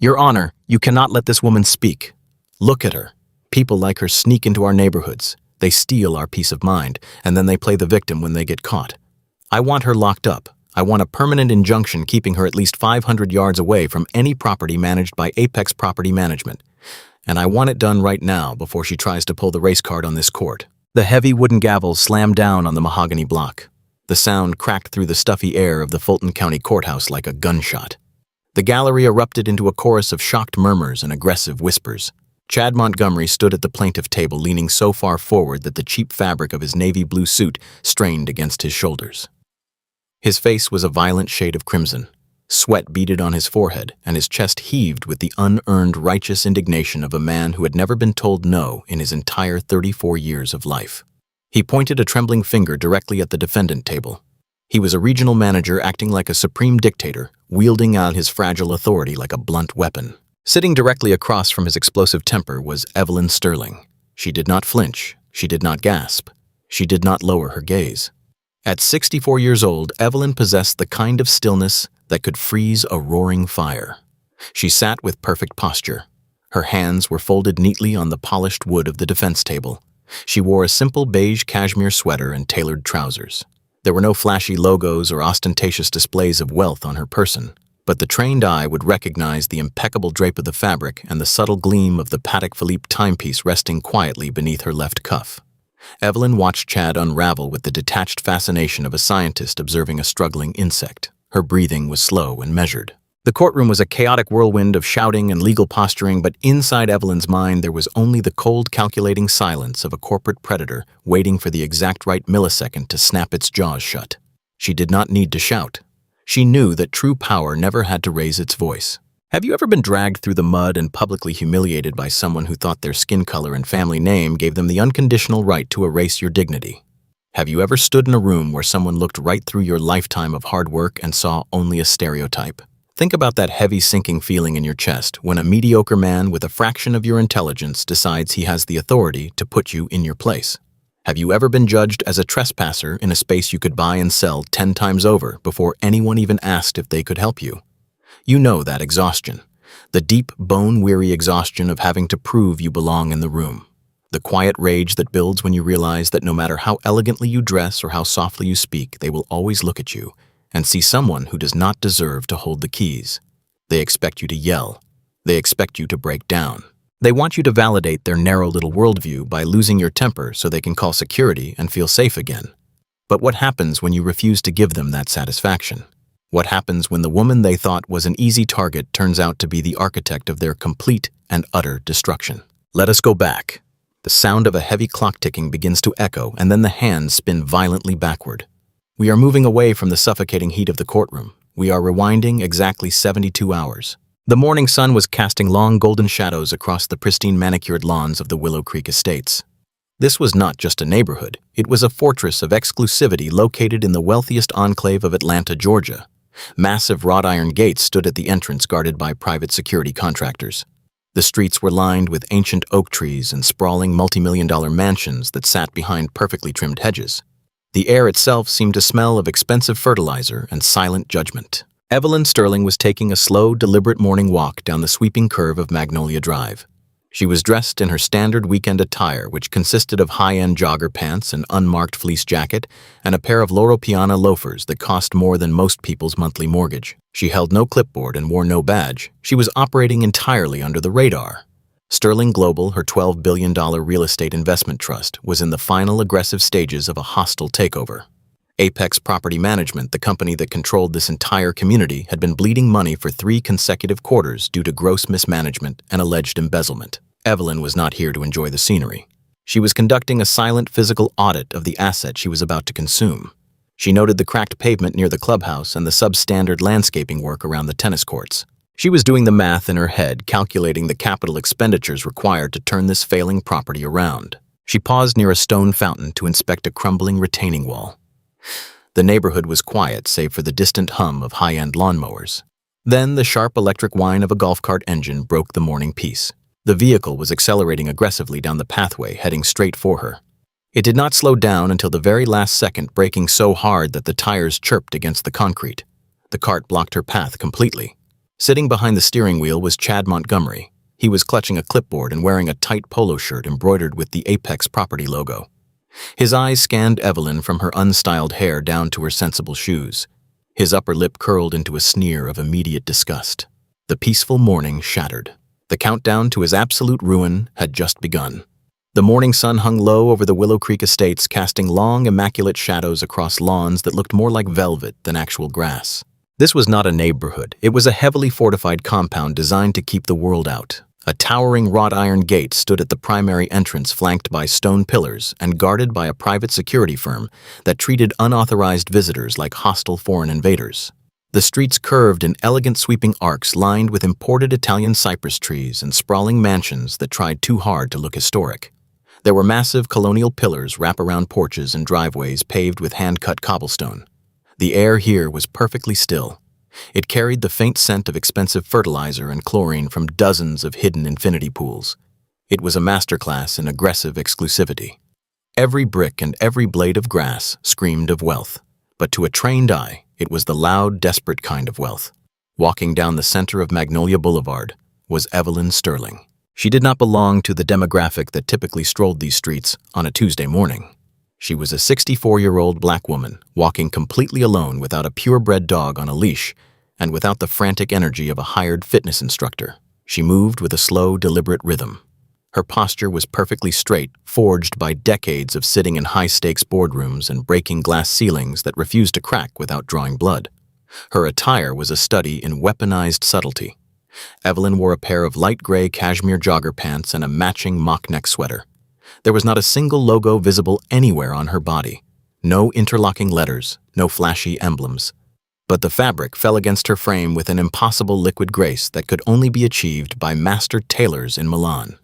Your Honor, you cannot let this woman speak. Look at her. People like her sneak into our neighborhoods. They steal our peace of mind, and then they play the victim when they get caught. I want her locked up. I want a permanent injunction keeping her at least 500 yards away from any property managed by Apex Property Management. And I want it done right now before she tries to pull the race card on this court. The heavy wooden gavel slammed down on the mahogany block. The sound cracked through the stuffy air of the Fulton County Courthouse like a gunshot. The gallery erupted into a chorus of shocked murmurs and aggressive whispers. Chad Montgomery stood at the plaintiff table, leaning so far forward that the cheap fabric of his navy blue suit strained against his shoulders. His face was a violent shade of crimson. Sweat beaded on his forehead, and his chest heaved with the unearned righteous indignation of a man who had never been told no in his entire 34 years of life. He pointed a trembling finger directly at the defendant table. He was a regional manager acting like a supreme dictator, wielding out his fragile authority like a blunt weapon. Sitting directly across from his explosive temper was Evelyn Sterling. She did not flinch. She did not gasp. She did not lower her gaze. At 64 years old, Evelyn possessed the kind of stillness that could freeze a roaring fire. She sat with perfect posture. Her hands were folded neatly on the polished wood of the defense table. She wore a simple beige cashmere sweater and tailored trousers. There were no flashy logos or ostentatious displays of wealth on her person, but the trained eye would recognize the impeccable drape of the fabric and the subtle gleam of the Patek Philippe timepiece resting quietly beneath her left cuff. Evelyn watched Chad unravel with the detached fascination of a scientist observing a struggling insect. Her breathing was slow and measured. The courtroom was a chaotic whirlwind of shouting and legal posturing, but inside Evelyn's mind there was only the cold, calculating silence of a corporate predator waiting for the exact right millisecond to snap its jaws shut. She did not need to shout. She knew that true power never had to raise its voice. Have you ever been dragged through the mud and publicly humiliated by someone who thought their skin color and family name gave them the unconditional right to erase your dignity? Have you ever stood in a room where someone looked right through your lifetime of hard work and saw only a stereotype? Think about that heavy sinking feeling in your chest when a mediocre man with a fraction of your intelligence decides he has the authority to put you in your place. Have you ever been judged as a trespasser in a space you could buy and sell 10 times over before anyone even asked if they could help you? You know that exhaustion, the deep, bone-weary exhaustion of having to prove you belong in the room. The quiet rage that builds when you realize that no matter how elegantly you dress or how softly you speak, they will always look at you and see someone who does not deserve to hold the keys. They expect you to yell. They expect you to break down. They want you to validate their narrow little worldview by losing your temper so they can call security and feel safe again. But what happens when you refuse to give them that satisfaction? What happens when the woman they thought was an easy target turns out to be the architect of their complete and utter destruction? Let us go back. The sound of a heavy clock ticking begins to echo, and then the hands spin violently backward. We are moving away from the suffocating heat of the courtroom. We are rewinding exactly 72 hours. The morning sun was casting long golden shadows across the pristine manicured lawns of the Willow Creek Estates. This was not just a neighborhood. It was a fortress of exclusivity located in the wealthiest enclave of Atlanta, Georgia. Massive wrought iron gates stood at the entrance guarded by private security contractors. The streets were lined with ancient oak trees and sprawling multi-million-dollar mansions that sat behind perfectly trimmed hedges. The air itself seemed to smell of expensive fertilizer and silent judgment. Evelyn Sterling was taking a slow, deliberate morning walk down the sweeping curve of Magnolia Drive. She was dressed in her standard weekend attire, which consisted of high-end jogger pants, an unmarked fleece jacket, and a pair of Loro Piana loafers that cost more than most people's monthly mortgage. She held no clipboard and wore no badge. She was operating entirely under the radar. Sterling Global, her $12 billion real estate investment trust, was in the final aggressive stages of a hostile takeover. Apex Property Management, the company that controlled this entire community, had been bleeding money for 3 consecutive quarters due to gross mismanagement and alleged embezzlement. Evelyn was not here to enjoy the scenery. She was conducting a silent physical audit of the asset she was about to consume. She noted the cracked pavement near the clubhouse and the substandard landscaping work around the tennis courts. She was doing the math in her head, calculating the capital expenditures required to turn this failing property around. She paused near a stone fountain to inspect a crumbling retaining wall. The neighborhood was quiet, save for the distant hum of high-end lawnmowers. Then the sharp electric whine of a golf cart engine broke the morning peace. The vehicle was accelerating aggressively down the pathway, heading straight for her. It did not slow down until the very last second, braking so hard that the tires chirped against the concrete. The cart blocked her path completely. Sitting behind the steering wheel was Chad Montgomery. He was clutching a clipboard and wearing a tight polo shirt embroidered with the Apex Property logo. His eyes scanned Evelyn from her unstyled hair down to her sensible shoes. His upper lip curled into a sneer of immediate disgust. The peaceful morning shattered. The countdown to his absolute ruin had just begun. The morning sun hung low over the Willow Creek estates, casting long, immaculate shadows across lawns that looked more like velvet than actual grass. This was not a neighborhood. It was a heavily fortified compound designed to keep the world out. A towering wrought iron gate stood at the primary entrance, flanked by stone pillars and guarded by a private security firm that treated unauthorized visitors like hostile foreign invaders. The streets curved in elegant sweeping arcs lined with imported Italian cypress trees and sprawling mansions that tried too hard to look historic. There were massive colonial pillars wraparound porches and driveways paved with hand-cut cobblestone. The air here was perfectly still. It carried the faint scent of expensive fertilizer and chlorine from dozens of hidden infinity pools. It was a masterclass in aggressive exclusivity. Every brick and every blade of grass screamed of wealth, but to a trained eye, it was the loud, desperate kind of wealth. Walking down the center of Magnolia Boulevard was Evelyn Sterling. She did not belong to the demographic that typically strolled these streets on a Tuesday morning. She was a 64-year-old black woman, walking completely alone without a purebred dog on a leash and without the frantic energy of a hired fitness instructor. She moved with a slow, deliberate rhythm. Her posture was perfectly straight, forged by decades of sitting in high-stakes boardrooms and breaking glass ceilings that refused to crack without drawing blood. Her attire was a study in weaponized subtlety. Evelyn wore a pair of light gray cashmere jogger pants and a matching mock-neck sweater. There was not a single logo visible anywhere on her body. No interlocking letters, no flashy emblems. But the fabric fell against her frame with an impossible liquid grace that could only be achieved by master tailors in Milan.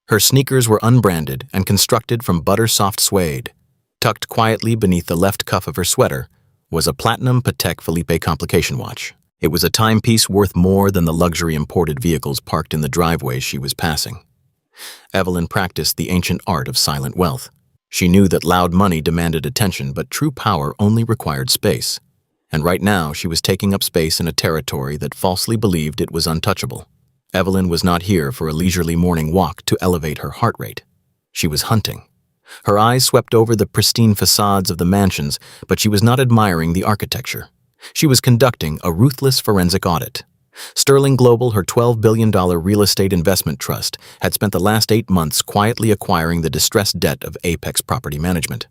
Her sneakers were unbranded and constructed from butter-soft suede. Tucked quietly beneath the left cuff of her sweater was a platinum Patek Philippe complication watch. It was a timepiece worth more than the luxury imported vehicles parked in the driveways she was passing. Evelyn practiced the ancient art of silent wealth. She knew that loud money demanded attention, but true power only required space. And right now, she was taking up space in a territory that falsely believed it was untouchable. Evelyn was not here for a leisurely morning walk to elevate her heart rate. She was hunting. Her eyes swept over the pristine facades of the mansions, but she was not admiring the architecture. She was conducting a ruthless forensic audit. Sterling Global, her $12 billion real estate investment trust, had spent the last 8 months quietly acquiring the distressed debt of Apex Property Management.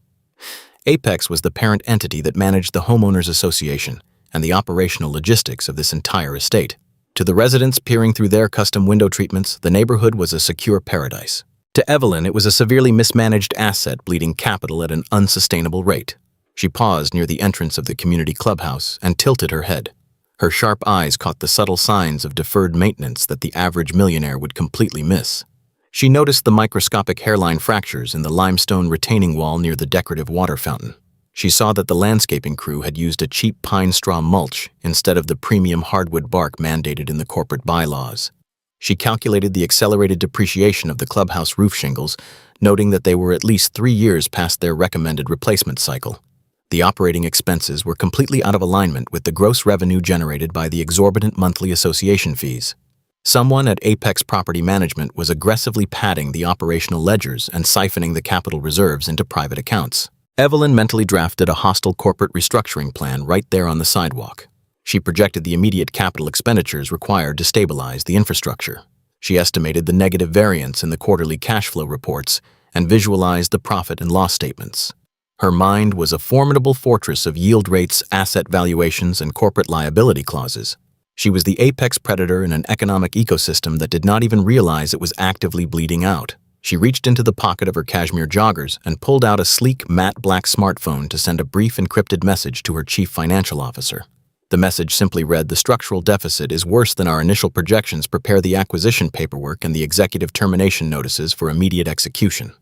Apex was the parent entity that managed the Homeowners Association and the operational logistics of this entire estate. To the residents peering through their custom window treatments, the neighborhood was a secure paradise. To Evelyn, it was a severely mismanaged asset bleeding capital at an unsustainable rate. She paused near the entrance of the community clubhouse and tilted her head. Her sharp eyes caught the subtle signs of deferred maintenance that the average millionaire would completely miss. She noticed the microscopic hairline fractures in the limestone retaining wall near the decorative water fountain. She saw that the landscaping crew had used a cheap pine straw mulch instead of the premium hardwood bark mandated in the corporate bylaws. She calculated the accelerated depreciation of the clubhouse roof shingles, noting that they were at least 3 years past their recommended replacement cycle. The operating expenses were completely out of alignment with the gross revenue generated by the exorbitant monthly association fees. Someone at Apex Property Management was aggressively padding the operational ledgers and siphoning the capital reserves into private accounts. Evelyn mentally drafted a hostile corporate restructuring plan right there on the sidewalk. She projected the immediate capital expenditures required to stabilize the infrastructure. She estimated the negative variance in the quarterly cash flow reports and visualized the profit and loss statements. Her mind was a formidable fortress of yield rates, asset valuations, and corporate liability clauses. She was the apex predator in an economic ecosystem that did not even realize it was actively bleeding out. She reached into the pocket of her cashmere joggers and pulled out a sleek, matte black smartphone to send a brief encrypted message to her chief financial officer. The message simply read, "The structural deficit is worse than our initial projections. Prepare the acquisition paperwork and the executive termination notices for immediate execution."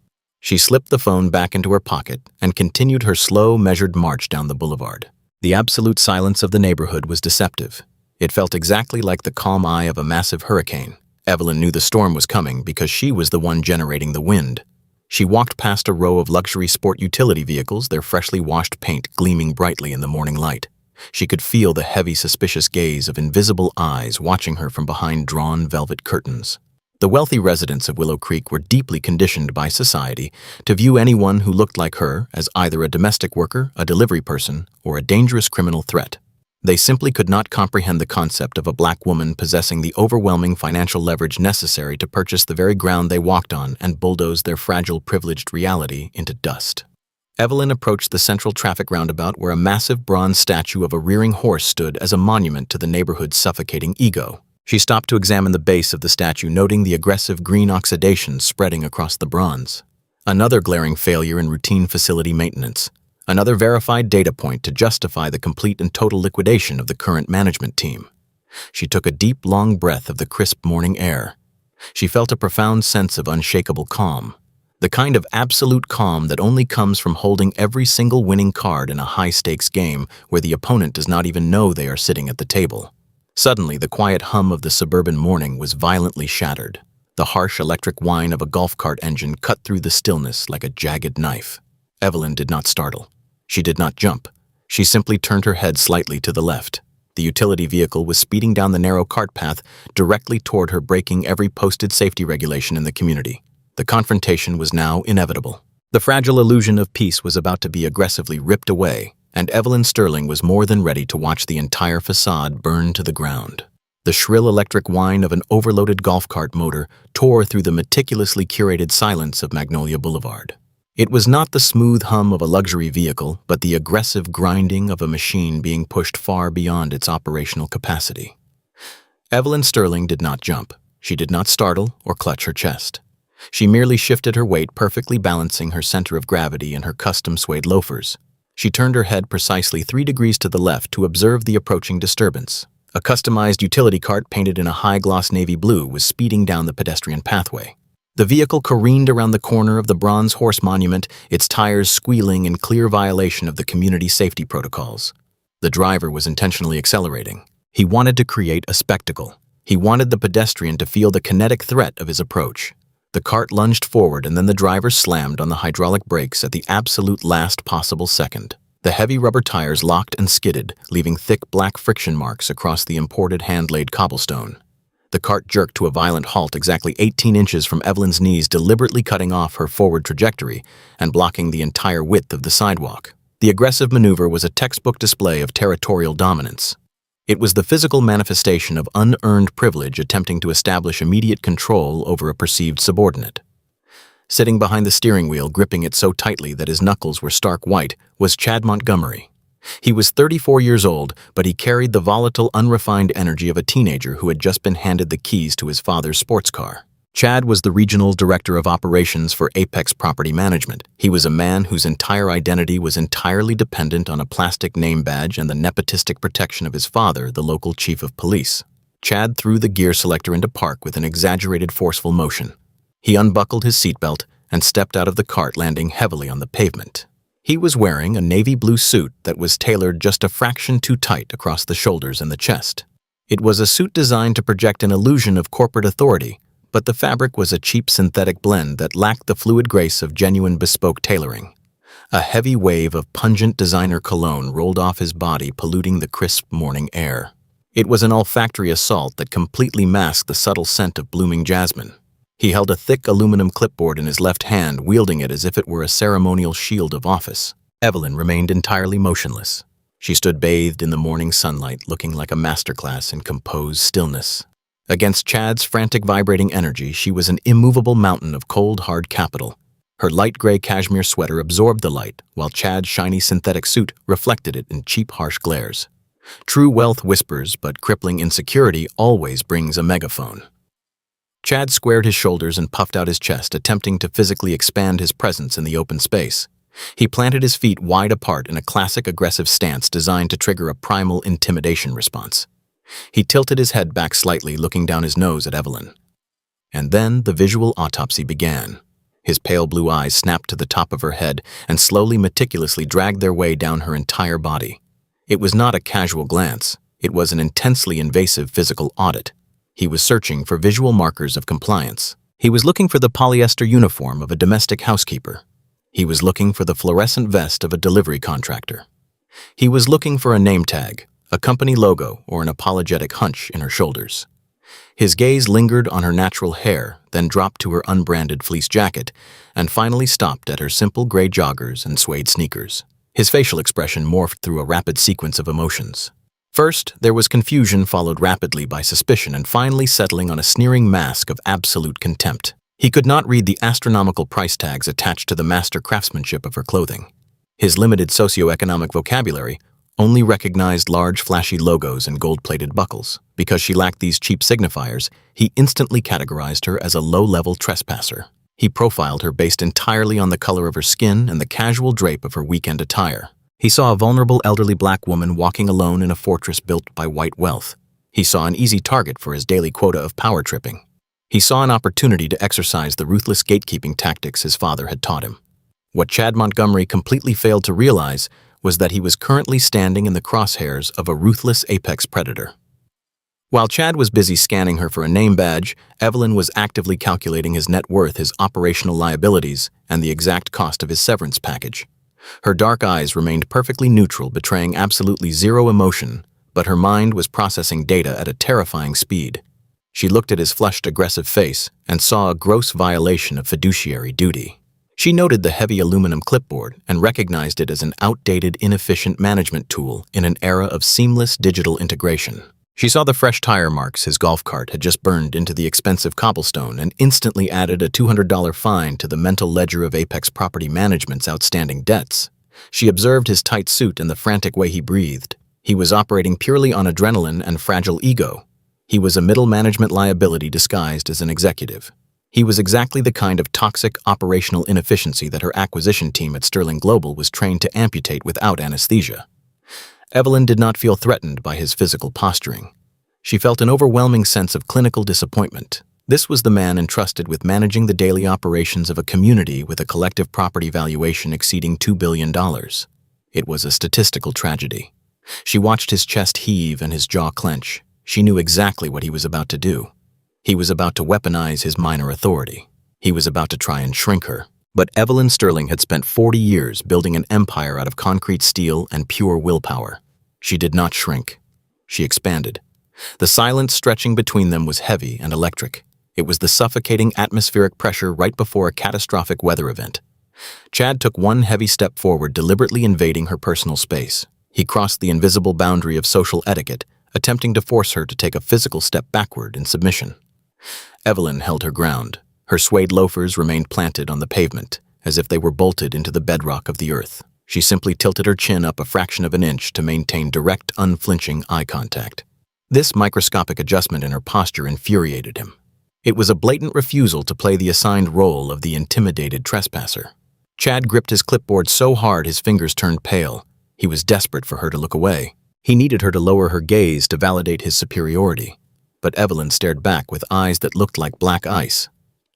She slipped the phone back into her pocket and continued her slow, measured march down the boulevard. The absolute silence of the neighborhood was deceptive. It felt exactly like the calm eye of a massive hurricane. Evelyn knew the storm was coming because she was the one generating the wind. She walked past a row of luxury sport utility vehicles, their freshly washed paint gleaming brightly in the morning light. She could feel the heavy, suspicious gaze of invisible eyes watching her from behind drawn velvet curtains. The wealthy residents of Willow Creek were deeply conditioned by society to view anyone who looked like her as either a domestic worker, a delivery person, or a dangerous criminal threat. They simply could not comprehend the concept of a black woman possessing the overwhelming financial leverage necessary to purchase the very ground they walked on and bulldoze their fragile, privileged reality into dust. Evelyn approached the central traffic roundabout where a massive bronze statue of a rearing horse stood as a monument to the neighborhood's suffocating ego. She stopped to examine the base of the statue, noting the aggressive green oxidation spreading across the bronze. Another glaring failure in routine facility maintenance. Another verified data point to justify the complete and total liquidation of the current management team. She took a deep, long breath of the crisp morning air. She felt a profound sense of unshakable calm. The kind of absolute calm that only comes from holding every single winning card in a high-stakes game where the opponent does not even know they are sitting at the table. Suddenly, the quiet hum of the suburban morning was violently shattered. The harsh electric whine of a golf cart engine cut through the stillness like a jagged knife. Evelyn did not startle. She did not jump. She simply turned her head slightly to the left. The utility vehicle was speeding down the narrow cart path directly toward her, breaking every posted safety regulation in the community. The confrontation was now inevitable. The fragile illusion of peace was about to be aggressively ripped away, and Evelyn Sterling was more than ready to watch the entire facade burn to the ground. The shrill electric whine of an overloaded golf cart motor tore through the meticulously curated silence of Magnolia Boulevard. It was not the smooth hum of a luxury vehicle, but the aggressive grinding of a machine being pushed far beyond its operational capacity. Evelyn Sterling did not jump. She did not startle or clutch her chest. She merely shifted her weight, perfectly balancing her center of gravity in her custom suede loafers. She turned her head precisely 3 degrees to the left to observe the approaching disturbance. A customized utility cart painted in a high-gloss navy blue was speeding down the pedestrian pathway. The vehicle careened around the corner of the bronze horse monument, its tires squealing in clear violation of the community safety protocols. The driver was intentionally accelerating. He wanted to create a spectacle. He wanted the pedestrian to feel the kinetic threat of his approach. The cart lunged forward, and then the driver slammed on the hydraulic brakes at the absolute last possible second. The heavy rubber tires locked and skidded, leaving thick black friction marks across the imported hand-laid cobblestone. The cart jerked to a violent halt exactly 18 inches from Evelyn's knees, deliberately cutting off her forward trajectory and blocking the entire width of the sidewalk. The aggressive maneuver was a textbook display of territorial dominance. It was the physical manifestation of unearned privilege attempting to establish immediate control over a perceived subordinate. Sitting behind the steering wheel, gripping it so tightly that his knuckles were stark white, was Chad Montgomery. He was 34 years old, but he carried the volatile, unrefined energy of a teenager who had just been handed the keys to his father's sports car. Chad was the regional director of operations for Apex Property Management. He was a man whose entire identity was entirely dependent on a plastic name badge and the nepotistic protection of his father, the local chief of police. Chad threw the gear selector into park with an exaggerated, forceful motion. He unbuckled his seatbelt and stepped out of the cart, landing heavily on the pavement. He was wearing a navy blue suit that was tailored just a fraction too tight across the shoulders and the chest. It was a suit designed to project an illusion of corporate authority, but the fabric was a cheap synthetic blend that lacked the fluid grace of genuine bespoke tailoring. A heavy wave of pungent designer cologne rolled off his body, polluting the crisp morning air. It was an olfactory assault that completely masked the subtle scent of blooming jasmine. He held a thick aluminum clipboard in his left hand, wielding it as if it were a ceremonial shield of office. Evelyn remained entirely motionless. She stood bathed in the morning sunlight, looking like a masterclass in composed stillness. Against Chad's frantic, vibrating energy, she was an immovable mountain of cold, hard capital. Her light gray cashmere sweater absorbed the light, while Chad's shiny synthetic suit reflected it in cheap, harsh glares. True wealth whispers, but crippling insecurity always brings a megaphone. Chad squared his shoulders and puffed out his chest, attempting to physically expand his presence in the open space. He planted his feet wide apart in a classic aggressive stance designed to trigger a primal intimidation response. He tilted his head back slightly, looking down his nose at Evelyn. And then the visual autopsy began. His pale blue eyes snapped to the top of her head and slowly, meticulously dragged their way down her entire body. It was not a casual glance. It was an intensely invasive physical audit. He was searching for visual markers of compliance. He was looking for the polyester uniform of a domestic housekeeper. He was looking for the fluorescent vest of a delivery contractor. He was looking for a name tag, a company logo, or an apologetic hunch in her shoulders. His gaze lingered on her natural hair, then dropped to her unbranded fleece jacket, and finally stopped at her simple gray joggers and suede sneakers. His facial expression morphed through a rapid sequence of emotions. First, there was confusion, followed rapidly by suspicion, and finally settling on a sneering mask of absolute contempt. He could not read the astronomical price tags attached to the master craftsmanship of her clothing. His limited socioeconomic vocabulary only recognized large, flashy logos and gold-plated buckles. Because she lacked these cheap signifiers, he instantly categorized her as a low-level trespasser. He profiled her based entirely on the color of her skin and the casual drape of her weekend attire. He saw a vulnerable elderly black woman walking alone in a fortress built by white wealth. He saw an easy target for his daily quota of power tripping. He saw an opportunity to exercise the ruthless gatekeeping tactics his father had taught him. What Chad Montgomery completely failed to realize was that he was currently standing in the crosshairs of a ruthless apex predator. While Chad was busy scanning her for a name badge, Evelyn was actively calculating his net worth, his operational liabilities, and the exact cost of his severance package. Her dark eyes remained perfectly neutral, betraying absolutely zero emotion, but her mind was processing data at a terrifying speed. She looked at his flushed, aggressive face and saw a gross violation of fiduciary duty. She noted the heavy aluminum clipboard and recognized it as an outdated, inefficient management tool in an era of seamless digital integration. She saw the fresh tire marks his golf cart had just burned into the expensive cobblestone and instantly added a $200 fine to the mental ledger of Apex Property Management's outstanding debts. She observed his tight suit and the frantic way he breathed. He was operating purely on adrenaline and fragile ego. He was a middle management liability disguised as an executive. He was exactly the kind of toxic operational inefficiency that her acquisition team at Sterling Global was trained to amputate without anesthesia. Evelyn did not feel threatened by his physical posturing. She felt an overwhelming sense of clinical disappointment. This was the man entrusted with managing the daily operations of a community with a collective property valuation exceeding $2 billion. It was a statistical tragedy. She watched his chest heave and his jaw clench. She knew exactly what he was about to do. He was about to weaponize his minor authority. He was about to try and shrink her. But Evelyn Sterling had spent 40 years building an empire out of concrete steel and pure willpower. She did not shrink. She expanded. The silence stretching between them was heavy and electric. It was the suffocating atmospheric pressure right before a catastrophic weather event. Chad took one heavy step forward, deliberately invading her personal space. He crossed the invisible boundary of social etiquette, attempting to force her to take a physical step backward in submission. Evelyn held her ground. Her suede loafers remained planted on the pavement, as if they were bolted into the bedrock of the earth. She simply tilted her chin up a fraction of an inch to maintain direct, unflinching eye contact. This microscopic adjustment in her posture infuriated him. It was a blatant refusal to play the assigned role of the intimidated trespasser. Chad gripped his clipboard so hard his fingers turned pale. He was desperate for her to look away. He needed her to lower her gaze to validate his superiority. But Evelyn stared back with eyes that looked like black ice.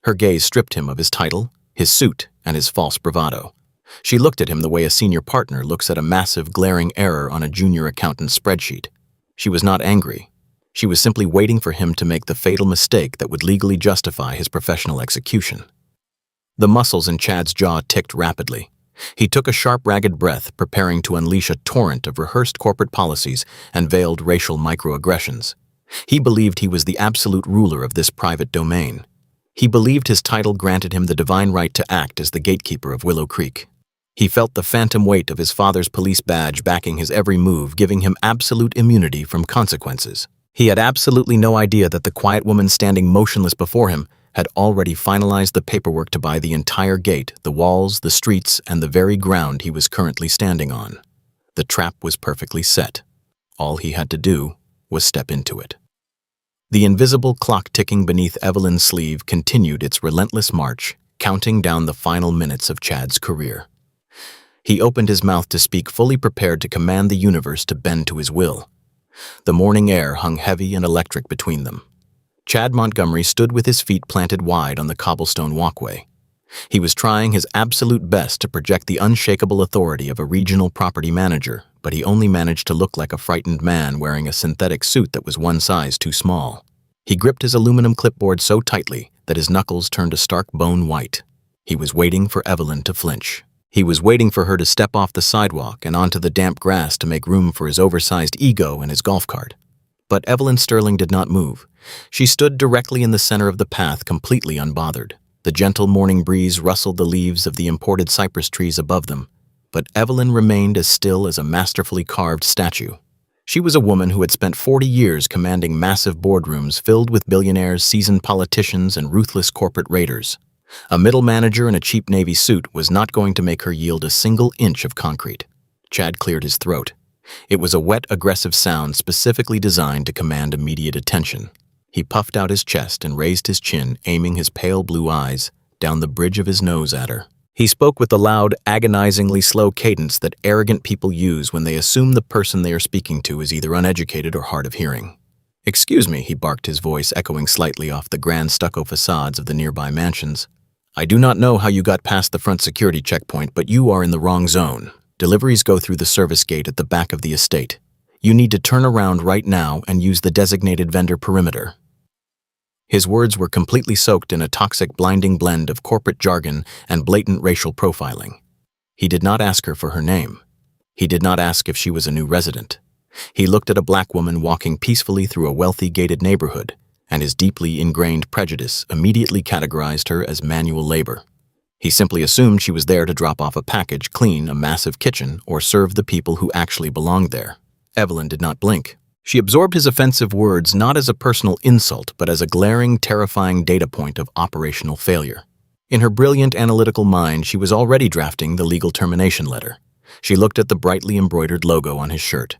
Her gaze stripped him of his title, his suit, and his false bravado. She looked at him the way a senior partner looks at a massive, glaring error on a junior accountant's spreadsheet. She was not angry. She was simply waiting for him to make the fatal mistake that would legally justify his professional execution. The muscles in Chad's jaw ticked rapidly. He took a sharp, ragged breath, preparing to unleash a torrent of rehearsed corporate policies and veiled racial microaggressions. He believed he was the absolute ruler of this private domain. He believed his title granted him the divine right to act as the gatekeeper of Willow Creek. He felt the phantom weight of his father's police badge backing his every move, giving him absolute immunity from consequences. He had absolutely no idea that the quiet woman standing motionless before him had already finalized the paperwork to buy the entire gate, the walls, the streets, and the very ground he was currently standing on. The trap was perfectly set. All he had to do was step into it. The invisible clock ticking beneath Evelyn's sleeve continued its relentless march, counting down the final minutes of Chad's career. He opened his mouth to speak, fully prepared to command the universe to bend to his will. The morning air hung heavy and electric between them. Chad Montgomery stood with his feet planted wide on the cobblestone walkway. He was trying his absolute best to project the unshakable authority of a regional property manager, but he only managed to look like a frightened man wearing a synthetic suit that was one size too small. He gripped his aluminum clipboard so tightly that his knuckles turned a stark bone white. He was waiting for Evelyn to flinch. He was waiting for her to step off the sidewalk and onto the damp grass to make room for his oversized ego and his golf cart. But Evelyn Sterling did not move. She stood directly in the center of the path, completely unbothered. The gentle morning breeze rustled the leaves of the imported cypress trees above them, but Evelyn remained as still as a masterfully carved statue. She was a woman who had spent 40 years commanding massive boardrooms filled with billionaires, seasoned politicians, and ruthless corporate raiders. A middle manager in a cheap navy suit was not going to make her yield a single inch of concrete. Chad cleared his throat. It was a wet, aggressive sound specifically designed to command immediate attention. He puffed out his chest and raised his chin, aiming his pale blue eyes down the bridge of his nose at her. He spoke with the loud, agonizingly slow cadence that arrogant people use when they assume the person they are speaking to is either uneducated or hard of hearing. "Excuse me," he barked, his voice echoing slightly off the grand stucco facades of the nearby mansions. "I do not know how you got past the front security checkpoint, but you are in the wrong zone. Deliveries go through the service gate at the back of the estate. You need to turn around right now and use the designated vendor perimeter." His words were completely soaked in a toxic, blinding blend of corporate jargon and blatant racial profiling. He did not ask her for her name. He did not ask if she was a new resident. He looked at a black woman walking peacefully through a wealthy, gated neighborhood, and his deeply ingrained prejudice immediately categorized her as manual labor. He simply assumed she was there to drop off a package, clean a massive kitchen, or serve the people who actually belonged there. Evelyn did not blink. She absorbed his offensive words not as a personal insult, but as a glaring, terrifying data point of operational failure. In her brilliant analytical mind, she was already drafting the legal termination letter. She looked at the brightly embroidered logo on his shirt.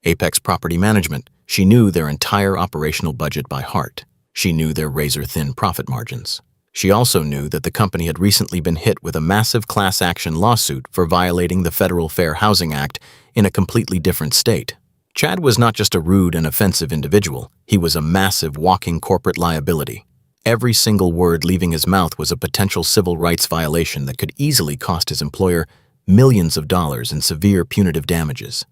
Apex Property Management. She knew their entire operational budget by heart. She knew their razor-thin profit margins. She also knew that the company had recently been hit with a massive class action lawsuit for violating the Federal Fair Housing Act in a completely different state. Chad was not just a rude and offensive individual, he was a massive walking corporate liability. Every single word leaving his mouth was a potential civil rights violation that could easily cost his employer millions of dollars in severe punitive damages.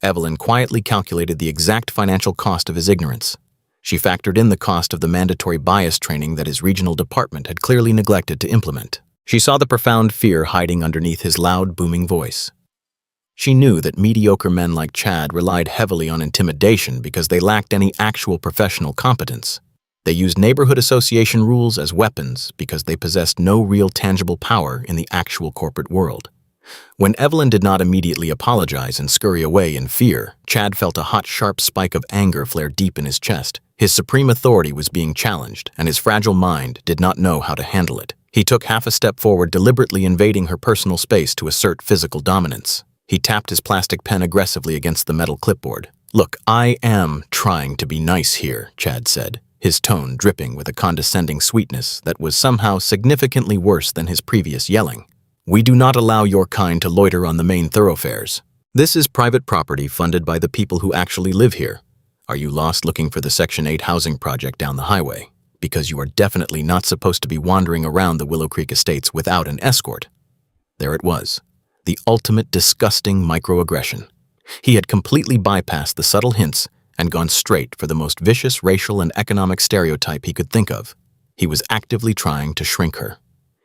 Evelyn quietly calculated the exact financial cost of his ignorance. She factored in the cost of the mandatory bias training that his regional department had clearly neglected to implement. She saw the profound fear hiding underneath his loud, booming voice. She knew that mediocre men like Chad relied heavily on intimidation because they lacked any actual professional competence. They used neighborhood association rules as weapons because they possessed no real tangible power in the actual corporate world. When Evelyn did not immediately apologize and scurry away in fear, Chad felt a hot, sharp spike of anger flare deep in his chest. His supreme authority was being challenged, and his fragile mind did not know how to handle it. He took half a step forward, deliberately invading her personal space to assert physical dominance. He tapped his plastic pen aggressively against the metal clipboard. "Look, I am trying to be nice here," Chad said, his tone dripping with a condescending sweetness that was somehow significantly worse than his previous yelling. "We do not allow your kind to loiter on the main thoroughfares. This is private property funded by the people who actually live here. Are you lost looking for the Section 8 housing project down the highway? Because you are definitely not supposed to be wandering around the Willow Creek Estates without an escort." There it was. The ultimate disgusting microaggression. He had completely bypassed the subtle hints and gone straight for the most vicious racial and economic stereotype he could think of. He was actively trying to shrink her.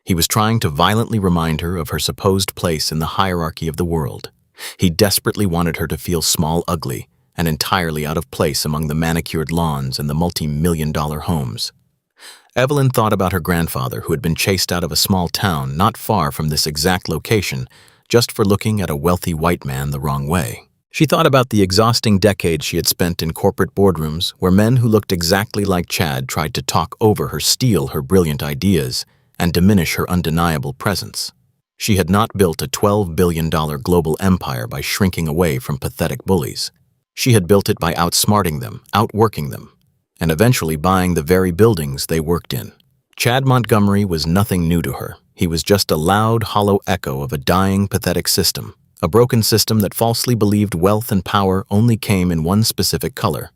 He was trying to violently remind her of her supposed place in the hierarchy of the world. He desperately wanted her to feel small, ugly, and entirely out of place among the manicured lawns and the multi-million-dollar homes. Evelyn thought about her grandfather, who had been chased out of a small town not far from this exact location just for looking at a wealthy white man the wrong way. She thought about the exhausting decades she had spent in corporate boardrooms where men who looked exactly like Chad tried to talk over her, steal her brilliant ideas, and diminish her undeniable presence. She had not built a $12 billion global empire by shrinking away from pathetic bullies. She had built it by outsmarting them, outworking them, and eventually buying the very buildings they worked in. Chad Montgomery was nothing new to her. He was just a loud, hollow echo of a dying, pathetic system, a broken system that falsely believed wealth and power only came in one specific color.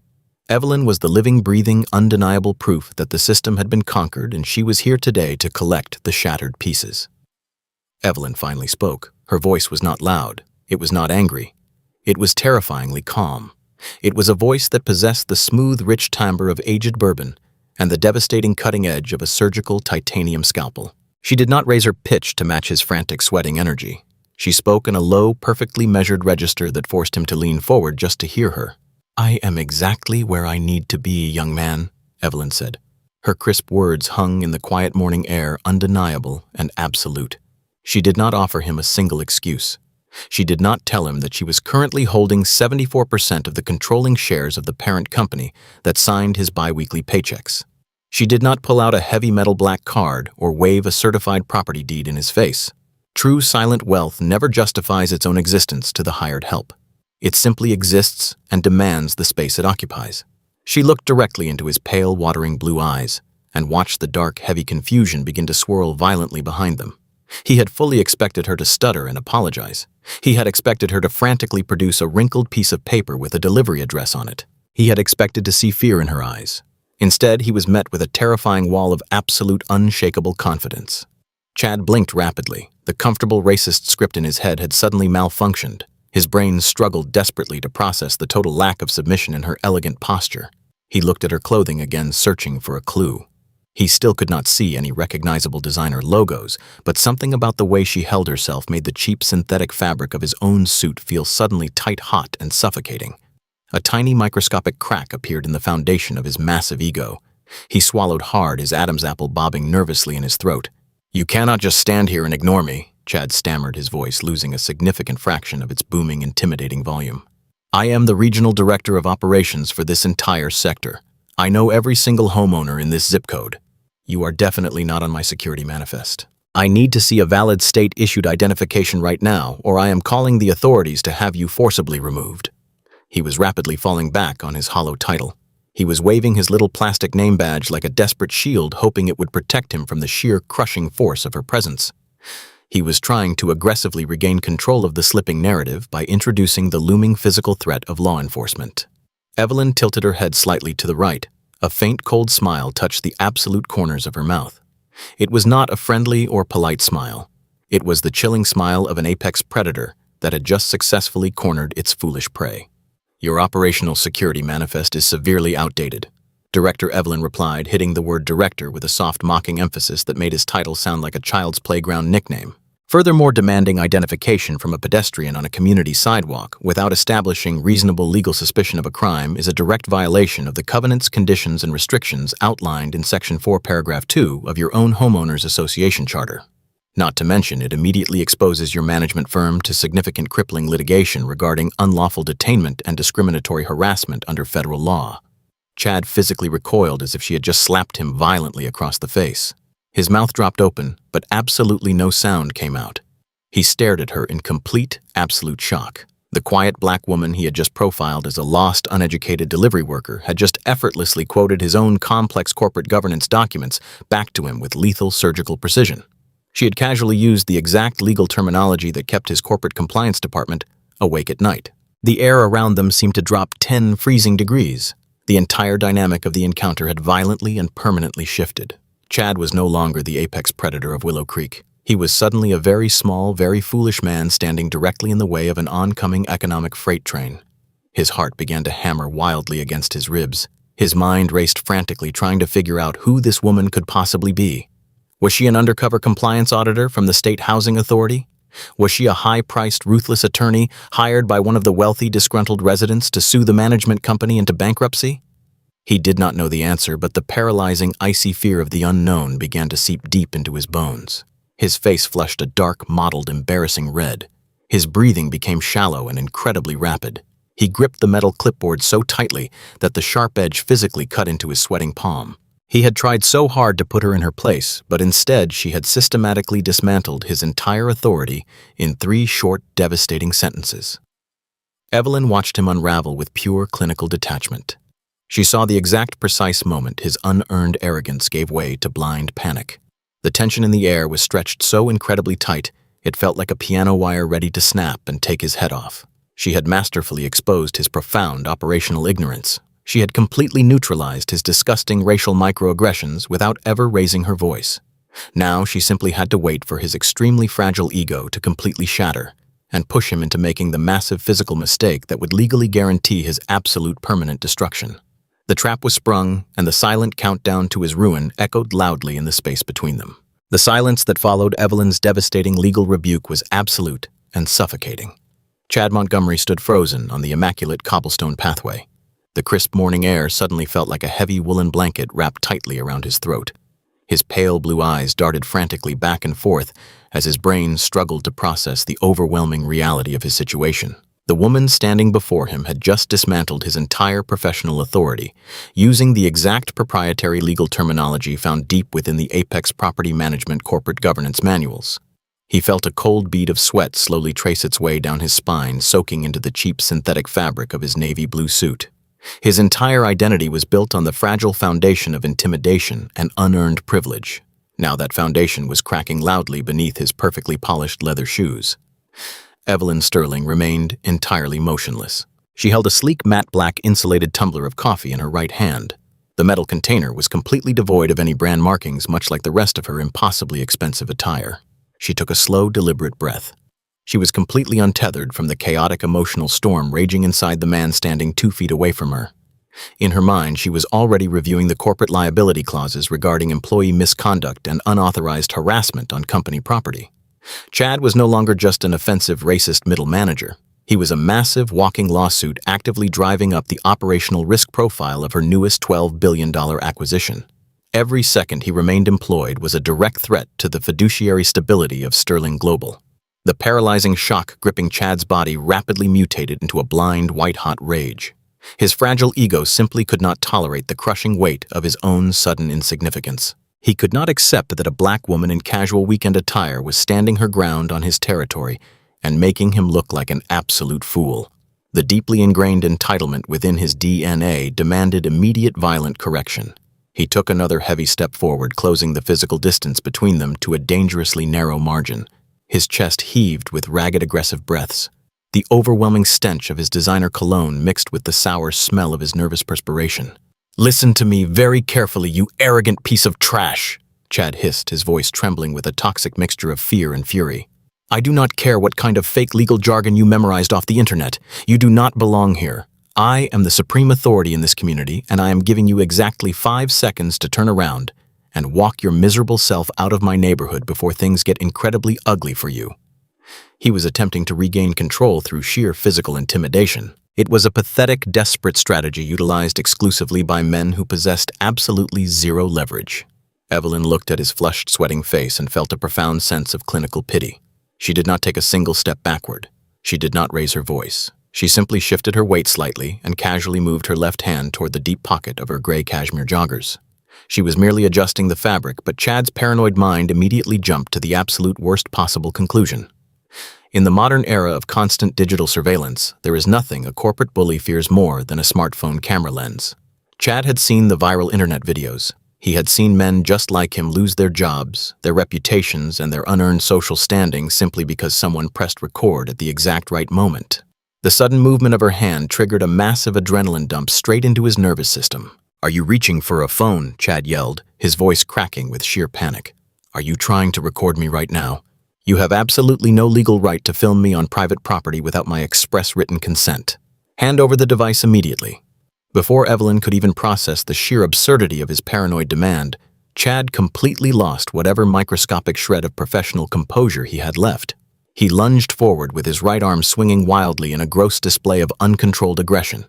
Evelyn was the living, breathing, undeniable proof that the system had been conquered, and she was here today to collect the shattered pieces. Evelyn finally spoke. Her voice was not loud. It was not angry. It was terrifyingly calm. It was a voice that possessed the smooth, rich timbre of aged bourbon and the devastating cutting edge of a surgical titanium scalpel. She did not raise her pitch to match his frantic sweating energy. She spoke in a low, perfectly measured register that forced him to lean forward just to hear her. "I am exactly where I need to be, young man," Evelyn said. Her crisp words hung in the quiet morning air, undeniable and absolute. She did not offer him a single excuse. She did not tell him that she was currently holding 74% of the controlling shares of the parent company that signed his bi-weekly paychecks. She did not pull out a heavy metal black card or wave a certified property deed in his face. True silent wealth never justifies its own existence to the hired help. It simply exists and demands the space it occupies. She looked directly into his pale, watering blue eyes and watched the dark, heavy confusion begin to swirl violently behind them. He had fully expected her to stutter and apologize. He had expected her to frantically produce a wrinkled piece of paper with a delivery address on it. He had expected to see fear in her eyes. Instead, he was met with a terrifying wall of absolute, unshakable confidence. Chad blinked rapidly. The comfortable racist script in his head had suddenly malfunctioned. His brain struggled desperately to process the total lack of submission in her elegant posture. He looked at her clothing again, searching for a clue. He still could not see any recognizable designer logos, but something about the way she held herself made the cheap synthetic fabric of his own suit feel suddenly tight, hot, and suffocating. A tiny microscopic crack appeared in the foundation of his massive ego. He swallowed hard, his Adam's apple bobbing nervously in his throat. "You cannot just stand here and ignore me," Chad stammered, his voice losing a significant fraction of its booming, intimidating volume. "I am the regional director of operations for this entire sector. I know every single homeowner in this zip code. You are definitely not on my security manifest. I need to see a valid state-issued identification right now, or I am calling the authorities to have you forcibly removed." He was rapidly falling back on his hollow title. He was waving his little plastic name badge like a desperate shield, hoping it would protect him from the sheer crushing force of her presence. He was trying to aggressively regain control of the slipping narrative by introducing the looming physical threat of law enforcement. Evelyn tilted her head slightly to the right. A faint, cold smile touched the absolute corners of her mouth. It was not a friendly or polite smile. It was the chilling smile of an apex predator that had just successfully cornered its foolish prey. "Your operational security manifest is severely outdated," Director Evelyn replied, hitting the word director with a soft, mocking emphasis that made his title sound like a child's playground nickname. Furthermore, demanding identification from a pedestrian on a community sidewalk without establishing reasonable legal suspicion of a crime is a direct violation of the covenants, conditions, and restrictions outlined in Section 4, Paragraph 2 of your own homeowners association charter. Not to mention, it immediately exposes your management firm to significant crippling litigation regarding unlawful detainment and discriminatory harassment under federal law. Chad physically recoiled as if she had just slapped him violently across the face. His mouth dropped open, but absolutely no sound came out. He stared at her in complete, absolute shock. The quiet black woman he had just profiled as a lost, uneducated delivery worker had just effortlessly quoted his own complex corporate governance documents back to him with lethal surgical precision. She had casually used the exact legal terminology that kept his corporate compliance department awake at night. The air around them seemed to drop 10 freezing degrees. The entire dynamic of the encounter had violently and permanently shifted. Chad was no longer the apex predator of Willow Creek. He was suddenly a very small, very foolish man standing directly in the way of an oncoming economic freight train. His heart began to hammer wildly against his ribs. His mind raced frantically, trying to figure out who this woman could possibly be. Was she an undercover compliance auditor from the State Housing Authority? Was she a high-priced, ruthless attorney hired by one of the wealthy, disgruntled residents to sue the management company into bankruptcy? He did not know the answer, but the paralyzing, icy fear of the unknown began to seep deep into his bones. His face flushed a dark, mottled, embarrassing red. His breathing became shallow and incredibly rapid. He gripped the metal clipboard so tightly that the sharp edge physically cut into his sweating palm. He had tried so hard to put her in her place, but instead she had systematically dismantled his entire authority in 3 short, devastating sentences. Evelyn watched him unravel with pure clinical detachment. She saw the exact precise moment his unearned arrogance gave way to blind panic. The tension in the air was stretched so incredibly tight, it felt like a piano wire ready to snap and take his head off. She had masterfully exposed his profound operational ignorance. She had completely neutralized his disgusting racial microaggressions without ever raising her voice. Now she simply had to wait for his extremely fragile ego to completely shatter and push him into making the massive physical mistake that would legally guarantee his absolute permanent destruction. The trap was sprung, and the silent countdown to his ruin echoed loudly in the space between them. The silence that followed Evelyn's devastating legal rebuke was absolute and suffocating. Chad Montgomery stood frozen on the immaculate cobblestone pathway. The crisp morning air suddenly felt like a heavy woolen blanket wrapped tightly around his throat. His pale blue eyes darted frantically back and forth as his brain struggled to process the overwhelming reality of his situation. The woman standing before him had just dismantled his entire professional authority, using the exact proprietary legal terminology found deep within the Apex Property Management corporate governance manuals. He felt a cold bead of sweat slowly trace its way down his spine, soaking into the cheap synthetic fabric of his navy blue suit. His entire identity was built on the fragile foundation of intimidation and unearned privilege. Now that foundation was cracking loudly beneath his perfectly polished leather shoes. Evelyn Sterling remained entirely motionless. She held a sleek matte black insulated tumbler of coffee in her right hand. The metal container was completely devoid of any brand markings, much like the rest of her impossibly expensive attire. She took a slow, deliberate breath. She was completely untethered from the chaotic emotional storm raging inside the man standing 2 feet away from her. In her mind, she was already reviewing the corporate liability clauses regarding employee misconduct and unauthorized harassment on company property. Chad was no longer just an offensive, racist middle manager. He was a massive, walking lawsuit actively driving up the operational risk profile of her newest $12 billion acquisition. Every second he remained employed was a direct threat to the fiduciary stability of Sterling Global. The paralyzing shock gripping Chad's body rapidly mutated into a blind, white-hot rage. His fragile ego simply could not tolerate the crushing weight of his own sudden insignificance. He could not accept that a black woman in casual weekend attire was standing her ground on his territory and making him look like an absolute fool. The deeply ingrained entitlement within his DNA demanded immediate violent correction. He took another heavy step forward, closing the physical distance between them to a dangerously narrow margin. His chest heaved with ragged, aggressive breaths. The overwhelming stench of his designer cologne mixed with the sour smell of his nervous perspiration. "Listen to me very carefully, you arrogant piece of trash," Chad hissed, his voice trembling with a toxic mixture of fear and fury. "I do not care what kind of fake legal jargon you memorized off the internet. You do not belong here. I am the supreme authority in this community, and I am giving you exactly 5 seconds to turn around and walk your miserable self out of my neighborhood before things get incredibly ugly for you." He was attempting to regain control through sheer physical intimidation. It was a pathetic, desperate strategy utilized exclusively by men who possessed absolutely zero leverage. Evelyn looked at his flushed, sweating face and felt a profound sense of clinical pity. She did not take a single step backward. She did not raise her voice. She simply shifted her weight slightly and casually moved her left hand toward the deep pocket of her gray cashmere joggers. She was merely adjusting the fabric, but Chad's paranoid mind immediately jumped to the absolute worst possible conclusion. In the modern era of constant digital surveillance, there is nothing a corporate bully fears more than a smartphone camera lens. Chad had seen the viral internet videos. He had seen men just like him lose their jobs, their reputations, and their unearned social standing simply because someone pressed record at the exact right moment. The sudden movement of her hand triggered a massive adrenaline dump straight into his nervous system. "Are you reaching for a phone?" Chad yelled, his voice cracking with sheer panic. "Are you trying to record me right now? You have absolutely no legal right to film me on private property without my express written consent. Hand over the device immediately." Before Evelyn could even process the sheer absurdity of his paranoid demand, Chad completely lost whatever microscopic shred of professional composure he had left. He lunged forward with his right arm swinging wildly in a gross display of uncontrolled aggression.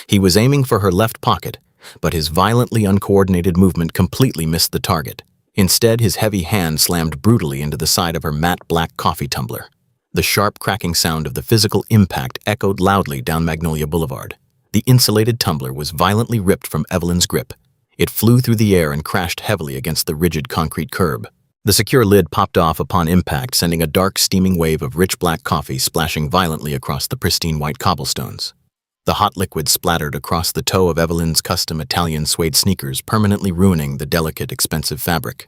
He was aiming for her left pocket, but his violently uncoordinated movement completely missed the target. Instead, his heavy hand slammed brutally into the side of her matte black coffee tumbler. The sharp cracking sound of the physical impact echoed loudly down Magnolia Boulevard. The insulated tumbler was violently ripped from Evelyn's grip. It flew through the air and crashed heavily against the rigid concrete curb. The secure lid popped off upon impact, sending a dark, steaming wave of rich black coffee splashing violently across the pristine white cobblestones. The hot liquid splattered across the toe of Evelyn's custom Italian suede sneakers, permanently ruining the delicate, expensive fabric.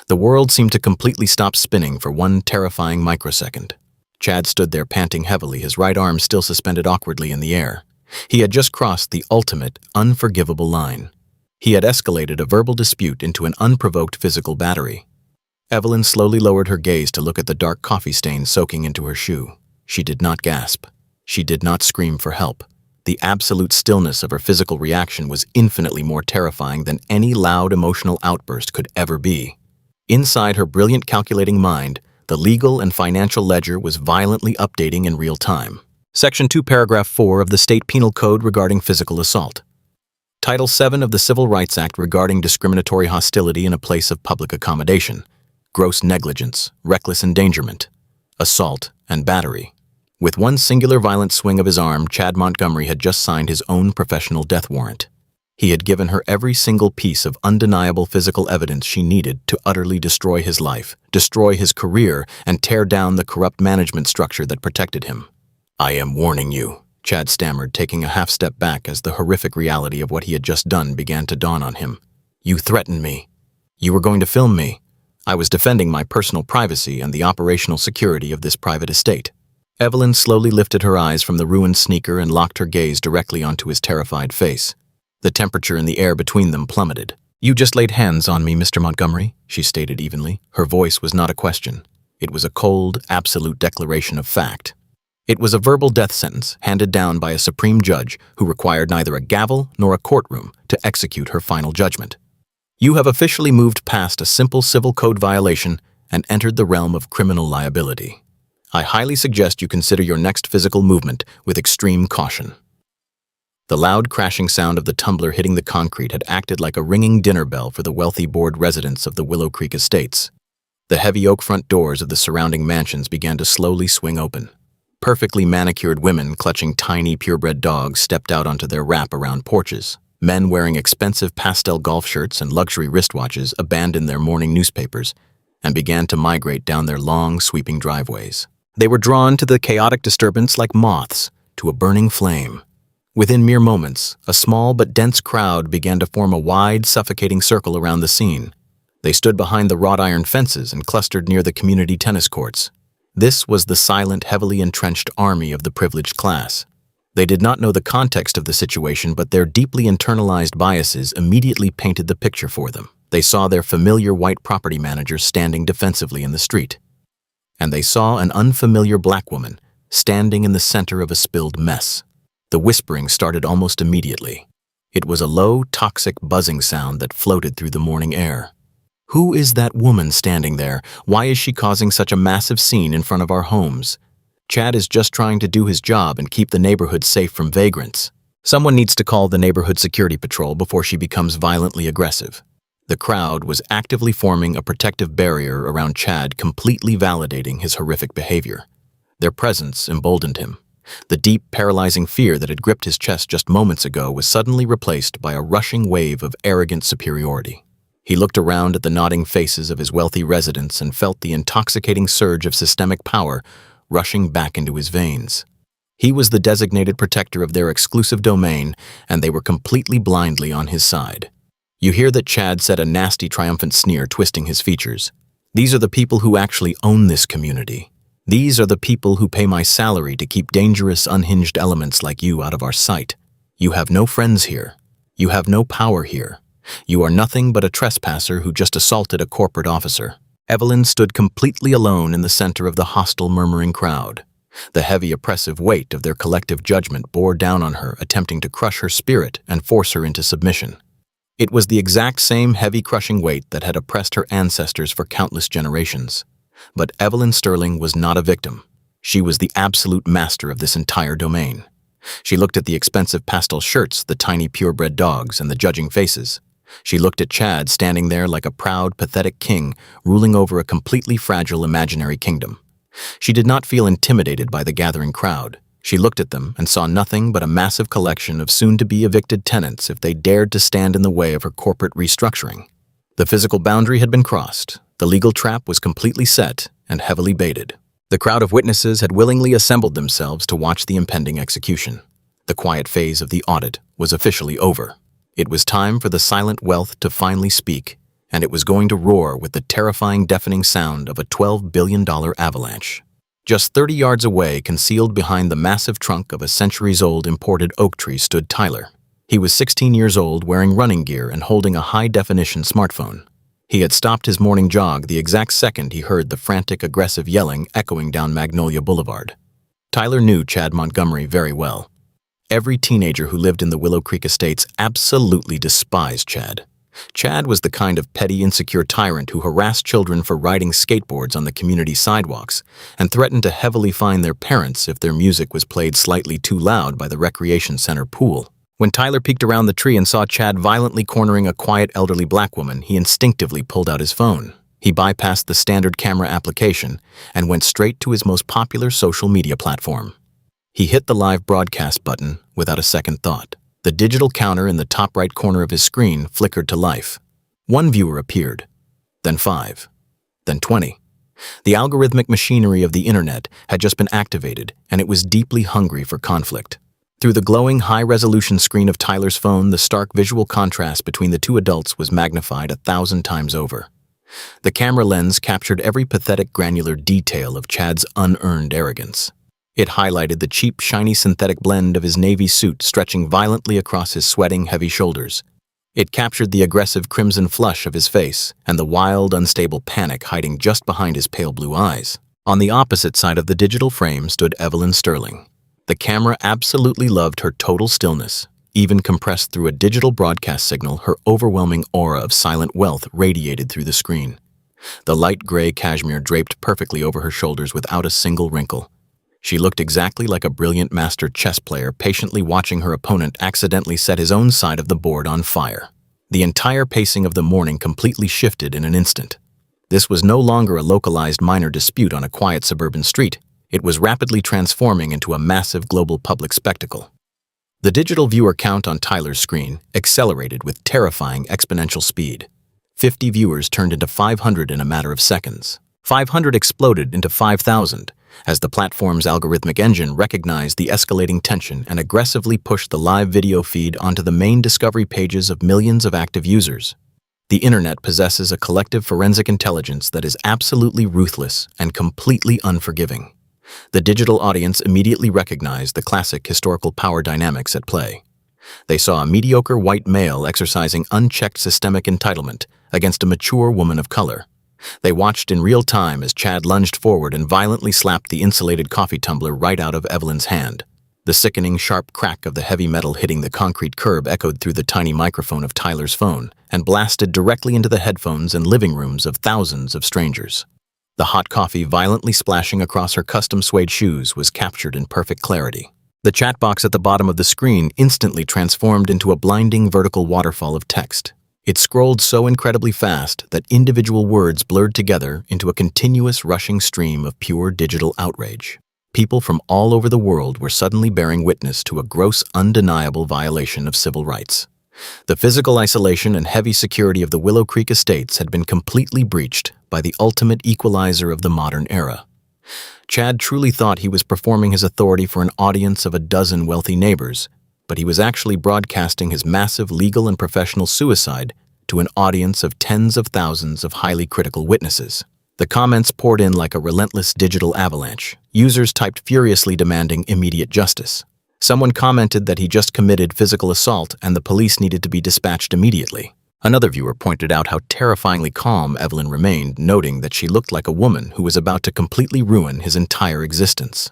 The world seemed to completely stop spinning for one terrifying microsecond. Chad stood there panting heavily, his right arm still suspended awkwardly in the air. He had just crossed the ultimate, unforgivable line. He had escalated a verbal dispute into an unprovoked physical battery. Evelyn slowly lowered her gaze to look at the dark coffee stain soaking into her shoe. She did not gasp. She did not scream for help. The absolute stillness of her physical reaction was infinitely more terrifying than any loud emotional outburst could ever be. Inside her brilliant calculating mind, the legal and financial ledger was violently updating in real time. Section 2, Paragraph 4 of the State Penal Code regarding physical assault. Title 7 of the Civil Rights Act regarding discriminatory hostility in a place of public accommodation, gross negligence, reckless endangerment, assault, and battery. With one singular violent swing of his arm, Chad Montgomery had just signed his own professional death warrant. He had given her every single piece of undeniable physical evidence she needed to utterly destroy his life, destroy his career, and tear down the corrupt management structure that protected him. "I am warning you," Chad stammered, taking a half-step back as the horrific reality of what he had just done began to dawn on him. "You threatened me. You were going to film me. I was defending my personal privacy and the operational security of this private estate." Evelyn slowly lifted her eyes from the ruined sneaker and locked her gaze directly onto his terrified face. The temperature in the air between them plummeted. "You just laid hands on me, Mr. Montgomery," she stated evenly. Her voice was not a question. It was a cold, absolute declaration of fact. It was a verbal death sentence handed down by a supreme judge who required neither a gavel nor a courtroom to execute her final judgment. "You have officially moved past a simple civil code violation and entered the realm of criminal liability. I highly suggest you consider your next physical movement with extreme caution." The loud crashing sound of the tumbler hitting the concrete had acted like a ringing dinner bell for the wealthy bored residents of the Willow Creek Estates. The heavy oak front doors of the surrounding mansions began to slowly swing open. Perfectly manicured women clutching tiny purebred dogs stepped out onto their wrap-around porches. Men wearing expensive pastel golf shirts and luxury wristwatches abandoned their morning newspapers and began to migrate down their long, sweeping driveways. They were drawn to the chaotic disturbance like moths to a burning flame. Within mere moments, a small but dense crowd began to form a wide, suffocating circle around the scene. They stood behind the wrought iron fences and clustered near the community tennis courts. This was the silent, heavily entrenched army of the privileged class. They did not know the context of the situation, but their deeply internalized biases immediately painted the picture for them. They saw their familiar white property manager standing defensively in the street. And they saw an unfamiliar black woman standing in the center of a spilled mess. The whispering started almost immediately. It was a low, toxic buzzing sound that floated through the morning air. "Who is that woman standing there? Why is she causing such a massive scene in front of our homes? Chad is just trying to do his job and keep the neighborhood safe from vagrants. Someone needs to call the neighborhood security patrol before she becomes violently aggressive." The crowd was actively forming a protective barrier around Chad, completely validating his horrific behavior. Their presence emboldened him. The deep, paralyzing fear that had gripped his chest just moments ago was suddenly replaced by a rushing wave of arrogant superiority. He looked around at the nodding faces of his wealthy residents and felt the intoxicating surge of systemic power rushing back into his veins. He was the designated protector of their exclusive domain, and they were completely blindly on his side. You hear that Chad said, a nasty, triumphant sneer twisting his features. "These are the people who actually own this community. These are the people who pay my salary to keep dangerous, unhinged elements like you out of our sight. You have no friends here. You have no power here. You are nothing but a trespasser who just assaulted a corporate officer." Evelyn stood completely alone in the center of the hostile, murmuring crowd. The heavy, oppressive weight of their collective judgment bore down on her, attempting to crush her spirit and force her into submission. It was the exact same heavy, crushing weight that had oppressed her ancestors for countless generations. But Evelyn Sterling was not a victim. She was the absolute master of this entire domain. She looked at the expensive pastel shirts, the tiny purebred dogs, and the judging faces. She looked at Chad standing there like a proud, pathetic king, ruling over a completely fragile imaginary kingdom. She did not feel intimidated by the gathering crowd. She looked at them and saw nothing but a massive collection of soon-to-be evicted tenants if they dared to stand in the way of her corporate restructuring. The physical boundary had been crossed. The legal trap was completely set and heavily baited. The crowd of witnesses had willingly assembled themselves to watch the impending execution. The quiet phase of the audit was officially over. It was time for the silent wealth to finally speak, and it was going to roar with the terrifying, deafening sound of a $12 billion avalanche. Just 30 yards away, concealed behind the massive trunk of a centuries-old imported oak tree, stood Tyler. He was 16 years old, wearing running gear and holding a high-definition smartphone. He had stopped his morning jog the exact second he heard the frantic, aggressive yelling echoing down Magnolia Boulevard. Tyler knew Chad Montgomery very well. Every teenager who lived in the Willow Creek Estates absolutely despised Chad. Chad was the kind of petty, insecure tyrant who harassed children for riding skateboards on the community sidewalks and threatened to heavily fine their parents if their music was played slightly too loud by the recreation center pool. When Tyler peeked around the tree and saw Chad violently cornering a quiet elderly black woman, he instinctively pulled out his phone. He bypassed the standard camera application and went straight to his most popular social media platform. He hit the live broadcast button without a second thought. The digital counter in the top right corner of his screen flickered to life. 1 viewer appeared, then 5, then 20. The algorithmic machinery of the internet had just been activated, and it was deeply hungry for conflict. Through the glowing high-resolution screen of Tyler's phone, the stark visual contrast between the two adults was magnified 1,000 times over. The camera lens captured every pathetic granular detail of Chad's unearned arrogance. It highlighted the cheap, shiny synthetic blend of his navy suit stretching violently across his sweating, heavy shoulders. It captured the aggressive crimson flush of his face and the wild, unstable panic hiding just behind his pale blue eyes. On the opposite side of the digital frame stood Evelyn Sterling. The camera absolutely loved her total stillness. Even compressed through a digital broadcast signal, her overwhelming aura of silent wealth radiated through the screen. The light gray cashmere draped perfectly over her shoulders without a single wrinkle. She looked exactly like a brilliant master chess player patiently watching her opponent accidentally set his own side of the board on fire. The entire pacing of the morning completely shifted in an instant. This was no longer a localized minor dispute on a quiet suburban street. It was rapidly transforming into a massive global public spectacle. The digital viewer count on Tyler's screen accelerated with terrifying exponential speed. 50 viewers turned into 500 in a matter of seconds. 500 exploded into 5,000 as the platform's algorithmic engine recognized the escalating tension and aggressively pushed the live video feed onto the main discovery pages of millions of active users. The internet possesses a collective forensic intelligence that is absolutely ruthless and completely unforgiving. The digital audience immediately recognized the classic historical power dynamics at play. They saw a mediocre white male exercising unchecked systemic entitlement against a mature woman of color. They watched in real time as Chad lunged forward and violently slapped the insulated coffee tumbler right out of Evelyn's hand. The sickening, sharp crack of the heavy metal hitting the concrete curb echoed through the tiny microphone of Tyler's phone and blasted directly into the headphones and living rooms of thousands of strangers. The hot coffee violently splashing across her custom suede shoes was captured in perfect clarity. The chat box at the bottom of the screen instantly transformed into a blinding vertical waterfall of text. It scrolled so incredibly fast that individual words blurred together into a continuous rushing stream of pure digital outrage. People from all over the world were suddenly bearing witness to a gross, undeniable violation of civil rights. The physical isolation and heavy security of the Willow Creek estates had been completely breached by the ultimate equalizer of the modern era. Chad truly thought he was performing his authority for an audience of a dozen wealthy neighbors, but he was actually broadcasting his massive legal and professional suicide to an audience of tens of thousands of highly critical witnesses. The comments poured in like a relentless digital avalanche. Users typed furiously demanding immediate justice. Someone commented that he just committed physical assault and the police needed to be dispatched immediately. Another viewer pointed out how terrifyingly calm Evelyn remained, noting that she looked like a woman who was about to completely ruin his entire existence.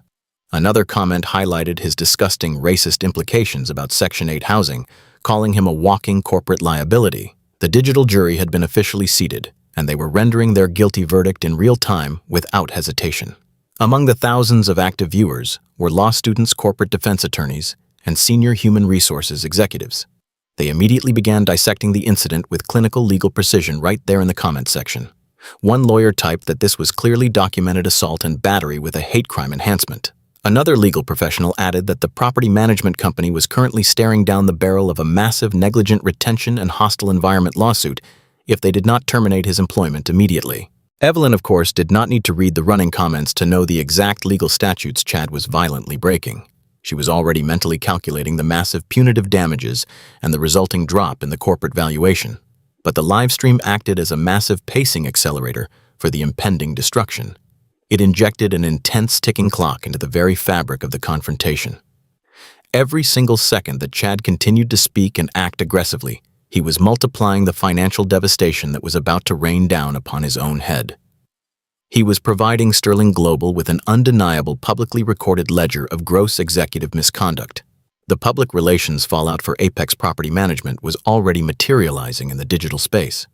Another comment highlighted his disgusting racist implications about Section 8 housing, calling him a walking corporate liability. The digital jury had been officially seated, and they were rendering their guilty verdict in real time without hesitation. Among the thousands of active viewers were law students, corporate defense attorneys, and senior human resources executives. They immediately began dissecting the incident with clinical legal precision right there in the comments section. One lawyer typed that this was clearly documented assault and battery with a hate crime enhancement. Another legal professional added that the property management company was currently staring down the barrel of a massive negligent retention and hostile environment lawsuit if they did not terminate his employment immediately. Evelyn, of course, did not need to read the running comments to know the exact legal statutes Chad was violently breaking. She was already mentally calculating the massive punitive damages and the resulting drop in the corporate valuation. But the live stream acted as a massive pacing accelerator for the impending destruction. It injected an intense ticking clock into the very fabric of the confrontation. Every single second that Chad continued to speak and act aggressively, he was multiplying the financial devastation that was about to rain down upon his own head. He was providing Sterling Global with an undeniable publicly recorded ledger of gross executive misconduct. The public relations fallout for Apex Property Management was already materializing in the digital space.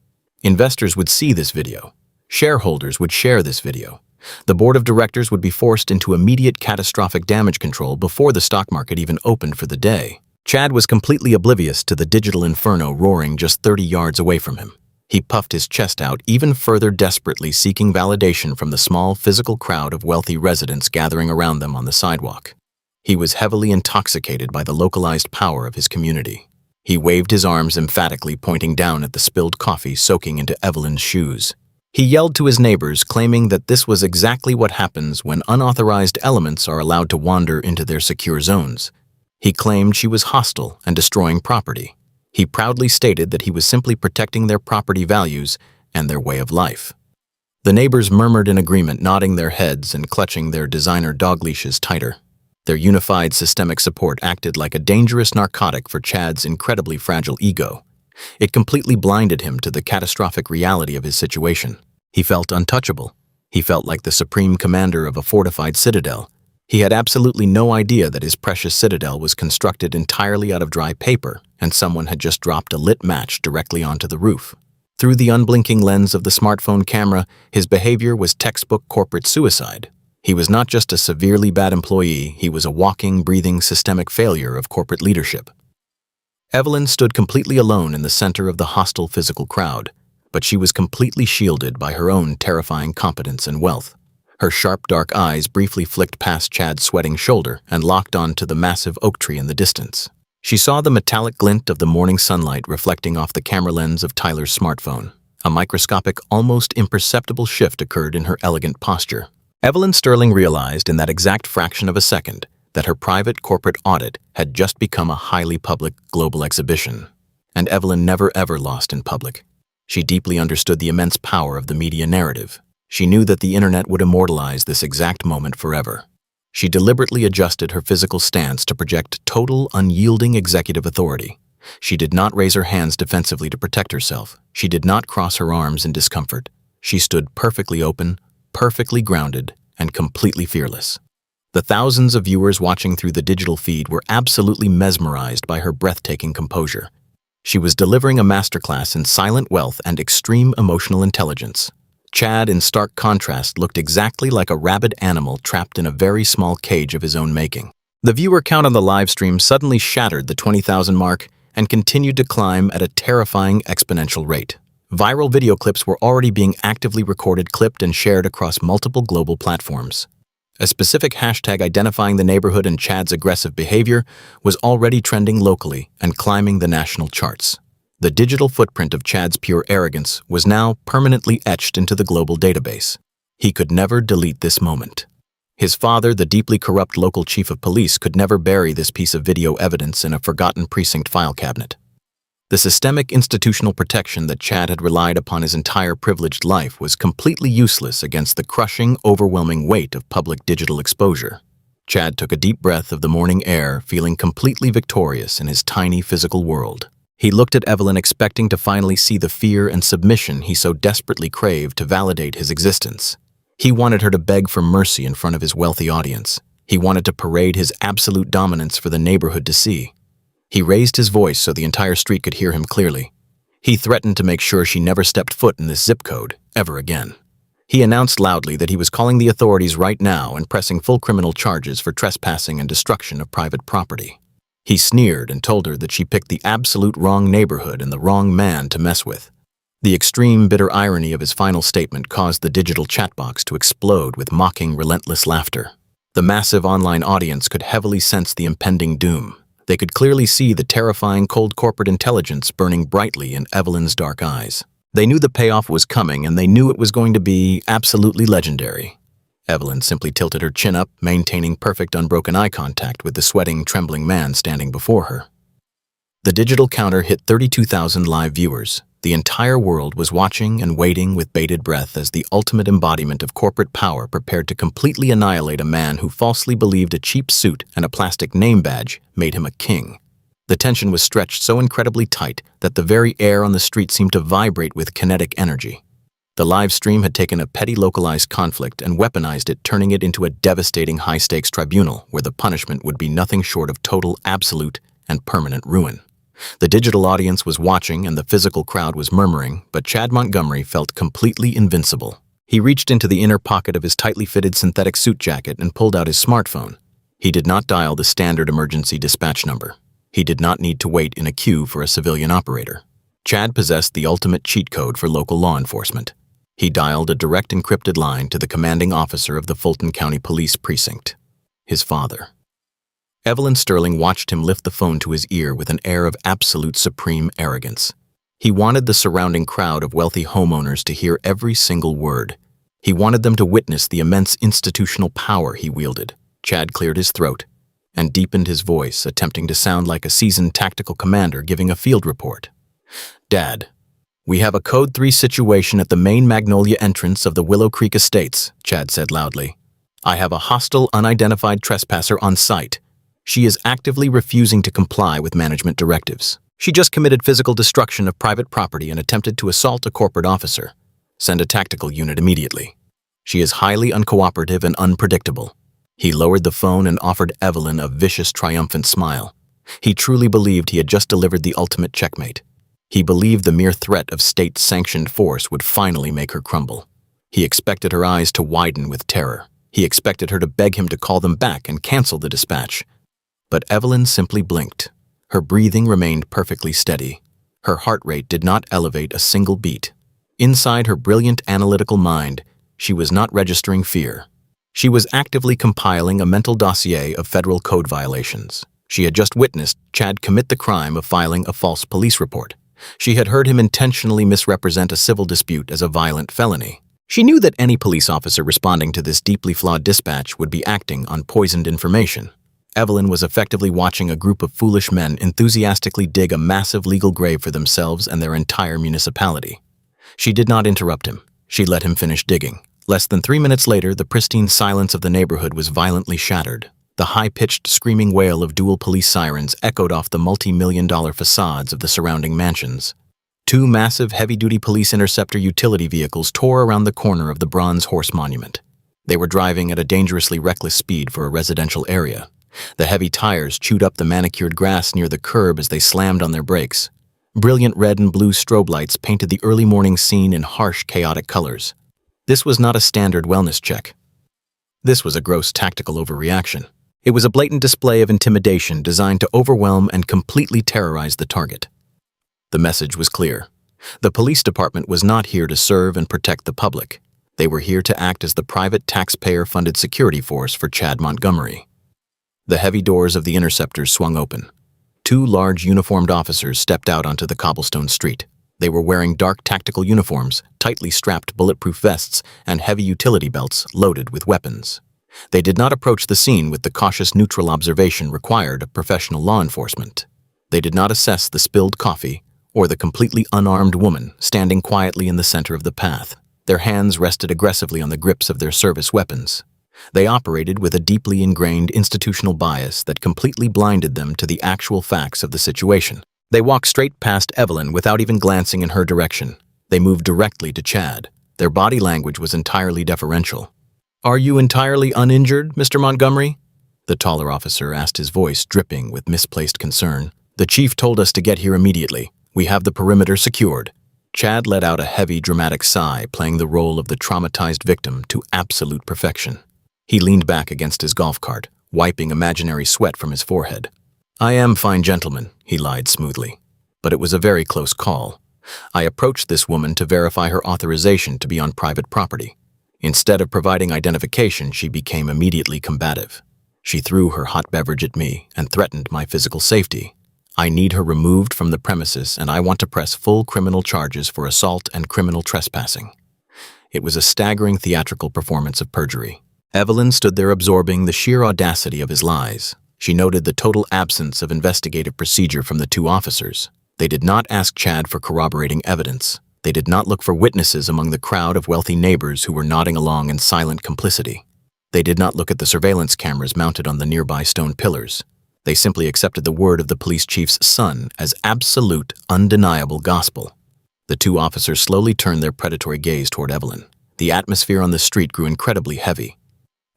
Investors would see this video. Shareholders would share this video. The board of directors would be forced into immediate catastrophic damage control before the stock market even opened for the day. Chad was completely oblivious to the digital inferno roaring just 30 yards away from him. He puffed his chest out even further, desperately seeking validation from the small physical crowd of wealthy residents gathering around them on the sidewalk. He was heavily intoxicated by the localized power of his community. He waved his arms emphatically, pointing down at the spilled coffee soaking into Evelyn's shoes. He yelled to his neighbors, claiming that this was exactly what happens when unauthorized elements are allowed to wander into their secure zones. He claimed she was hostile and destroying property. He proudly stated that he was simply protecting their property values and their way of life. The neighbors murmured in agreement, nodding their heads and clutching their designer dog leashes tighter. Their unified systemic support acted like a dangerous narcotic for Chad's incredibly fragile ego. It completely blinded him to the catastrophic reality of his situation. He felt untouchable. He felt like the supreme commander of a fortified citadel. He had absolutely no idea that his precious citadel was constructed entirely out of dry paper, and someone had just dropped a lit match directly onto the roof. Through the unblinking lens of the smartphone camera, his behavior was textbook corporate suicide. He was not just a severely bad employee, he was a walking, breathing, systemic failure of corporate leadership. Evelyn stood completely alone in the center of the hostile physical crowd, but she was completely shielded by her own terrifying competence and wealth. Her sharp, dark eyes briefly flicked past Chad's sweating shoulder and locked onto the massive oak tree in the distance. She saw the metallic glint of the morning sunlight reflecting off the camera lens of Tyler's smartphone. A microscopic, almost imperceptible shift occurred in her elegant posture. Evelyn Sterling realized in that exact fraction of a second that her private corporate audit had just become a highly public global exhibition. And Evelyn never ever lost in public. She deeply understood the immense power of the media narrative. She knew that the internet would immortalize this exact moment forever. She deliberately adjusted her physical stance to project total, unyielding executive authority. She did not raise her hands defensively to protect herself. She did not cross her arms in discomfort. She stood perfectly open, perfectly grounded, and completely fearless. The thousands of viewers watching through the digital feed were absolutely mesmerized by her breathtaking composure. She was delivering a masterclass in silent wealth and extreme emotional intelligence. Chad, in stark contrast, looked exactly like a rabid animal trapped in a very small cage of his own making. The viewer count on the live stream suddenly shattered the 20,000 mark and continued to climb at a terrifying exponential rate. Viral video clips were already being actively recorded, clipped, and shared across multiple global platforms. A specific hashtag identifying the neighborhood and Chad's aggressive behavior was already trending locally and climbing the national charts. The digital footprint of Chad's pure arrogance was now permanently etched into the global database. He could never delete this moment. His father, the deeply corrupt local chief of police, could never bury this piece of video evidence in a forgotten precinct file cabinet. The systemic institutional protection that Chad had relied upon his entire privileged life was completely useless against the crushing, overwhelming weight of public digital exposure. Chad took a deep breath of the morning air, feeling completely victorious in his tiny physical world. He looked at Evelyn, expecting to finally see the fear and submission he so desperately craved to validate his existence. He wanted her to beg for mercy in front of his wealthy audience. He wanted to parade his absolute dominance for the neighborhood to see. He raised his voice so the entire street could hear him clearly. He threatened to make sure she never stepped foot in this zip code ever again. He announced loudly that he was calling the authorities right now and pressing full criminal charges for trespassing and destruction of private property. He sneered and told her that she picked the absolute wrong neighborhood and the wrong man to mess with. The extreme, bitter irony of his final statement caused the digital chat box to explode with mocking, relentless laughter. The massive online audience could heavily sense the impending doom. They could clearly see the terrifying cold corporate intelligence burning brightly in Evelyn's dark eyes. They knew the payoff was coming, and they knew it was going to be absolutely legendary. Evelyn simply tilted her chin up, maintaining perfect unbroken eye contact with the sweating, trembling man standing before her. The digital counter hit 32,000 live viewers. The entire world was watching and waiting with bated breath as the ultimate embodiment of corporate power prepared to completely annihilate a man who falsely believed a cheap suit and a plastic name badge made him a king. The tension was stretched so incredibly tight that the very air on the street seemed to vibrate with kinetic energy. The live stream had taken a petty localized conflict and weaponized it, turning it into a devastating high-stakes tribunal where the punishment would be nothing short of total, absolute, and permanent ruin. The digital audience was watching and the physical crowd was murmuring, but Chad Montgomery felt completely invincible. He reached into the inner pocket of his tightly fitted synthetic suit jacket and pulled out his smartphone. He did not dial the standard emergency dispatch number. He did not need to wait in a queue for a civilian operator. Chad possessed the ultimate cheat code for local law enforcement. He dialed a direct encrypted line to the commanding officer of the Fulton County Police Precinct, his father. Evelyn Sterling watched him lift the phone to his ear with an air of absolute supreme arrogance. He wanted the surrounding crowd of wealthy homeowners to hear every single word. He wanted them to witness the immense institutional power he wielded. Chad cleared his throat and deepened his voice, attempting to sound like a seasoned tactical commander giving a field report. "Dad, we have a Code 3 situation at the main Magnolia entrance of the Willow Creek Estates," Chad said loudly. "I have a hostile, unidentified trespasser on site. She is actively refusing to comply with management directives. She just committed physical destruction of private property and attempted to assault a corporate officer. Send a tactical unit immediately. She is highly uncooperative and unpredictable." He lowered the phone and offered Evelyn a vicious, triumphant smile. He truly believed he had just delivered the ultimate checkmate. He believed the mere threat of state-sanctioned force would finally make her crumble. He expected her eyes to widen with terror. He expected her to beg him to call them back and cancel the dispatch. But Evelyn simply blinked. Her breathing remained perfectly steady. Her heart rate did not elevate a single beat. Inside her brilliant analytical mind, she was not registering fear. She was actively compiling a mental dossier of federal code violations. She had just witnessed Chad commit the crime of filing a false police report. She had heard him intentionally misrepresent a civil dispute as a violent felony. She knew that any police officer responding to this deeply flawed dispatch would be acting on poisoned information. Evelyn was effectively watching a group of foolish men enthusiastically dig a massive legal grave for themselves and their entire municipality. She did not interrupt him. She let him finish digging. Less than 3 minutes later, the pristine silence of the neighborhood was violently shattered. The high-pitched screaming wail of dual police sirens echoed off the multi-million-dollar facades of the surrounding mansions. 2 massive heavy-duty police interceptor utility vehicles tore around the corner of the Bronze Horse Monument. They were driving at a dangerously reckless speed for a residential area. The heavy tires chewed up the manicured grass near the curb as they slammed on their brakes. Brilliant red and blue strobe lights painted the early morning scene in harsh, chaotic colors. This was not a standard wellness check. This was a gross tactical overreaction. It was a blatant display of intimidation designed to overwhelm and completely terrorize the target. The message was clear. The police department was not here to serve and protect the public. They were here to act as the private taxpayer-funded security force for Chad Montgomery. The heavy doors of the interceptors swung open. 2 large uniformed officers stepped out onto the cobblestone street. They were wearing dark tactical uniforms, tightly strapped bulletproof vests, and heavy utility belts loaded with weapons. They did not approach the scene with the cautious, neutral observation required of professional law enforcement. They did not assess the spilled coffee or the completely unarmed woman standing quietly in the center of the path. Their hands rested aggressively on the grips of their service weapons. They operated with a deeply ingrained institutional bias that completely blinded them to the actual facts of the situation. They walked straight past Evelyn without even glancing in her direction. They moved directly to Chad. Their body language was entirely deferential. "Are you entirely uninjured, Mr. Montgomery?" The taller officer asked, his voice dripping with misplaced concern. "The chief told us to get here immediately. We have the perimeter secured." Chad let out a heavy, dramatic sigh, playing the role of the traumatized victim to absolute perfection. He leaned back against his golf cart, wiping imaginary sweat from his forehead. "I am fine, gentlemen," he lied smoothly. "But it was a very close call. I approached this woman to verify her authorization to be on private property. Instead of providing identification, she became immediately combative. She threw her hot beverage at me and threatened my physical safety. I need her removed from the premises, and I want to press full criminal charges for assault and criminal trespassing." It was a staggering theatrical performance of perjury. Evelyn stood there absorbing the sheer audacity of his lies. She noted the total absence of investigative procedure from the 2 officers. They did not ask Chad for corroborating evidence. They did not look for witnesses among the crowd of wealthy neighbors who were nodding along in silent complicity. They did not look at the surveillance cameras mounted on the nearby stone pillars. They simply accepted the word of the police chief's son as absolute, undeniable gospel. The two officers slowly turned their predatory gaze toward Evelyn. The atmosphere on the street grew incredibly heavy.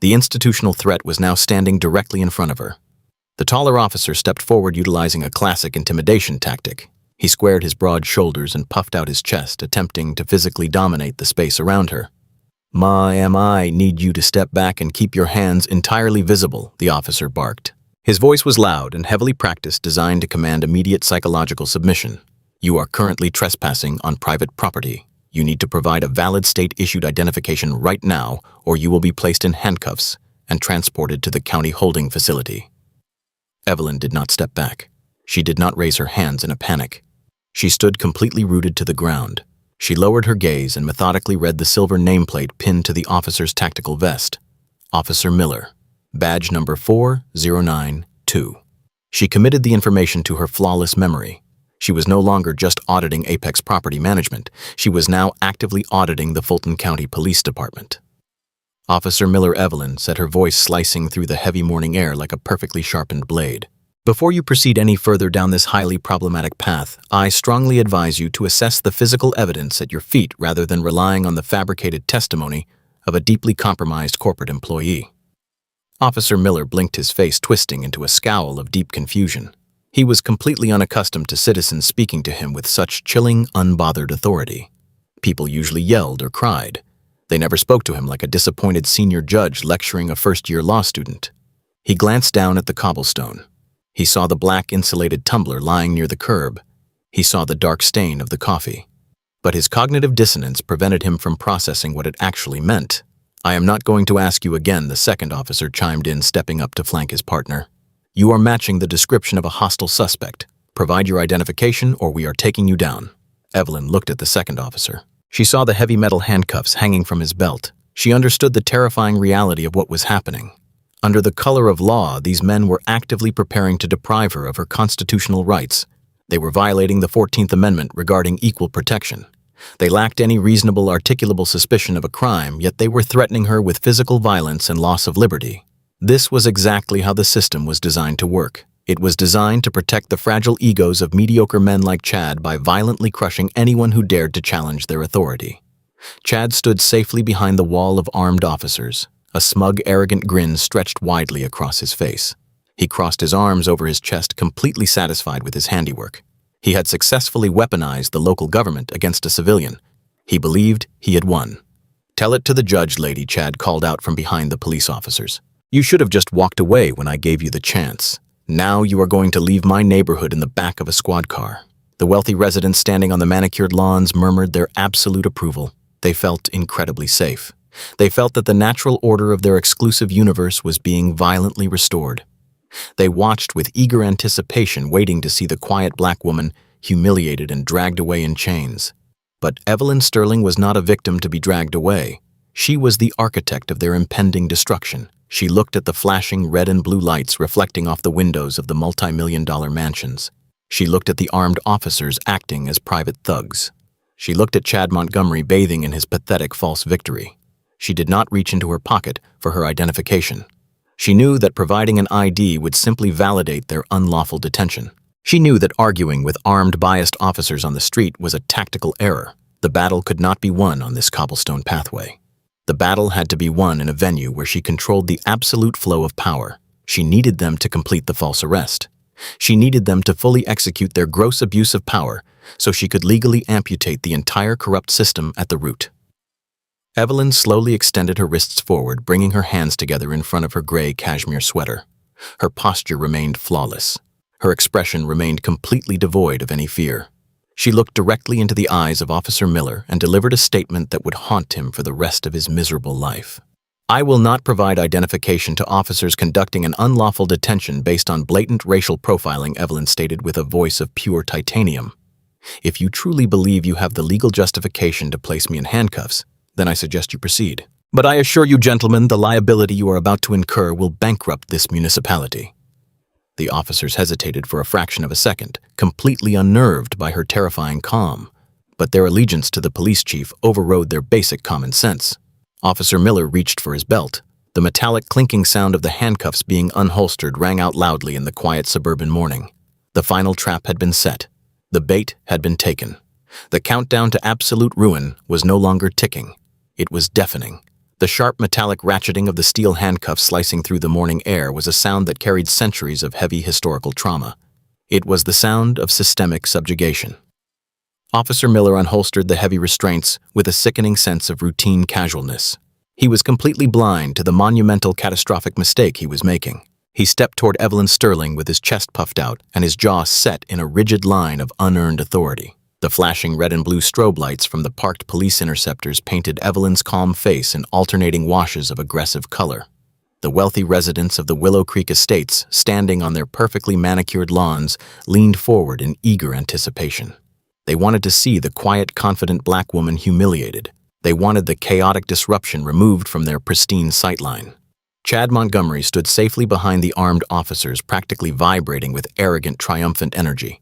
The institutional threat was now standing directly in front of her. The taller officer stepped forward utilizing a classic intimidation tactic. He squared his broad shoulders and puffed out his chest, attempting to physically dominate the space around her. I need you to step back and keep your hands entirely visible, the officer barked. His voice was loud and heavily practiced, designed to command immediate psychological submission. You are currently trespassing on private property. You need to provide a valid state-issued identification right now, or you will be placed in handcuffs and transported to the county holding facility. Evelyn did not step back. She did not raise her hands in a panic. She stood completely rooted to the ground. She lowered her gaze and methodically read the silver nameplate pinned to the officer's tactical vest. Officer Miller, badge number 4092. She committed the information to her flawless memory. She was no longer just auditing Apex Property Management. She was now actively auditing the Fulton County Police Department. Officer Miller Evelyn said, her voice slicing through the heavy morning air like a perfectly sharpened blade. Before you proceed any further down this highly problematic path, I strongly advise you to assess the physical evidence at your feet rather than relying on the fabricated testimony of a deeply compromised corporate employee. Officer Miller blinked, his face twisting into a scowl of deep confusion. He was completely unaccustomed to citizens speaking to him with such chilling, unbothered authority. People usually yelled or cried. They never spoke to him like a disappointed senior judge lecturing a first-year law student. He glanced down at the cobblestone. He saw the black insulated tumbler lying near the curb. He saw the dark stain of the coffee. But his cognitive dissonance prevented him from processing what it actually meant. I am not going to ask you again, the second officer chimed in, stepping up to flank his partner. You are matching the description of a hostile suspect. Provide your identification or we are taking you down. Evelyn looked at the second officer. She saw the heavy metal handcuffs hanging from his belt. She understood the terrifying reality of what was happening. Under the color of law, these men were actively preparing to deprive her of her constitutional rights. They were violating the 14th Amendment regarding equal protection. They lacked any reasonable articulable suspicion of a crime, yet they were threatening her with physical violence and loss of liberty. This was exactly how the system was designed to work. It was designed to protect the fragile egos of mediocre men like Chad by violently crushing anyone who dared to challenge their authority. Chad stood safely behind the wall of armed officers. A smug, arrogant grin stretched widely across his face. He crossed his arms over his chest, completely satisfied with his handiwork. He had successfully weaponized the local government against a civilian. He believed he had won. Tell it to the judge, lady, Chad called out from behind the police officers. You should have just walked away when I gave you the chance. Now you are going to leave my neighborhood in the back of a squad car. The wealthy residents standing on the manicured lawns murmured their absolute approval. They felt incredibly safe. They felt that the natural order of their exclusive universe was being violently restored. They watched with eager anticipation, waiting to see the quiet black woman humiliated and dragged away in chains. But Evelyn Sterling was not a victim to be dragged away. She was the architect of their impending destruction. She looked at the flashing red and blue lights reflecting off the windows of the multi-million-dollar mansions. She looked at the armed officers acting as private thugs. She looked at Chad Montgomery bathing in his pathetic false victory. She did not reach into her pocket for her identification. She knew that providing an ID would simply validate their unlawful detention. She knew that arguing with armed, biased officers on the street was a tactical error. The battle could not be won on this cobblestone pathway. The battle had to be won in a venue where she controlled the absolute flow of power. She needed them to complete the false arrest. She needed them to fully execute their gross abuse of power so she could legally amputate the entire corrupt system at the root. Evelyn slowly extended her wrists forward, bringing her hands together in front of her gray cashmere sweater. Her posture remained flawless. Her expression remained completely devoid of any fear. She looked directly into the eyes of Officer Miller and delivered a statement that would haunt him for the rest of his miserable life. I will not provide identification to officers conducting an unlawful detention based on blatant racial profiling, Evelyn stated with a voice of pure titanium. If you truly believe you have the legal justification to place me in handcuffs, then I suggest you proceed. But I assure you, gentlemen, the liability you are about to incur will bankrupt this municipality. The officers hesitated for a fraction of a second, completely unnerved by her terrifying calm. But their allegiance to the police chief overrode their basic common sense. Officer Miller reached for his belt. The metallic clinking sound of the handcuffs being unholstered rang out loudly in the quiet suburban morning. The final trap had been set. The bait had been taken. The countdown to absolute ruin was no longer ticking. It was deafening. The sharp metallic ratcheting of the steel handcuffs slicing through the morning air was a sound that carried centuries of heavy historical trauma. It was the sound of systemic subjugation. Officer Miller unholstered the heavy restraints with a sickening sense of routine casualness. He was completely blind to the monumental catastrophic mistake he was making. He stepped toward Evelyn Sterling with his chest puffed out and his jaw set in a rigid line of unearned authority. The flashing red and blue strobe lights from the parked police interceptors painted Evelyn's calm face in alternating washes of aggressive color. The wealthy residents of the Willow Creek Estates, standing on their perfectly manicured lawns, leaned forward in eager anticipation. They wanted to see the quiet, confident black woman humiliated. They wanted the chaotic disruption removed from their pristine sightline. Chad Montgomery stood safely behind the armed officers, practically vibrating with arrogant, triumphant energy.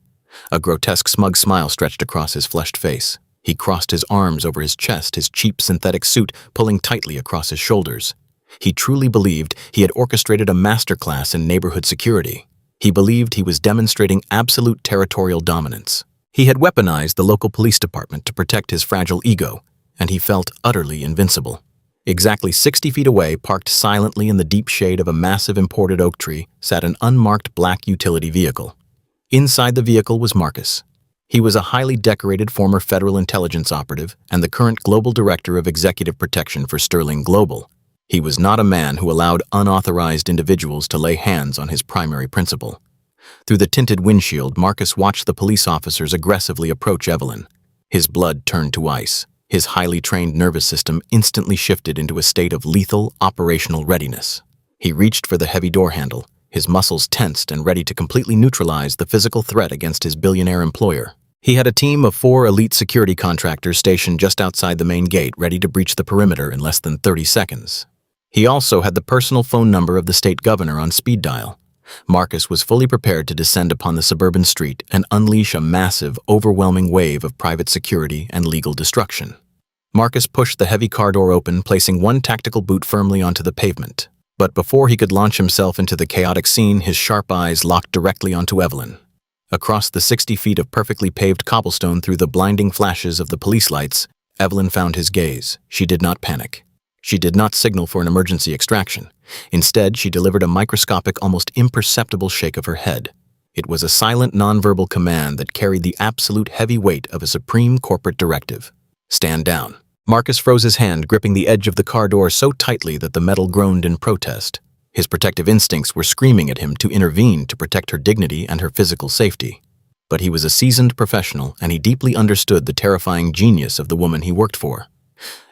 A grotesque, smug smile stretched across his flushed face. He crossed his arms over his chest, his cheap synthetic suit pulling tightly across his shoulders. He truly believed he had orchestrated a masterclass in neighborhood security. He believed he was demonstrating absolute territorial dominance. He had weaponized the local police department to protect his fragile ego, and he felt utterly invincible. Exactly 60 feet away, parked silently in the deep shade of a massive imported oak tree, sat an unmarked black utility vehicle. Inside the vehicle was Marcus. He was a highly decorated former federal intelligence operative and the current global director of executive protection for Sterling Global. He was not a man who allowed unauthorized individuals to lay hands on his primary principle. Through the tinted windshield, Marcus watched the police officers aggressively approach Evelyn. His blood turned to ice. His highly trained nervous system instantly shifted into a state of lethal operational readiness. He reached for the heavy door handle, his muscles tensed and ready to completely neutralize the physical threat against his billionaire employer. He had a team of 4 elite security contractors stationed just outside the main gate, ready to breach the perimeter in less than 30 seconds. He also had the personal phone number of the state governor on speed dial. Marcus was fully prepared to descend upon the suburban street and unleash a massive, overwhelming wave of private security and legal destruction. Marcus pushed the heavy car door open, placing one tactical boot firmly onto the pavement. But before he could launch himself into the chaotic scene, his sharp eyes locked directly onto Evelyn. Across the 60 feet of perfectly paved cobblestone through the blinding flashes of the police lights, Evelyn found his gaze. She did not panic. She did not signal for an emergency extraction. Instead, she delivered a microscopic, almost imperceptible shake of her head. It was a silent, nonverbal command that carried the absolute heavy weight of a supreme corporate directive. Stand down. Marcus froze his hand, gripping the edge of the car door so tightly that the metal groaned in protest. His protective instincts were screaming at him to intervene to protect her dignity and her physical safety. But he was a seasoned professional, and he deeply understood the terrifying genius of the woman he worked for.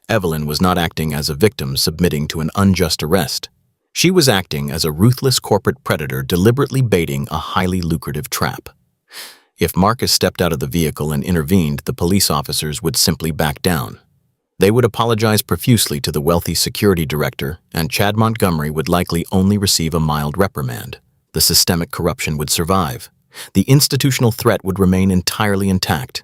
Evelyn was not acting as a victim submitting to an unjust arrest. She was acting as a ruthless corporate predator deliberately baiting a highly lucrative trap. If Marcus stepped out of the vehicle and intervened, the police officers would simply back down. They would apologize profusely to the wealthy security director, and Chad Montgomery would likely only receive a mild reprimand. The systemic corruption would survive. The institutional threat would remain entirely intact.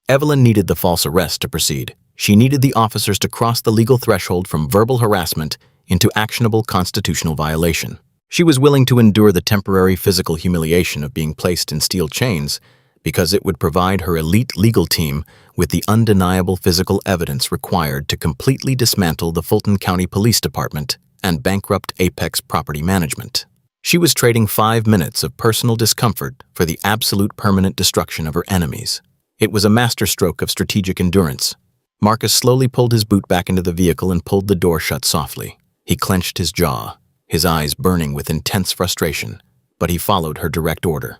Evelyn needed the false arrest to proceed. She needed the officers to cross the legal threshold from verbal harassment into actionable constitutional violation. She was willing to endure the temporary physical humiliation of being placed in steel chains because it would provide her elite legal team with the undeniable physical evidence required to completely dismantle the Fulton County Police Department and bankrupt Apex Property Management. She was trading 5 minutes of personal discomfort for the absolute permanent destruction of her enemies. It was a masterstroke of strategic endurance. Marcus slowly pulled his boot back into the vehicle and pulled the door shut softly. He clenched his jaw, his eyes burning with intense frustration, but he followed her direct order.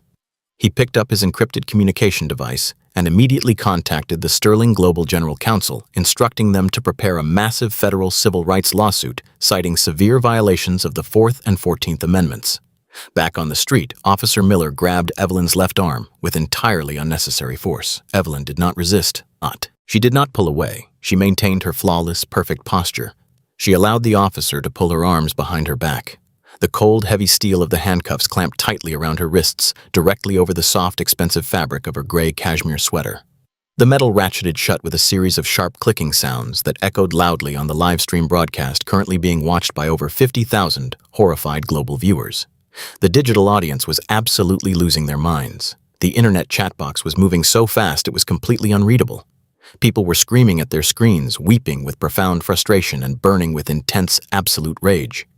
He picked up his encrypted communication device and immediately contacted the Sterling Global General Counsel, instructing them to prepare a massive federal civil rights lawsuit citing severe violations of the 4th and 14th Amendments. Back on the street, Officer Miller grabbed Evelyn's left arm with entirely unnecessary force. Evelyn did not resist. She did not pull away. She maintained her flawless, perfect posture. She allowed the officer to pull her arms behind her back. The cold, heavy steel of the handcuffs clamped tightly around her wrists, directly over the soft, expensive fabric of her gray cashmere sweater. The metal ratcheted shut with a series of sharp clicking sounds that echoed loudly on the live-stream broadcast currently being watched by over 50,000 horrified global viewers. The digital audience was absolutely losing their minds. The internet chat box was moving so fast it was completely unreadable. People were screaming at their screens, weeping with profound frustration and burning with intense, absolute rage.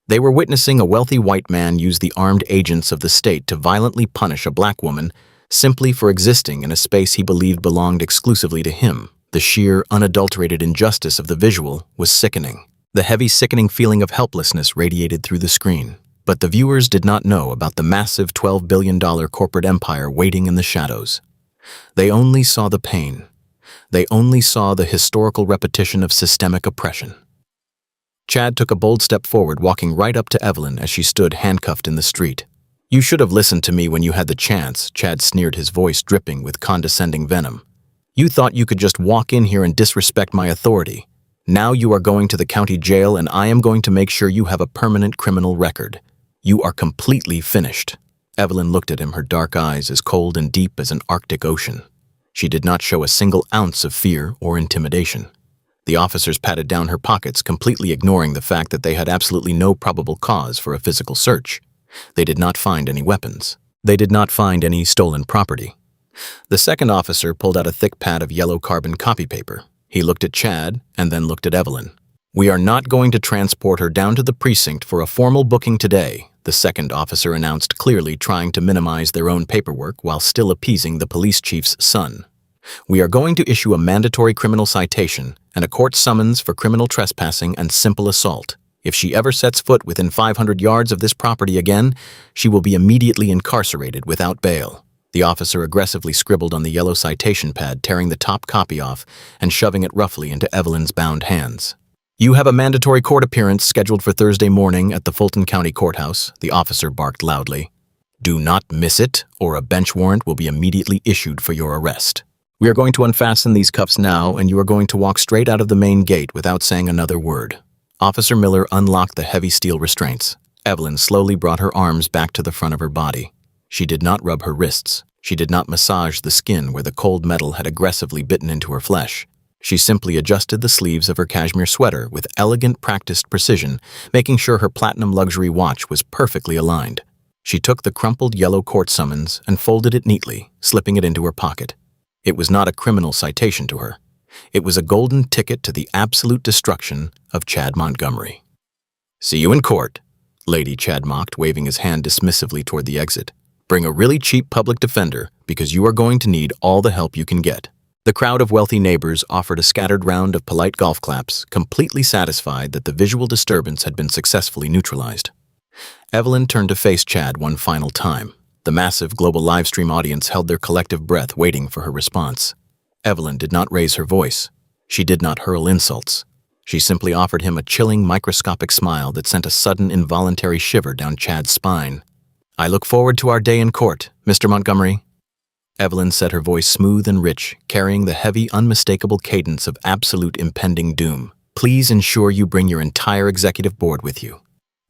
They were witnessing a wealthy white man use the armed agents of the state to violently punish a black woman simply for existing in a space he believed belonged exclusively to him. The sheer, unadulterated injustice of the visual was sickening. The heavy, sickening feeling of helplessness radiated through the screen. But the viewers did not know about the massive $12 billion corporate empire waiting in the shadows. They only saw the pain. They only saw the historical repetition of systemic oppression. Chad took a bold step forward, walking right up to Evelyn as she stood handcuffed in the street. "You should have listened to me when you had the chance," Chad sneered, his voice dripping with condescending venom. "You thought you could just walk in here and disrespect my authority. Now you are going to the county jail, and I am going to make sure you have a permanent criminal record. You are completely finished." Evelyn looked at him, her dark eyes as cold and deep as an Arctic ocean. She did not show a single ounce of fear or intimidation. The officers patted down her pockets, completely ignoring the fact that they had absolutely no probable cause for a physical search. They did not find any weapons. They did not find any stolen property. The second officer pulled out a thick pad of yellow carbon copy paper. He looked at Chad and then looked at Evelyn. "We are not going to transport her down to the precinct for a formal booking today," the second officer announced, clearly trying to minimize their own paperwork while still appeasing the police chief's son. "We are going to issue a mandatory criminal citation and a court summons for criminal trespassing and simple assault. If she ever sets foot within 500 yards of this property again, she will be immediately incarcerated without bail." The officer aggressively scribbled on the yellow citation pad, tearing the top copy off and shoving it roughly into Evelyn's bound hands. "You have a mandatory court appearance scheduled for Thursday morning at the Fulton County Courthouse," the officer barked loudly. "Do not miss it, or a bench warrant will be immediately issued for your arrest. We are going to unfasten these cuffs now, and you are going to walk straight out of the main gate without saying another word." Officer Miller unlocked the heavy steel restraints. Evelyn slowly brought her arms back to the front of her body. She did not rub her wrists. She did not massage the skin where the cold metal had aggressively bitten into her flesh. She simply adjusted the sleeves of her cashmere sweater with elegant, practiced precision, making sure her platinum luxury watch was perfectly aligned. She took the crumpled yellow court summons and folded it neatly, slipping it into her pocket. It was not a criminal citation to her. It was a golden ticket to the absolute destruction of Chad Montgomery. "See you in court," Lady Chad mocked, waving his hand dismissively toward the exit. "Bring a really cheap public defender, because you are going to need all the help you can get." The crowd of wealthy neighbors offered a scattered round of polite golf claps, completely satisfied that the visual disturbance had been successfully neutralized. Evelyn turned to face Chad one final time. The massive global livestream audience held their collective breath, waiting for her response. Evelyn did not raise her voice. She did not hurl insults. She simply offered him a chilling, microscopic smile that sent a sudden, involuntary shiver down Chad's spine. "I look forward to our day in court, Mr. Montgomery." Evelyn said, her voice smooth and rich, carrying the heavy, unmistakable cadence of absolute impending doom. "Please ensure you bring your entire executive board with you.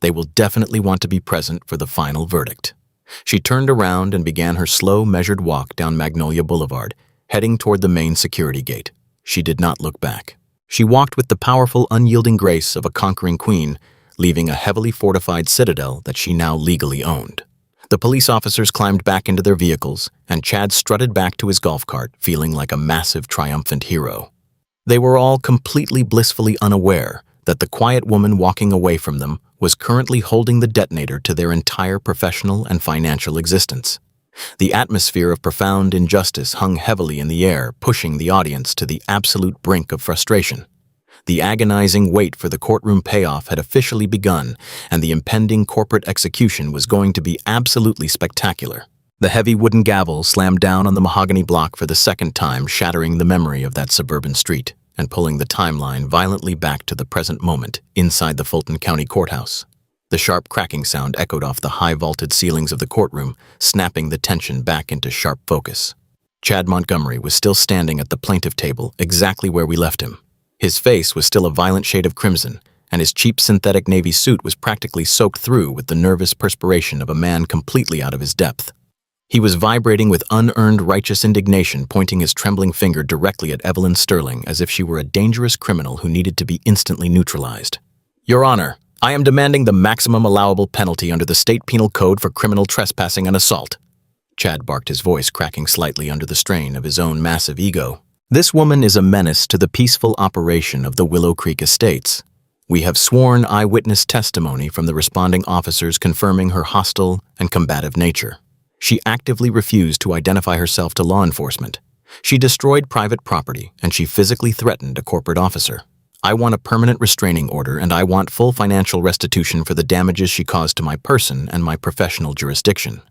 They will definitely want to be present for the final verdict." She turned around and began her slow, measured walk down Magnolia Boulevard, heading toward the main security gate. She did not look back. She walked with the powerful, unyielding grace of a conquering queen, leaving a heavily fortified citadel that she now legally owned. The police officers climbed back into their vehicles, and Chad strutted back to his golf cart, feeling like a massive, triumphant hero. They were all completely blissfully unaware that the quiet woman walking away from them was currently holding the detonator to their entire professional and financial existence. The atmosphere of profound injustice hung heavily in the air, pushing the audience to the absolute brink of frustration. The agonizing wait for the courtroom payoff had officially begun, and the impending corporate execution was going to be absolutely spectacular. The heavy wooden gavel slammed down on the mahogany block for the second time, shattering the memory of that suburban street and pulling the timeline violently back to the present moment inside the Fulton County Courthouse. The sharp cracking sound echoed off the high-vaulted ceilings of the courtroom, snapping the tension back into sharp focus. Chad Montgomery was still standing at the plaintiff table, exactly where we left him. His face was still a violent shade of crimson, and his cheap synthetic navy suit was practically soaked through with the nervous perspiration of a man completely out of his depth. He was vibrating with unearned righteous indignation, pointing his trembling finger directly at Evelyn Sterling as if she were a dangerous criminal who needed to be instantly neutralized. "Your Honor, I am demanding the maximum allowable penalty under the state penal code for criminal trespassing and assault." Chad barked, his voice cracking slightly under the strain of his own massive ego. "This woman is a menace to the peaceful operation of the Willow Creek estates. We have sworn eyewitness testimony from the responding officers confirming her hostile and combative nature. She actively refused to identify herself to law enforcement. She destroyed private property, and she physically threatened a corporate officer. I want a permanent restraining order, and I want full financial restitution for the damages she caused to my person and my professional jurisdiction."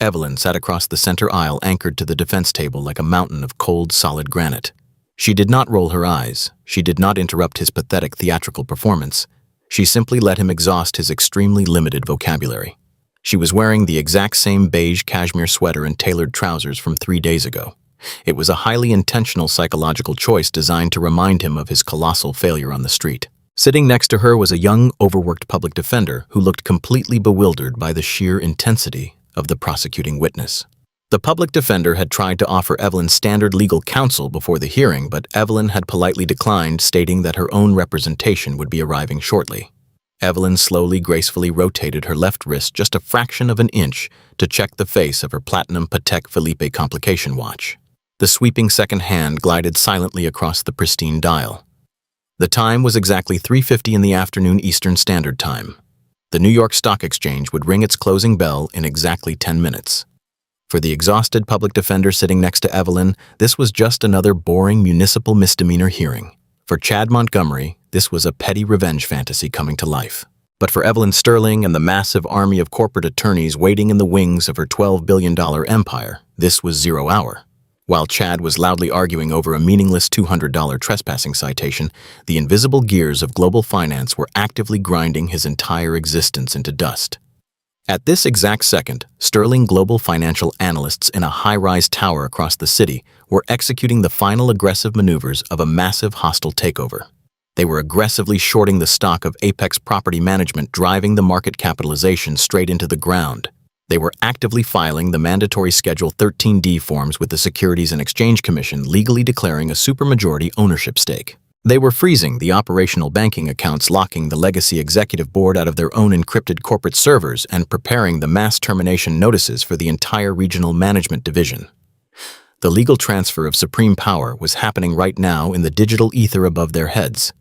Evelyn sat across the center aisle, anchored to the defense table like a mountain of cold, solid granite. She did not roll her eyes. She did not interrupt his pathetic theatrical performance. She simply let him exhaust his extremely limited vocabulary. She was wearing the exact same beige cashmere sweater and tailored trousers from 3 days ago. It was a highly intentional psychological choice designed to remind him of his colossal failure on the street. Sitting next to her was a young, overworked public defender who looked completely bewildered by the sheer intensity of the prosecuting witness. The public defender had tried to offer Evelyn standard legal counsel before the hearing, but Evelyn had politely declined, stating that her own representation would be arriving shortly. Evelyn slowly, gracefully rotated her left wrist just a fraction of an inch to check the face of her platinum Patek Philippe complication watch. The sweeping second hand glided silently across the pristine dial. The time was exactly 3:50 in the afternoon Eastern Standard Time. The New York Stock Exchange would ring its closing bell in exactly 10 minutes. For the exhausted public defender sitting next to Evelyn, this was just another boring municipal misdemeanor hearing. For Chad Montgomery, this was a petty revenge fantasy coming to life. But for Evelyn Sterling and the massive army of corporate attorneys waiting in the wings of her $12 billion empire, this was 0 hour. While Chad was loudly arguing over a meaningless $200 trespassing citation, the invisible gears of global finance were actively grinding his entire existence into dust. At this exact second, Sterling global financial analysts in a high-rise tower across the city were executing the final aggressive maneuvers of a massive hostile takeover. They were aggressively shorting the stock of Apex Property Management, driving the market capitalization straight into the ground. They were actively filing the mandatory Schedule 13D forms with the Securities and Exchange Commission, legally declaring a supermajority ownership stake. They were freezing the operational banking accounts, locking the legacy executive board out of their own encrypted corporate servers, and preparing the mass termination notices for the entire regional management division. The legal transfer of supreme power was happening right now in the digital ether above their heads.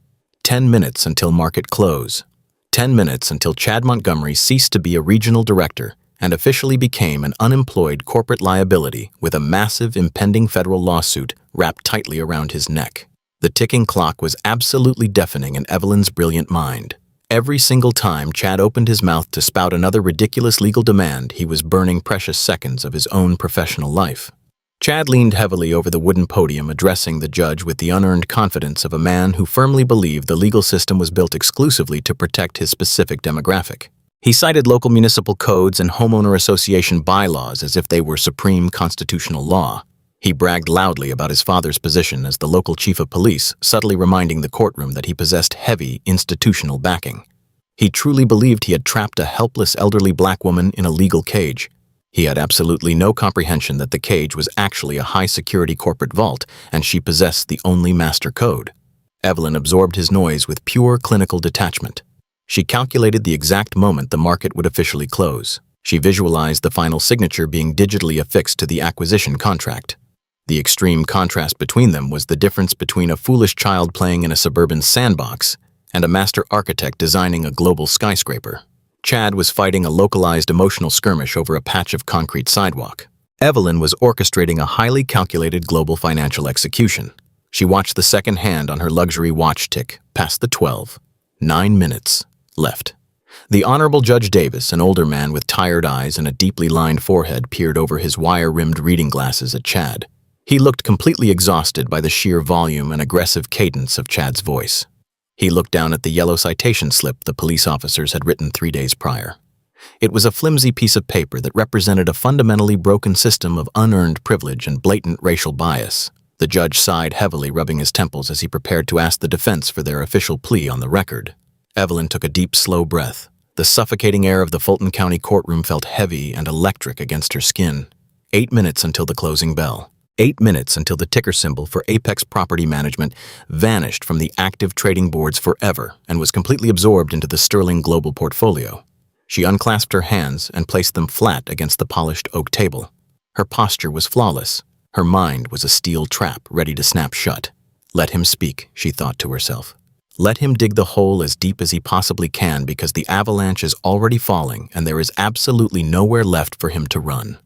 10 minutes until market close. 10 minutes until Chad Montgomery ceased to be a regional director and officially became an unemployed corporate liability with a massive impending federal lawsuit wrapped tightly around his neck. The ticking clock was absolutely deafening in Evelyn's brilliant mind. Every single time Chad opened his mouth to spout another ridiculous legal demand, he was burning precious seconds of his own professional life. Chad leaned heavily over the wooden podium, addressing the judge with the unearned confidence of a man who firmly believed the legal system was built exclusively to protect his specific demographic. He cited local municipal codes and homeowner association bylaws as if they were supreme constitutional law. He bragged loudly about his father's position as the local chief of police, subtly reminding the courtroom that he possessed heavy institutional backing. He truly believed he had trapped a helpless elderly black woman in a legal cage. He had absolutely no comprehension that the cage was actually a high-security corporate vault, and she possessed the only master code. Evelyn absorbed his noise with pure clinical detachment. She calculated the exact moment the market would officially close. She visualized the final signature being digitally affixed to the acquisition contract. The extreme contrast between them was the difference between a foolish child playing in a suburban sandbox and a master architect designing a global skyscraper. Chad was fighting a localized emotional skirmish over a patch of concrete sidewalk. Evelyn was orchestrating a highly calculated global financial execution. She watched the second hand on her luxury watch tick past the 12. 9 minutes left. The Honorable Judge Davis, an older man with tired eyes and a deeply lined forehead, peered over his wire-rimmed reading glasses at Chad. He looked completely exhausted by the sheer volume and aggressive cadence of Chad's voice. He looked down at the yellow citation slip the police officers had written 3 days prior. It was a flimsy piece of paper that represented a fundamentally broken system of unearned privilege and blatant racial bias. The judge sighed heavily, rubbing his temples as he prepared to ask the defense for their official plea on the record. Evelyn took a deep, slow breath. The suffocating air of the Fulton County courtroom felt heavy and electric against her skin. 8 minutes until the closing bell. 8 minutes until the ticker symbol for Apex Property Management vanished from the active trading boards forever and was completely absorbed into the Sterling Global portfolio. She unclasped her hands and placed them flat against the polished oak table. Her posture was flawless. Her mind was a steel trap ready to snap shut. Let him speak, she thought to herself. Let him dig the hole as deep as he possibly can, because the avalanche is already falling and there is absolutely nowhere left for him to run.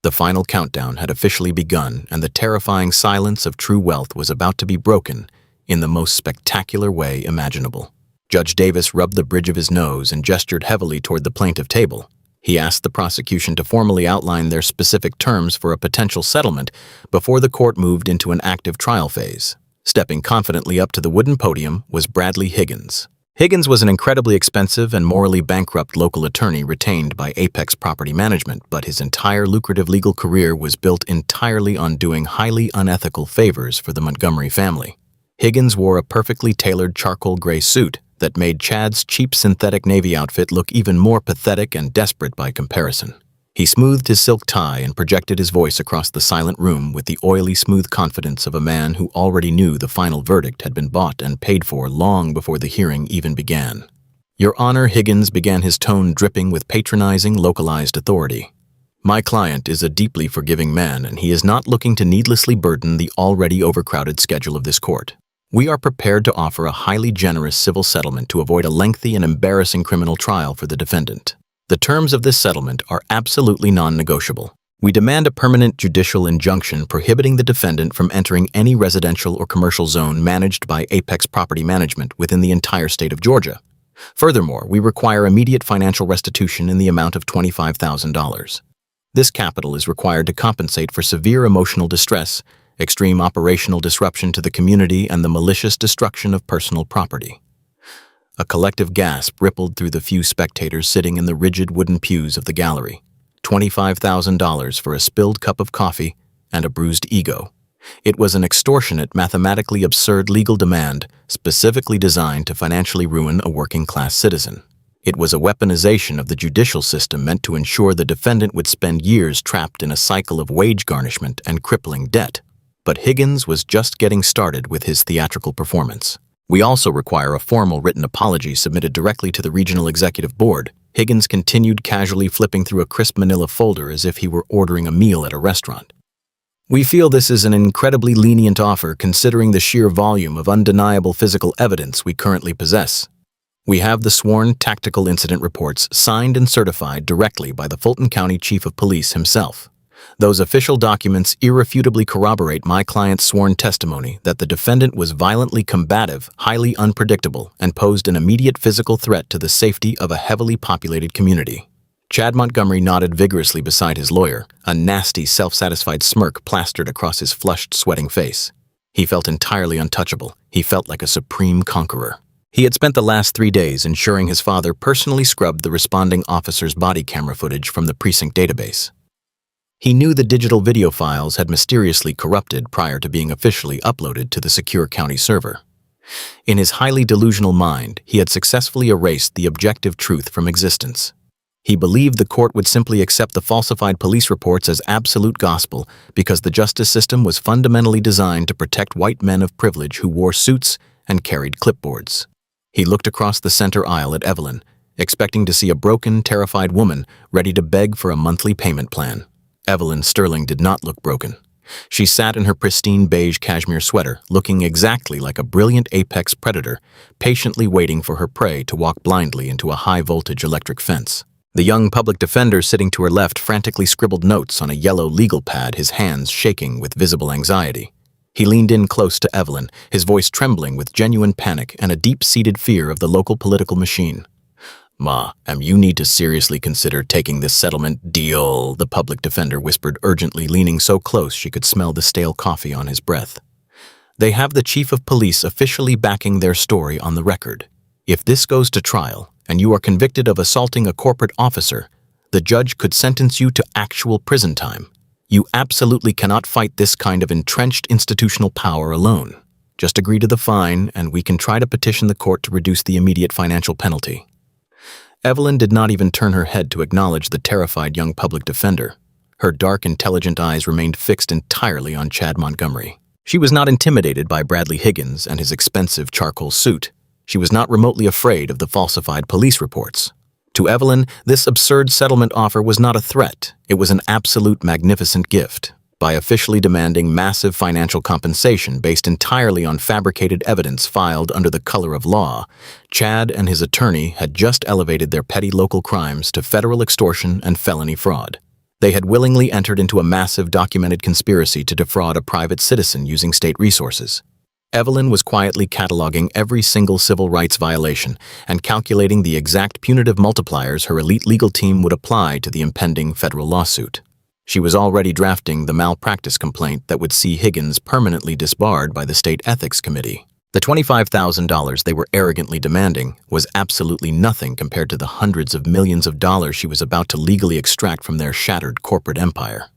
The final countdown had officially begun, and the terrifying silence of true wealth was about to be broken in the most spectacular way imaginable. Judge Davis rubbed the bridge of his nose and gestured heavily toward the plaintiff table. He asked the prosecution to formally outline their specific terms for a potential settlement before the court moved into an active trial phase. Stepping confidently up to the wooden podium was Bradley Higgins. Higgins was an incredibly expensive and morally bankrupt local attorney retained by Apex Property Management, but his entire lucrative legal career was built entirely on doing highly unethical favors for the Montgomery family. Higgins wore a perfectly tailored charcoal gray suit that made Chad's cheap synthetic navy outfit look even more pathetic and desperate by comparison. He smoothed his silk tie and projected his voice across the silent room with the oily, smooth confidence of a man who already knew the final verdict had been bought and paid for long before the hearing even began. Your Honor, Higgins began, his tone dripping with patronizing, localized authority. My client is a deeply forgiving man, and he is not looking to needlessly burden the already overcrowded schedule of this court. We are prepared to offer a highly generous civil settlement to avoid a lengthy and embarrassing criminal trial for the defendant. The terms of this settlement are absolutely non-negotiable. We demand a permanent judicial injunction prohibiting the defendant from entering any residential or commercial zone managed by Apex Property Management within the entire state of Georgia. Furthermore, we require immediate financial restitution in the amount of $25,000. This capital is required to compensate for severe emotional distress, extreme operational disruption to the community, and the malicious destruction of personal property. A collective gasp rippled through the few spectators sitting in the rigid wooden pews of the gallery. $25,000 for a spilled cup of coffee and a bruised ego. It was an extortionate, mathematically absurd legal demand specifically designed to financially ruin a working-class citizen. It was a weaponization of the judicial system meant to ensure the defendant would spend years trapped in a cycle of wage garnishment and crippling debt. But Higgins was just getting started with his theatrical performance. We also require a formal written apology submitted directly to the Regional Executive Board. Higgins continued casually flipping through a crisp manila folder as if he were ordering a meal at a restaurant. We feel this is an incredibly lenient offer considering the sheer volume of undeniable physical evidence we currently possess. We have the sworn tactical incident reports signed and certified directly by the Fulton County Chief of Police himself. Those official documents irrefutably corroborate my client's sworn testimony that the defendant was violently combative, highly unpredictable, and posed an immediate physical threat to the safety of a heavily populated community. Chad Montgomery nodded vigorously beside his lawyer, a nasty, self-satisfied smirk plastered across his flushed, sweating face. He felt entirely untouchable. He felt like a supreme conqueror. He had spent the last 3 days ensuring his father personally scrubbed the responding officer's body camera footage from the precinct database. He knew the digital video files had mysteriously corrupted prior to being officially uploaded to the secure county server. In his highly delusional mind, he had successfully erased the objective truth from existence. He believed the court would simply accept the falsified police reports as absolute gospel because the justice system was fundamentally designed to protect white men of privilege who wore suits and carried clipboards. He looked across the center aisle at Evelyn, expecting to see a broken, terrified woman ready to beg for a monthly payment plan. Evelyn Sterling did not look broken. She sat in her pristine beige cashmere sweater, looking exactly like a brilliant apex predator, patiently waiting for her prey to walk blindly into a high-voltage electric fence. The young public defender sitting to her left frantically scribbled notes on a yellow legal pad, his hands shaking with visible anxiety. He leaned in close to Evelyn, his voice trembling with genuine panic and a deep-seated fear of the local political machine. "Ma, you need to seriously consider taking this settlement deal," the public defender whispered urgently, leaning so close she could smell the stale coffee on his breath. "They have the chief of police officially backing their story on the record. If this goes to trial, and you are convicted of assaulting a corporate officer, the judge could sentence you to actual prison time. You absolutely cannot fight this kind of entrenched institutional power alone. Just agree to the fine, and we can try to petition the court to reduce the immediate financial penalty." Evelyn did not even turn her head to acknowledge the terrified young public defender. Her dark, intelligent eyes remained fixed entirely on Chad Montgomery. She was not intimidated by Bradley Higgins and his expensive charcoal suit. She was not remotely afraid of the falsified police reports. To Evelyn, this absurd settlement offer was not a threat. It was an absolute magnificent gift. By officially demanding massive financial compensation based entirely on fabricated evidence filed under the color of law, Chad and his attorney had just elevated their petty local crimes to federal extortion and felony fraud. They had willingly entered into a massive documented conspiracy to defraud a private citizen using state resources. Evelyn was quietly cataloging every single civil rights violation and calculating the exact punitive multipliers her elite legal team would apply to the impending federal lawsuit. She was already drafting the malpractice complaint that would see Higgins permanently disbarred by the State Ethics Committee. The $25,000 they were arrogantly demanding was absolutely nothing compared to the hundreds of millions of dollars she was about to legally extract from their shattered corporate empire.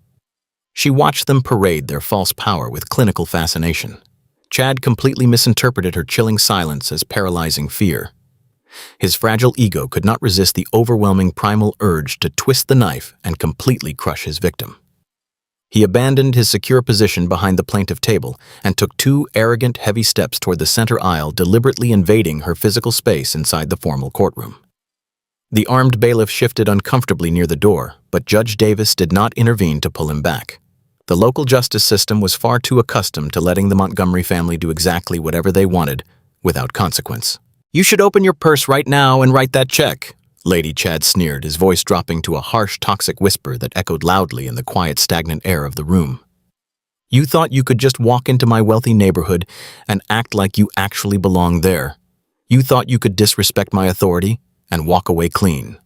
She watched them parade their false power with clinical fascination. Chad completely misinterpreted her chilling silence as paralyzing fear. His fragile ego could not resist the overwhelming primal urge to twist the knife and completely crush his victim. He abandoned his secure position behind the plaintiff table and took 2 arrogant, heavy steps toward the center aisle, deliberately invading her physical space inside the formal courtroom. The armed bailiff shifted uncomfortably near the door, but Judge Davis did not intervene to pull him back. The local justice system was far too accustomed to letting the Montgomery family do exactly whatever they wanted, without consequence. "You should open your purse right now and write that check," Lady Chad sneered, his voice dropping to a harsh, toxic whisper that echoed loudly in the quiet, stagnant air of the room. "You thought you could just walk into my wealthy neighborhood and act like you actually belonged there. You thought you could disrespect my authority and walk away clean.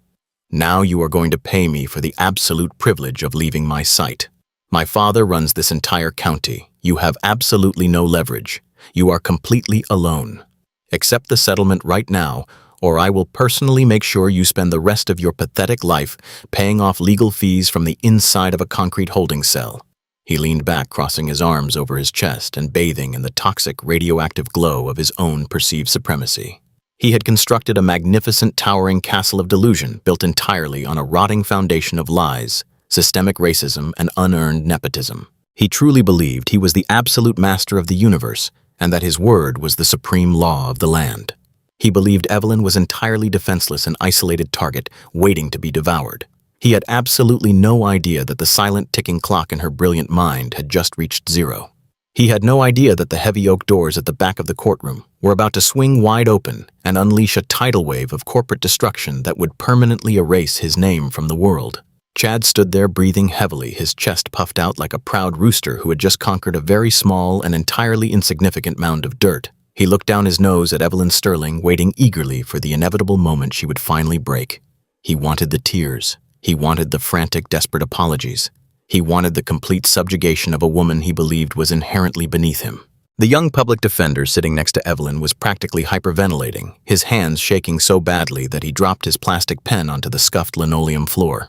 Now you are going to pay me for the absolute privilege of leaving my sight. My father runs this entire county. You have absolutely no leverage. You are completely alone. Accept the settlement right now, or I will personally make sure you spend the rest of your pathetic life paying off legal fees from the inside of a concrete holding cell." He leaned back, crossing his arms over his chest and bathing in the toxic, radioactive glow of his own perceived supremacy. He had constructed a magnificent, towering castle of delusion built entirely on a rotting foundation of lies, systemic racism, and unearned nepotism. He truly believed he was the absolute master of the universe and that his word was the supreme law of the land. He believed Evelyn was entirely defenseless, an isolated target waiting to be devoured. He had absolutely no idea that the silent ticking clock in her brilliant mind had just reached 0. He had no idea that the heavy oak doors at the back of the courtroom were about to swing wide open and unleash a tidal wave of corporate destruction that would permanently erase his name from the world. Chad stood there breathing heavily, his chest puffed out like a proud rooster who had just conquered a very small and entirely insignificant mound of dirt. He looked down his nose at Evelyn Sterling, waiting eagerly for the inevitable moment she would finally break. He wanted the tears. He wanted the frantic, desperate apologies. He wanted the complete subjugation of a woman he believed was inherently beneath him. The young public defender sitting next to Evelyn was practically hyperventilating, his hands shaking so badly that he dropped his plastic pen onto the scuffed linoleum floor.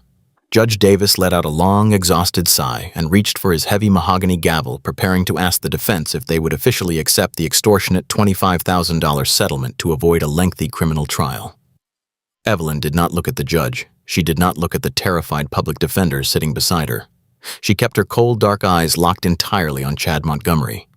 Judge Davis let out a long, exhausted sigh and reached for his heavy mahogany gavel, preparing to ask the defense if they would officially accept the extortionate $25,000 settlement to avoid a lengthy criminal trial. Evelyn did not look at the judge. She did not look at the terrified public defender sitting beside her. She kept her cold, dark eyes locked entirely on Chad Montgomery.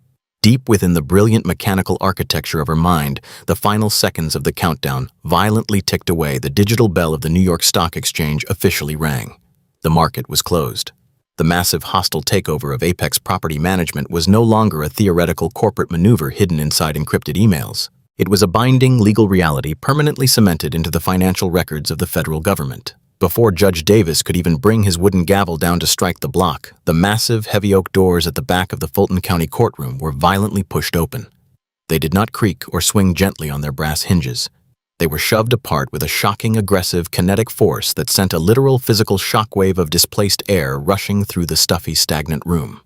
Deep within the brilliant mechanical architecture of her mind, the final seconds of the countdown violently ticked away. The digital bell of the New York Stock Exchange officially rang. The market was closed. The massive hostile takeover of Apex Property Management was no longer a theoretical corporate maneuver hidden inside encrypted emails. It was a binding legal reality permanently cemented into the financial records of the federal government. Before Judge Davis could even bring his wooden gavel down to strike the block, the massive, heavy oak doors at the back of the Fulton County courtroom were violently pushed open. They did not creak or swing gently on their brass hinges. They were shoved apart with a shocking, aggressive, kinetic force that sent a literal physical shockwave of displaced air rushing through the stuffy, stagnant room.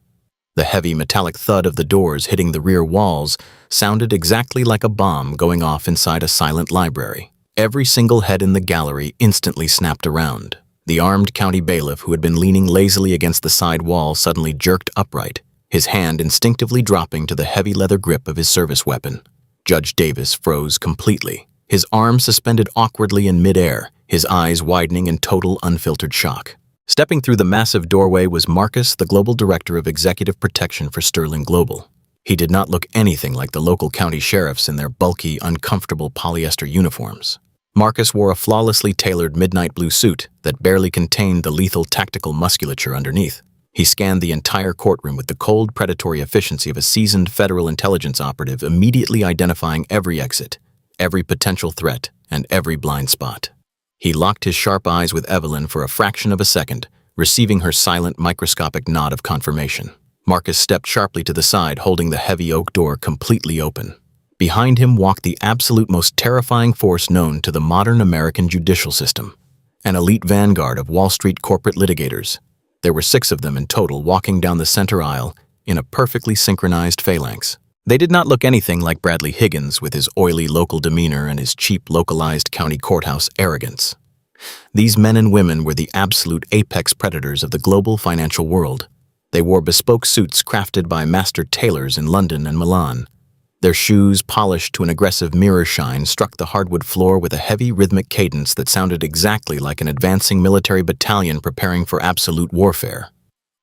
The heavy, metallic thud of the doors hitting the rear walls sounded exactly like a bomb going off inside a silent library. Every single head in the gallery instantly snapped around. The armed county bailiff, who had been leaning lazily against the side wall, suddenly jerked upright, his hand instinctively dropping to the heavy leather grip of his service weapon. Judge Davis froze completely, his arms suspended awkwardly in midair, his eyes widening in total, unfiltered shock. Stepping through the massive doorway was Marcus, the global director of executive protection for Sterling Global. He did not look anything like the local county sheriffs in their bulky, uncomfortable polyester uniforms. Marcus wore a flawlessly tailored midnight blue suit that barely contained the lethal tactical musculature underneath. He scanned the entire courtroom with the cold, predatory efficiency of a seasoned federal intelligence operative, immediately identifying every exit, every potential threat, and every blind spot. He locked his sharp eyes with Evelyn for a fraction of a second, receiving her silent, microscopic nod of confirmation. Marcus stepped sharply to the side, holding the heavy oak door completely open. Behind him walked the absolute most terrifying force known to the modern American judicial system, an elite vanguard of Wall Street corporate litigators. There were 6 of them in total, walking down the center aisle in a perfectly synchronized phalanx. They did not look anything like Bradley Higgins with his oily local demeanor and his cheap localized county courthouse arrogance. These men and women were the absolute apex predators of the global financial world. They wore bespoke suits crafted by master tailors in London and Milan. Their shoes, polished to an aggressive mirror shine, struck the hardwood floor with a heavy rhythmic cadence that sounded exactly like an advancing military battalion preparing for absolute warfare.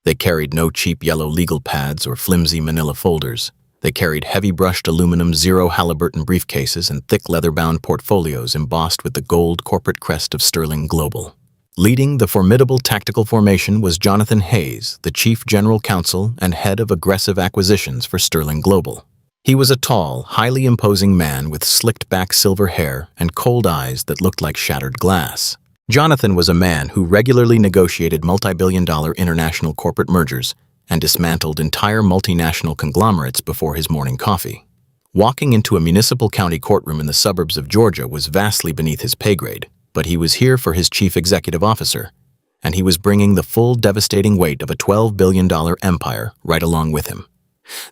They carried no cheap yellow legal pads or flimsy manila folders. They carried heavy-brushed aluminum Zero Halliburton briefcases and thick leather-bound portfolios embossed with the gold corporate crest of Sterling Global. Leading the formidable tactical formation was Jonathan Hayes, the Chief General Counsel and Head of Aggressive Acquisitions for Sterling Global. He was a tall, highly imposing man with slicked-back silver hair and cold eyes that looked like shattered glass. Jonathan was a man who regularly negotiated multi-billion-dollar international corporate mergers and dismantled entire multinational conglomerates before his morning coffee. Walking into a municipal county courtroom in the suburbs of Georgia was vastly beneath his pay grade, but he was here for his chief executive officer, and he was bringing the full devastating weight of a $12 billion empire right along with him.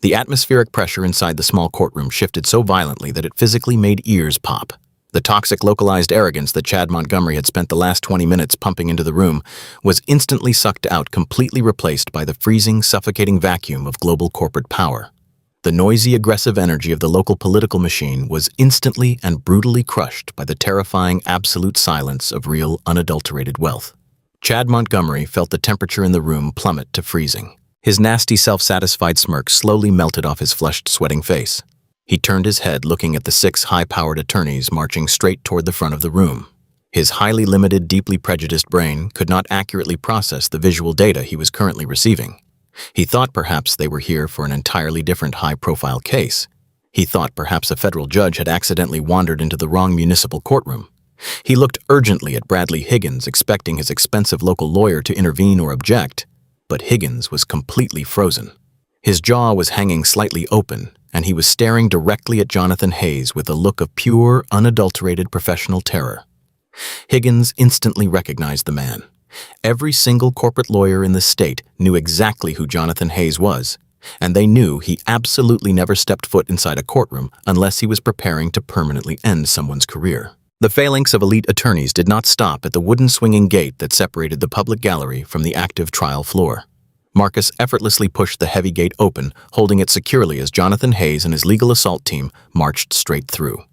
The atmospheric pressure inside the small courtroom shifted so violently that it physically made ears pop. The toxic localized arrogance that Chad Montgomery had spent the last 20 minutes pumping into the room was instantly sucked out, completely replaced by the freezing, suffocating vacuum of global corporate power. The noisy, aggressive energy of the local political machine was instantly and brutally crushed by the terrifying absolute silence of real, unadulterated wealth. Chad Montgomery felt the temperature in the room plummet to freezing. His nasty, self-satisfied smirk slowly melted off his flushed, sweating face. He turned his head, looking at the 6 high-powered attorneys marching straight toward the front of the room. His highly limited, deeply prejudiced brain could not accurately process the visual data he was currently receiving. He thought perhaps they were here for an entirely different high-profile case. He thought perhaps a federal judge had accidentally wandered into the wrong municipal courtroom. He looked urgently at Bradley Higgins, expecting his expensive local lawyer to intervene or object. But Higgins was completely frozen. His jaw was hanging slightly open, and he was staring directly at Jonathan Hayes with a look of pure, unadulterated professional terror. Higgins instantly recognized the man. Every single corporate lawyer in the state knew exactly who Jonathan Hayes was, and they knew he absolutely never stepped foot inside a courtroom unless he was preparing to permanently end someone's career. The phalanx of elite attorneys did not stop at the wooden swinging gate that separated the public gallery from the active trial floor. Marcus effortlessly pushed the heavy gate open, holding it securely as Jonathan Hayes and his legal assault team marched straight through.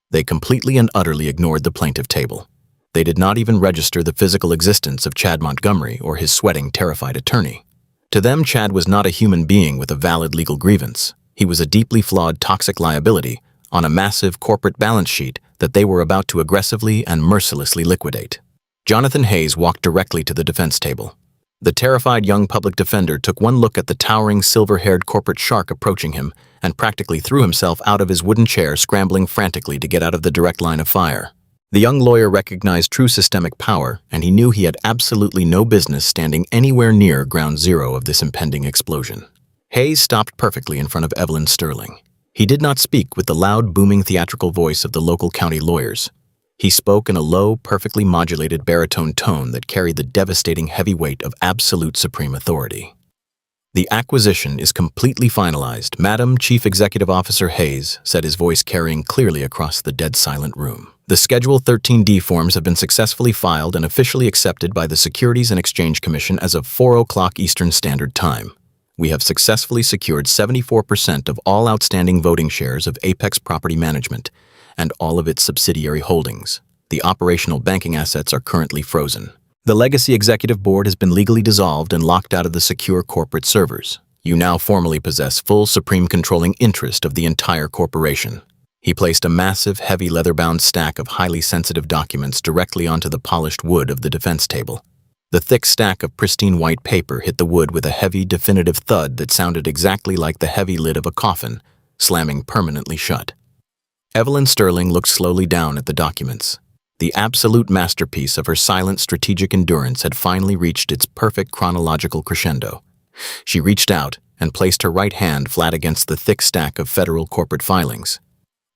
They completely and utterly ignored the plaintiff table. They did not even register the physical existence of Chad Montgomery or his sweating, terrified attorney. To them, Chad was not a human being with a valid legal grievance. He was a deeply flawed, toxic liability on a massive corporate balance sheet that they were about to aggressively and mercilessly liquidate. Jonathan Hayes walked directly to the defense table. The terrified young public defender took one look at the towering, silver-haired corporate shark approaching him and practically threw himself out of his wooden chair, scrambling frantically to get out of the direct line of fire. The young lawyer recognized true systemic power, and he knew he had absolutely no business standing anywhere near ground zero of this impending explosion. Hayes stopped perfectly in front of Evelyn Sterling. He did not speak with the loud, booming theatrical voice of the local county lawyers. He spoke in a low, perfectly modulated baritone tone that carried the devastating heavy weight of absolute supreme authority. "The acquisition is completely finalized, Madam Chief Executive Officer Hayes," said his voice carrying clearly across the dead-silent room. "The Schedule 13D forms have been successfully filed and officially accepted by the Securities and Exchange Commission as of 4 o'clock Eastern Standard Time. We have successfully secured 74% of all outstanding voting shares of Apex Property Management and all of its subsidiary holdings. The operational banking assets are currently frozen. The Legacy Executive Board has been legally dissolved and locked out of the secure corporate servers. You now formally possess full supreme controlling interest of the entire corporation. He placed a massive, heavy leather-bound stack of highly sensitive documents directly onto the polished wood of the defense table. The thick stack of pristine white paper hit the wood with a heavy, definitive thud that sounded exactly like the heavy lid of a coffin, slamming permanently shut. Evelyn Sterling looked slowly down at the documents. The absolute masterpiece of her silent strategic endurance had finally reached its perfect chronological crescendo. She reached out and placed her right hand flat against the thick stack of federal corporate filings.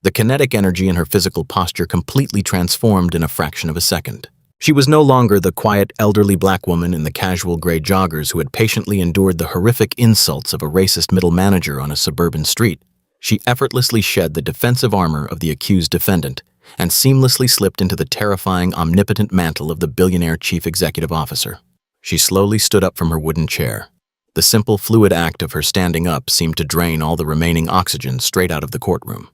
The kinetic energy in her physical posture completely transformed in a fraction of a second. She was no longer the quiet, elderly black woman in the casual gray joggers who had patiently endured the horrific insults of a racist middle manager on a suburban street. She effortlessly shed the defensive armor of the accused defendant and seamlessly slipped into the terrifying, omnipotent mantle of the billionaire chief executive officer. She slowly stood up from her wooden chair. The simple, fluid act of her standing up seemed to drain all the remaining oxygen straight out of the courtroom.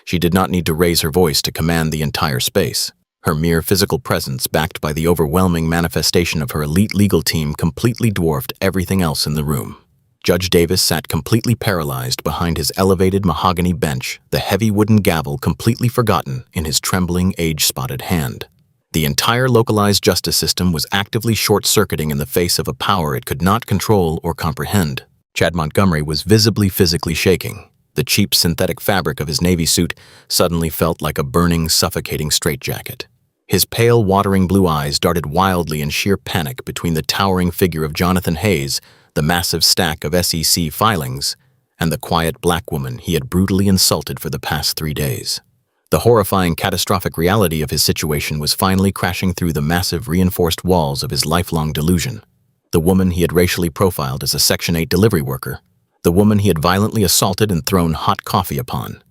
She did not need to raise her voice to command the entire space. Her mere physical presence, backed by the overwhelming manifestation of her elite legal team, completely dwarfed everything else in the room. Judge Davis sat completely paralyzed behind his elevated mahogany bench, the heavy wooden gavel completely forgotten in his trembling, age-spotted hand. The entire localized justice system was actively short-circuiting in the face of a power it could not control or comprehend. Chad Montgomery was visibly physically shaking. The cheap synthetic fabric of his navy suit suddenly felt like a burning, suffocating straitjacket. His pale, watering blue eyes darted wildly in sheer panic between the towering figure of Jonathan Hayes, the massive stack of SEC filings, and the quiet black woman he had brutally insulted for the past 3 days. The horrifying, catastrophic reality of his situation was finally crashing through the massive, reinforced walls of his lifelong delusion. The woman he had racially profiled as a Section 8 delivery worker. The woman he had violently assaulted and thrown hot coffee upon.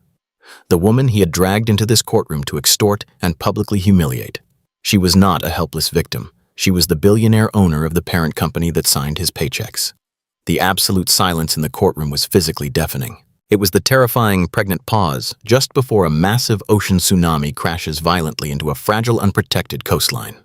The woman he had dragged into this courtroom to extort and publicly humiliate. She was not a helpless victim. She was the billionaire owner of the parent company that signed his paychecks. The absolute silence in the courtroom was physically deafening. It was the terrifying, pregnant pause just before a massive ocean tsunami crashes violently into a fragile, unprotected coastline.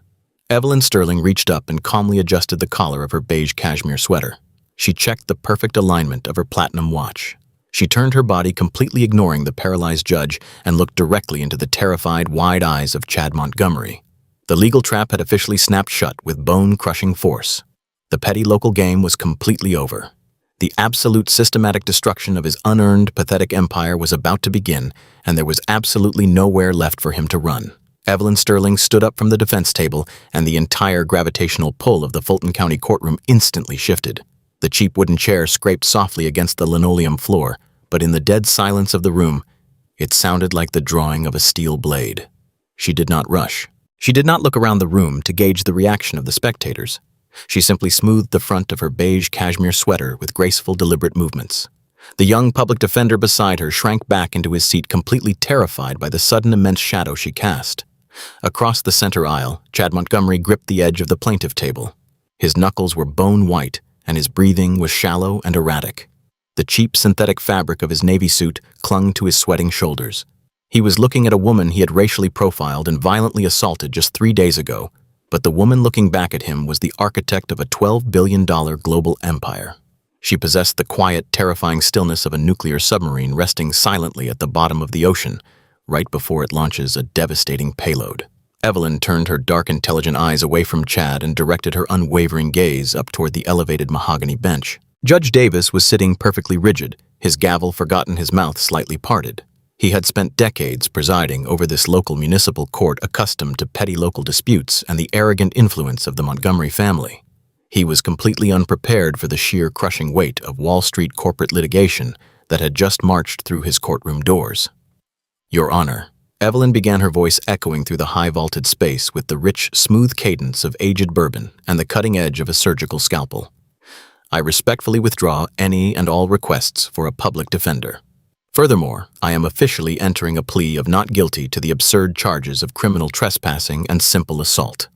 Evelyn Sterling reached up and calmly adjusted the collar of her beige cashmere sweater. She checked the perfect alignment of her platinum watch. She turned her body, completely ignoring the paralyzed judge, and looked directly into the terrified, wide eyes of Chad Montgomery. The legal trap had officially snapped shut with bone-crushing force. The petty local game was completely over. The absolute systematic destruction of his unearned, pathetic empire was about to begin, and there was absolutely nowhere left for him to run. Evelyn Sterling stood up from the defense table, and the entire gravitational pull of the Fulton County courtroom instantly shifted. The cheap wooden chair scraped softly against the linoleum floor, but in the dead silence of the room, it sounded like the drawing of a steel blade. She did not rush. She did not look around the room to gauge the reaction of the spectators. She simply smoothed the front of her beige cashmere sweater with graceful, deliberate movements. The young public defender beside her shrank back into his seat, completely terrified by the sudden immense shadow she cast. Across the center aisle, Chad Montgomery gripped the edge of the plaintiff table. His knuckles were bone white, and his breathing was shallow and erratic. The cheap synthetic fabric of his navy suit clung to his sweating shoulders. He was looking at a woman he had racially profiled and violently assaulted just 3 days ago, but the woman looking back at him was the architect of a $12 billion global empire. She possessed the quiet, terrifying stillness of a nuclear submarine resting silently at the bottom of the ocean, right before it launches a devastating payload. Evelyn turned her dark, intelligent eyes away from Chad and directed her unwavering gaze up toward the elevated mahogany bench. Judge Davis was sitting perfectly rigid, his gavel forgotten, his mouth slightly parted. He had spent decades presiding over this local municipal court, accustomed to petty local disputes and the arrogant influence of the Montgomery family. He was completely unprepared for the sheer, crushing weight of Wall Street corporate litigation that had just marched through his courtroom doors. "Your Honor," Evelyn began, her voice echoing through the high-vaulted space with the rich, smooth cadence of aged bourbon and the cutting edge of a surgical scalpel. "I respectfully withdraw any and all requests for a public defender. Furthermore, I am officially entering a plea of not guilty to the absurd charges of criminal trespassing and simple assault.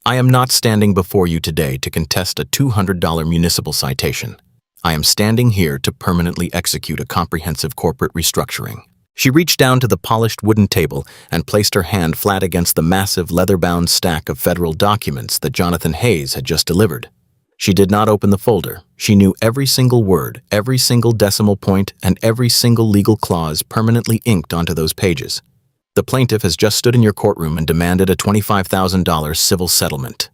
I am not standing before you today to contest a $200 municipal citation. I am standing here to permanently execute a comprehensive corporate restructuring." She reached down to the polished wooden table and placed her hand flat against the massive leather-bound stack of federal documents that Jonathan Hayes had just delivered. She did not open the folder. She knew every single word, every single decimal point, and every single legal clause permanently inked onto those pages. The plaintiff has just stood in your courtroom and demanded a $25,000 civil settlement.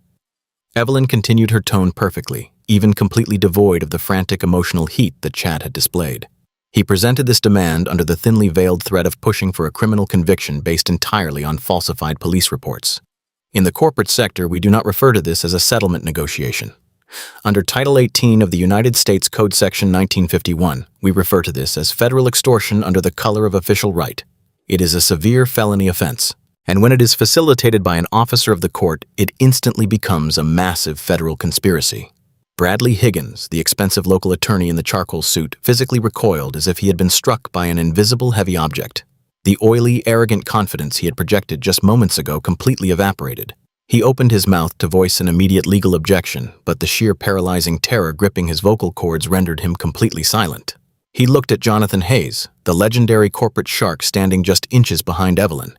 Evelyn continued her tone perfectly, even completely devoid of the frantic emotional heat that Chad had displayed. He presented this demand under the thinly veiled threat of pushing for a criminal conviction based entirely on falsified police reports. In the corporate sector, we do not refer to this as a settlement negotiation. Under Title 18 of the United States Code Section 1951, we refer to this as federal extortion under the color of official right. It is a severe felony offense, and when it is facilitated by an officer of the court, it instantly becomes a massive federal conspiracy. Bradley Higgins, the expensive local attorney in the charcoal suit, physically recoiled as if he had been struck by an invisible heavy object. The oily, arrogant confidence he had projected just moments ago completely evaporated. He opened his mouth to voice an immediate legal objection, but the sheer paralyzing terror gripping his vocal cords rendered him completely silent. He looked at Jonathan Hayes, the legendary corporate shark standing just inches behind Evelyn,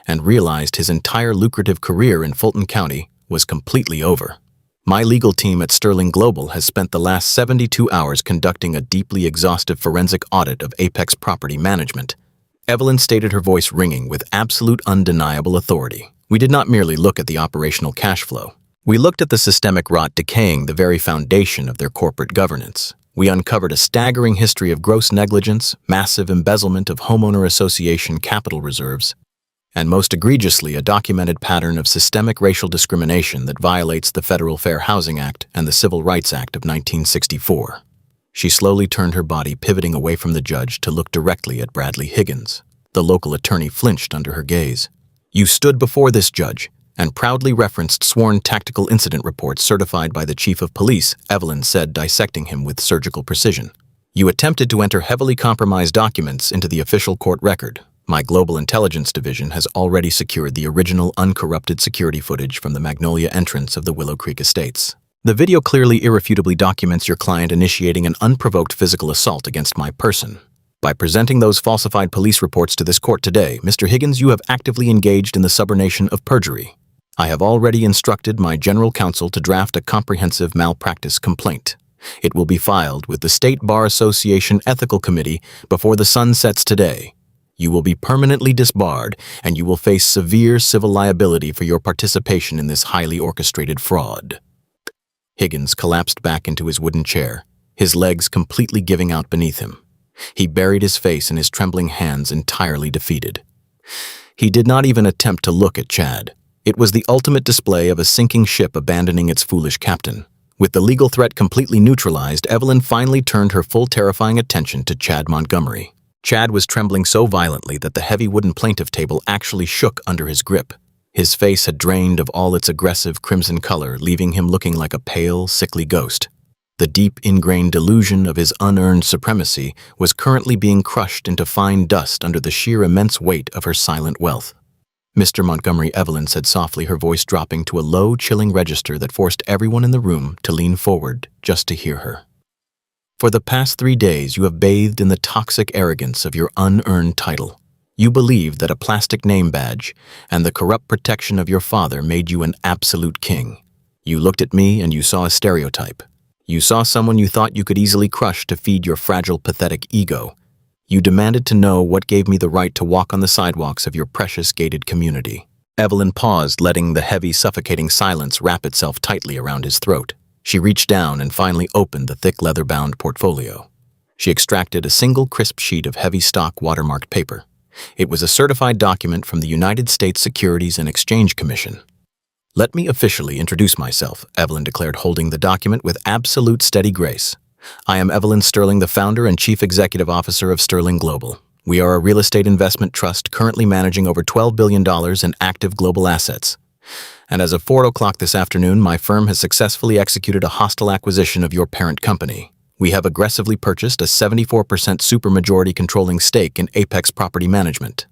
and realized his entire lucrative career in Fulton County was completely over. My legal team at Sterling Global has spent the last 72 hours conducting a deeply exhaustive forensic audit of Apex Property Management. Evelyn stated, her voice ringing with absolute undeniable authority. We did not merely look at the operational cash flow. We looked at the systemic rot decaying the very foundation of their corporate governance. We uncovered a staggering history of gross negligence, massive embezzlement of homeowner association capital reserves, and most egregiously, a documented pattern of systemic racial discrimination that violates the Federal Fair Housing Act and the Civil Rights Act of 1964. She slowly turned her body, pivoting away from the judge to look directly at Bradley Higgins. The local attorney flinched under her gaze. You stood before this judge and proudly referenced sworn tactical incident reports certified by the chief of police, Evelyn said, dissecting him with surgical precision. You attempted to enter heavily compromised documents into the official court record. My Global Intelligence Division has already secured the original uncorrupted security footage from the Magnolia entrance of the Willow Creek Estates. The video clearly irrefutably documents your client initiating an unprovoked physical assault against my person. By presenting those falsified police reports to this court today, Mr. Higgins, you have actively engaged in the subornation of perjury. I have already instructed my general counsel to draft a comprehensive malpractice complaint. It will be filed with the State Bar Association Ethical Committee before the sun sets today. You will be permanently disbarred, and you will face severe civil liability for your participation in this highly orchestrated fraud. Higgins collapsed back into his wooden chair, his legs completely giving out beneath him. He buried his face in his trembling hands, entirely defeated. He did not even attempt to look at Chad. It was the ultimate display of a sinking ship abandoning its foolish captain. With the legal threat completely neutralized, Evelyn finally turned her full terrifying attention to Chad Montgomery. Chad was trembling so violently that the heavy wooden plaintiff table actually shook under his grip. His face had drained of all its aggressive crimson color, leaving him looking like a pale, sickly ghost. The deep ingrained delusion of his unearned supremacy was currently being crushed into fine dust under the sheer immense weight of her silent wealth. Mr. Montgomery, Evelyn said softly, her voice dropping to a low, chilling register that forced everyone in the room to lean forward just to hear her. For the past 3 days, you have bathed in the toxic arrogance of your unearned title. You believed that a plastic name badge and the corrupt protection of your father made you an absolute king. You looked at me and you saw a stereotype. You saw someone you thought you could easily crush to feed your fragile, pathetic ego. You demanded to know what gave me the right to walk on the sidewalks of your precious gated community. Evelyn paused, letting the heavy, suffocating silence wrap itself tightly around his throat. She reached down and finally opened the thick leather-bound portfolio. She extracted a single crisp sheet of heavy stock watermarked paper. It was a certified document from the United States Securities and Exchange Commission. Let me officially introduce myself, Evelyn declared, holding the document with absolute steady grace. I am Evelyn Sterling, the founder and chief executive officer of Sterling Global. We are a real estate investment trust currently managing over $12 billion in active global assets. And as of 4 o'clock this afternoon, my firm has successfully executed a hostile acquisition of your parent company. We have aggressively purchased a 74% supermajority controlling stake in Apex Property Management.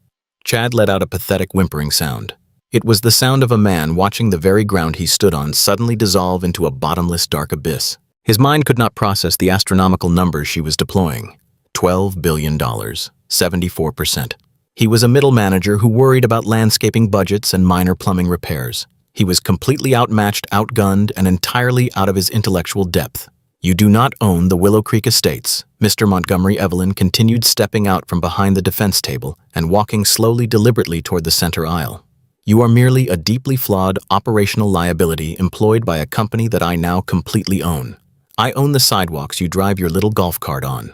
Chad let out a pathetic whimpering sound. It was the sound of a man watching the very ground he stood on suddenly dissolve into a bottomless dark abyss. His mind could not process the astronomical numbers she was deploying. $12 billion, 74%. He was a middle manager who worried about landscaping budgets and minor plumbing repairs. He was completely outmatched, outgunned, and entirely out of his intellectual depth. "You do not own the Willow Creek Estates," Mr. Montgomery Evelyn continued, stepping out from behind the defense table and walking slowly, deliberately toward the center aisle. "You are merely a deeply flawed operational liability employed by a company that I now completely own. I own the sidewalks you drive your little golf cart on.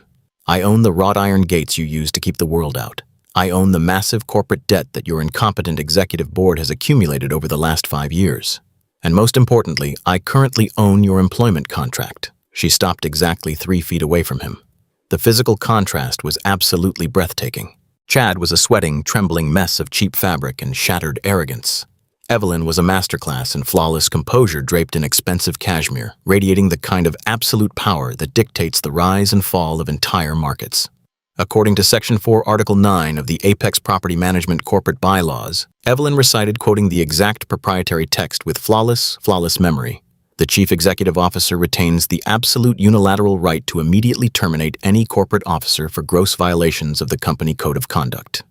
I own the wrought iron gates you use to keep the world out. I own the massive corporate debt that your incompetent executive board has accumulated over the last 5 years. And most importantly, I currently own your employment contract." She stopped exactly 3 feet away from him. The physical contrast was absolutely breathtaking. Chad was a sweating, trembling mess of cheap fabric and shattered arrogance. Evelyn was a masterclass in flawless composure draped in expensive cashmere, radiating the kind of absolute power that dictates the rise and fall of entire markets. According to Section 4, Article 9 of the Apex Property Management Corporate Bylaws, Evelyn recited, quoting the exact proprietary text with flawless memory. "The Chief Executive Officer retains the absolute unilateral right to immediately terminate any corporate officer for gross violations of the company code of conduct.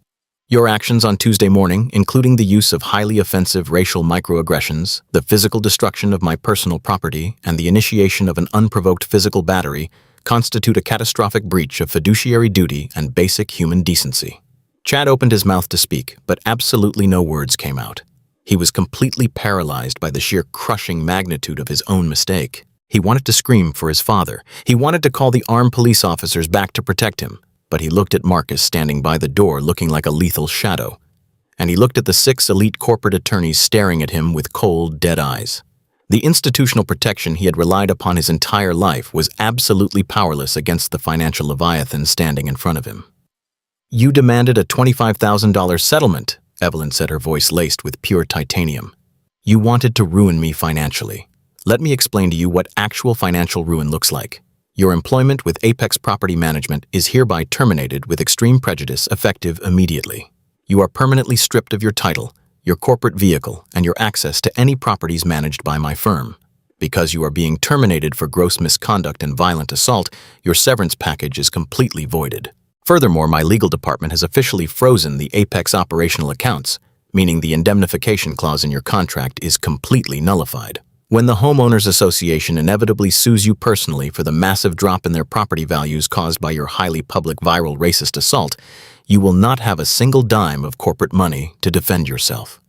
Your actions on Tuesday morning, including the use of highly offensive racial microaggressions, the physical destruction of my personal property, and the initiation of an unprovoked physical battery, constitute a catastrophic breach of fiduciary duty and basic human decency." Chad opened his mouth to speak, but absolutely no words came out. He was completely paralyzed by the sheer crushing magnitude of his own mistake. He wanted to scream for his father. He wanted to call the armed police officers back to protect him, but he looked at Marcus standing by the door looking like a lethal shadow. And he looked at the 6 elite corporate attorneys staring at him with cold, dead eyes. The institutional protection he had relied upon his entire life was absolutely powerless against the financial leviathan standing in front of him. "You demanded a $25,000 settlement," Evelyn said, her voice laced with pure titanium. "You wanted to ruin me financially. Let me explain to you what actual financial ruin looks like. Your employment with Apex Property Management is hereby terminated with extreme prejudice, effective immediately. You are permanently stripped of your title, your corporate vehicle, and your access to any properties managed by my firm. Because you are being terminated for gross misconduct and violent assault, your severance package is completely voided. Furthermore, my legal department has officially frozen the Apex operational accounts, meaning the indemnification clause in your contract is completely nullified. When the Homeowners Association inevitably sues you personally for the massive drop in their property values caused by your highly public viral racist assault, you will not have a single dime of corporate money to defend yourself."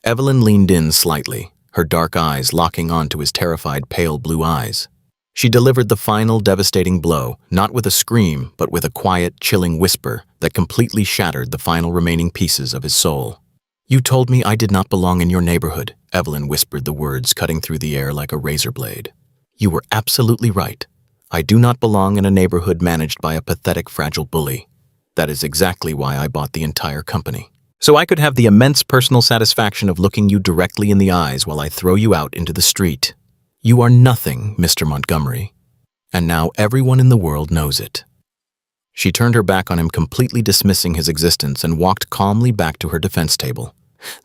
Evelyn leaned in slightly, her dark eyes locking onto his terrified pale blue eyes. She delivered the final devastating blow, not with a scream, but with a quiet, chilling whisper that completely shattered the final remaining pieces of his soul. "You told me I did not belong in your neighborhood," Evelyn whispered, the words cutting through the air like a razor blade. "You were absolutely right. I do not belong in a neighborhood managed by a pathetic, fragile bully. That is exactly why I bought the entire company. So I could have the immense personal satisfaction of looking you directly in the eyes while I throw you out into the street. You are nothing, Mr. Montgomery, and now everyone in the world knows it." She turned her back on him, completely dismissing his existence, and walked calmly back to her defense table.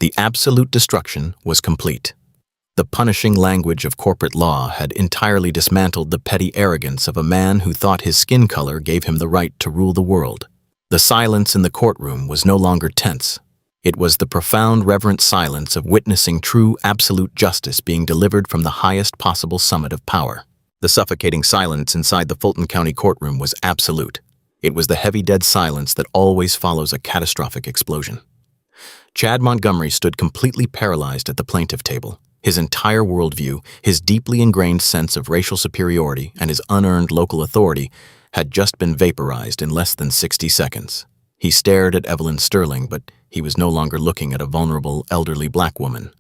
The absolute destruction was complete. The punishing language of corporate law had entirely dismantled the petty arrogance of a man who thought his skin color gave him the right to rule the world. The silence in the courtroom was no longer tense. It was the profound, reverent silence of witnessing true, absolute justice being delivered from the highest possible summit of power. The suffocating silence inside the Fulton County courtroom was absolute. It was the heavy, dead silence that always follows a catastrophic explosion. Chad Montgomery stood completely paralyzed at the plaintiff table. His entire worldview, his deeply ingrained sense of racial superiority, and his unearned local authority had just been vaporized in less than 60 seconds. He stared at Evelyn Sterling, but he was no longer looking at a vulnerable, elderly black woman.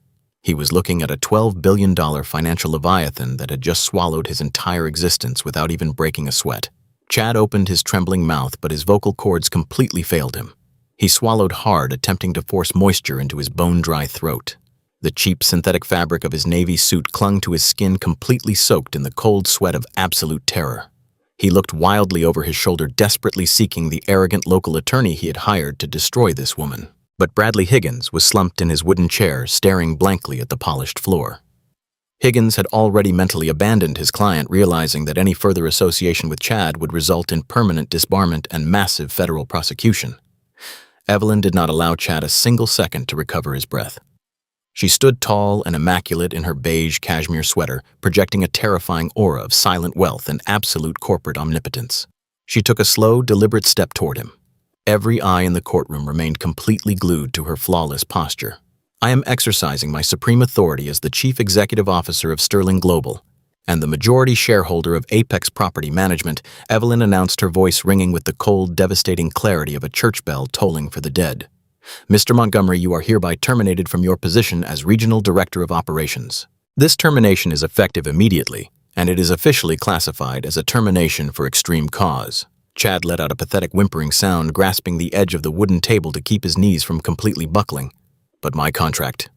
He was looking at a $12 billion financial leviathan that had just swallowed his entire existence without even breaking a sweat. Chad opened his trembling mouth, but his vocal cords completely failed him. He swallowed hard, attempting to force moisture into his bone-dry throat. The cheap synthetic fabric of his navy suit clung to his skin, completely soaked in the cold sweat of absolute terror. He looked wildly over his shoulder, desperately seeking the arrogant local attorney he had hired to destroy this woman. But Bradley Higgins was slumped in his wooden chair, staring blankly at the polished floor. Higgins had already mentally abandoned his client, realizing that any further association with Chad would result in permanent disbarment and massive federal prosecution. Evelyn did not allow Chad a single second to recover his breath. She stood tall and immaculate in her beige cashmere sweater, projecting a terrifying aura of silent wealth and absolute corporate omnipotence. She took a slow, deliberate step toward him. Every eye in the courtroom remained completely glued to her flawless posture. "I am exercising my supreme authority as the Chief Executive Officer of Sterling Global and the majority shareholder of Apex Property Management," Evelyn announced, her voice ringing with the cold, devastating clarity of a church bell tolling for the dead. "Mr. Montgomery, you are hereby terminated from your position as Regional Director of Operations. This termination is effective immediately, and it is officially classified as a termination for extreme cause." Chad let out a pathetic whimpering sound, grasping the edge of the wooden table to keep his knees from completely buckling. "But my contract,"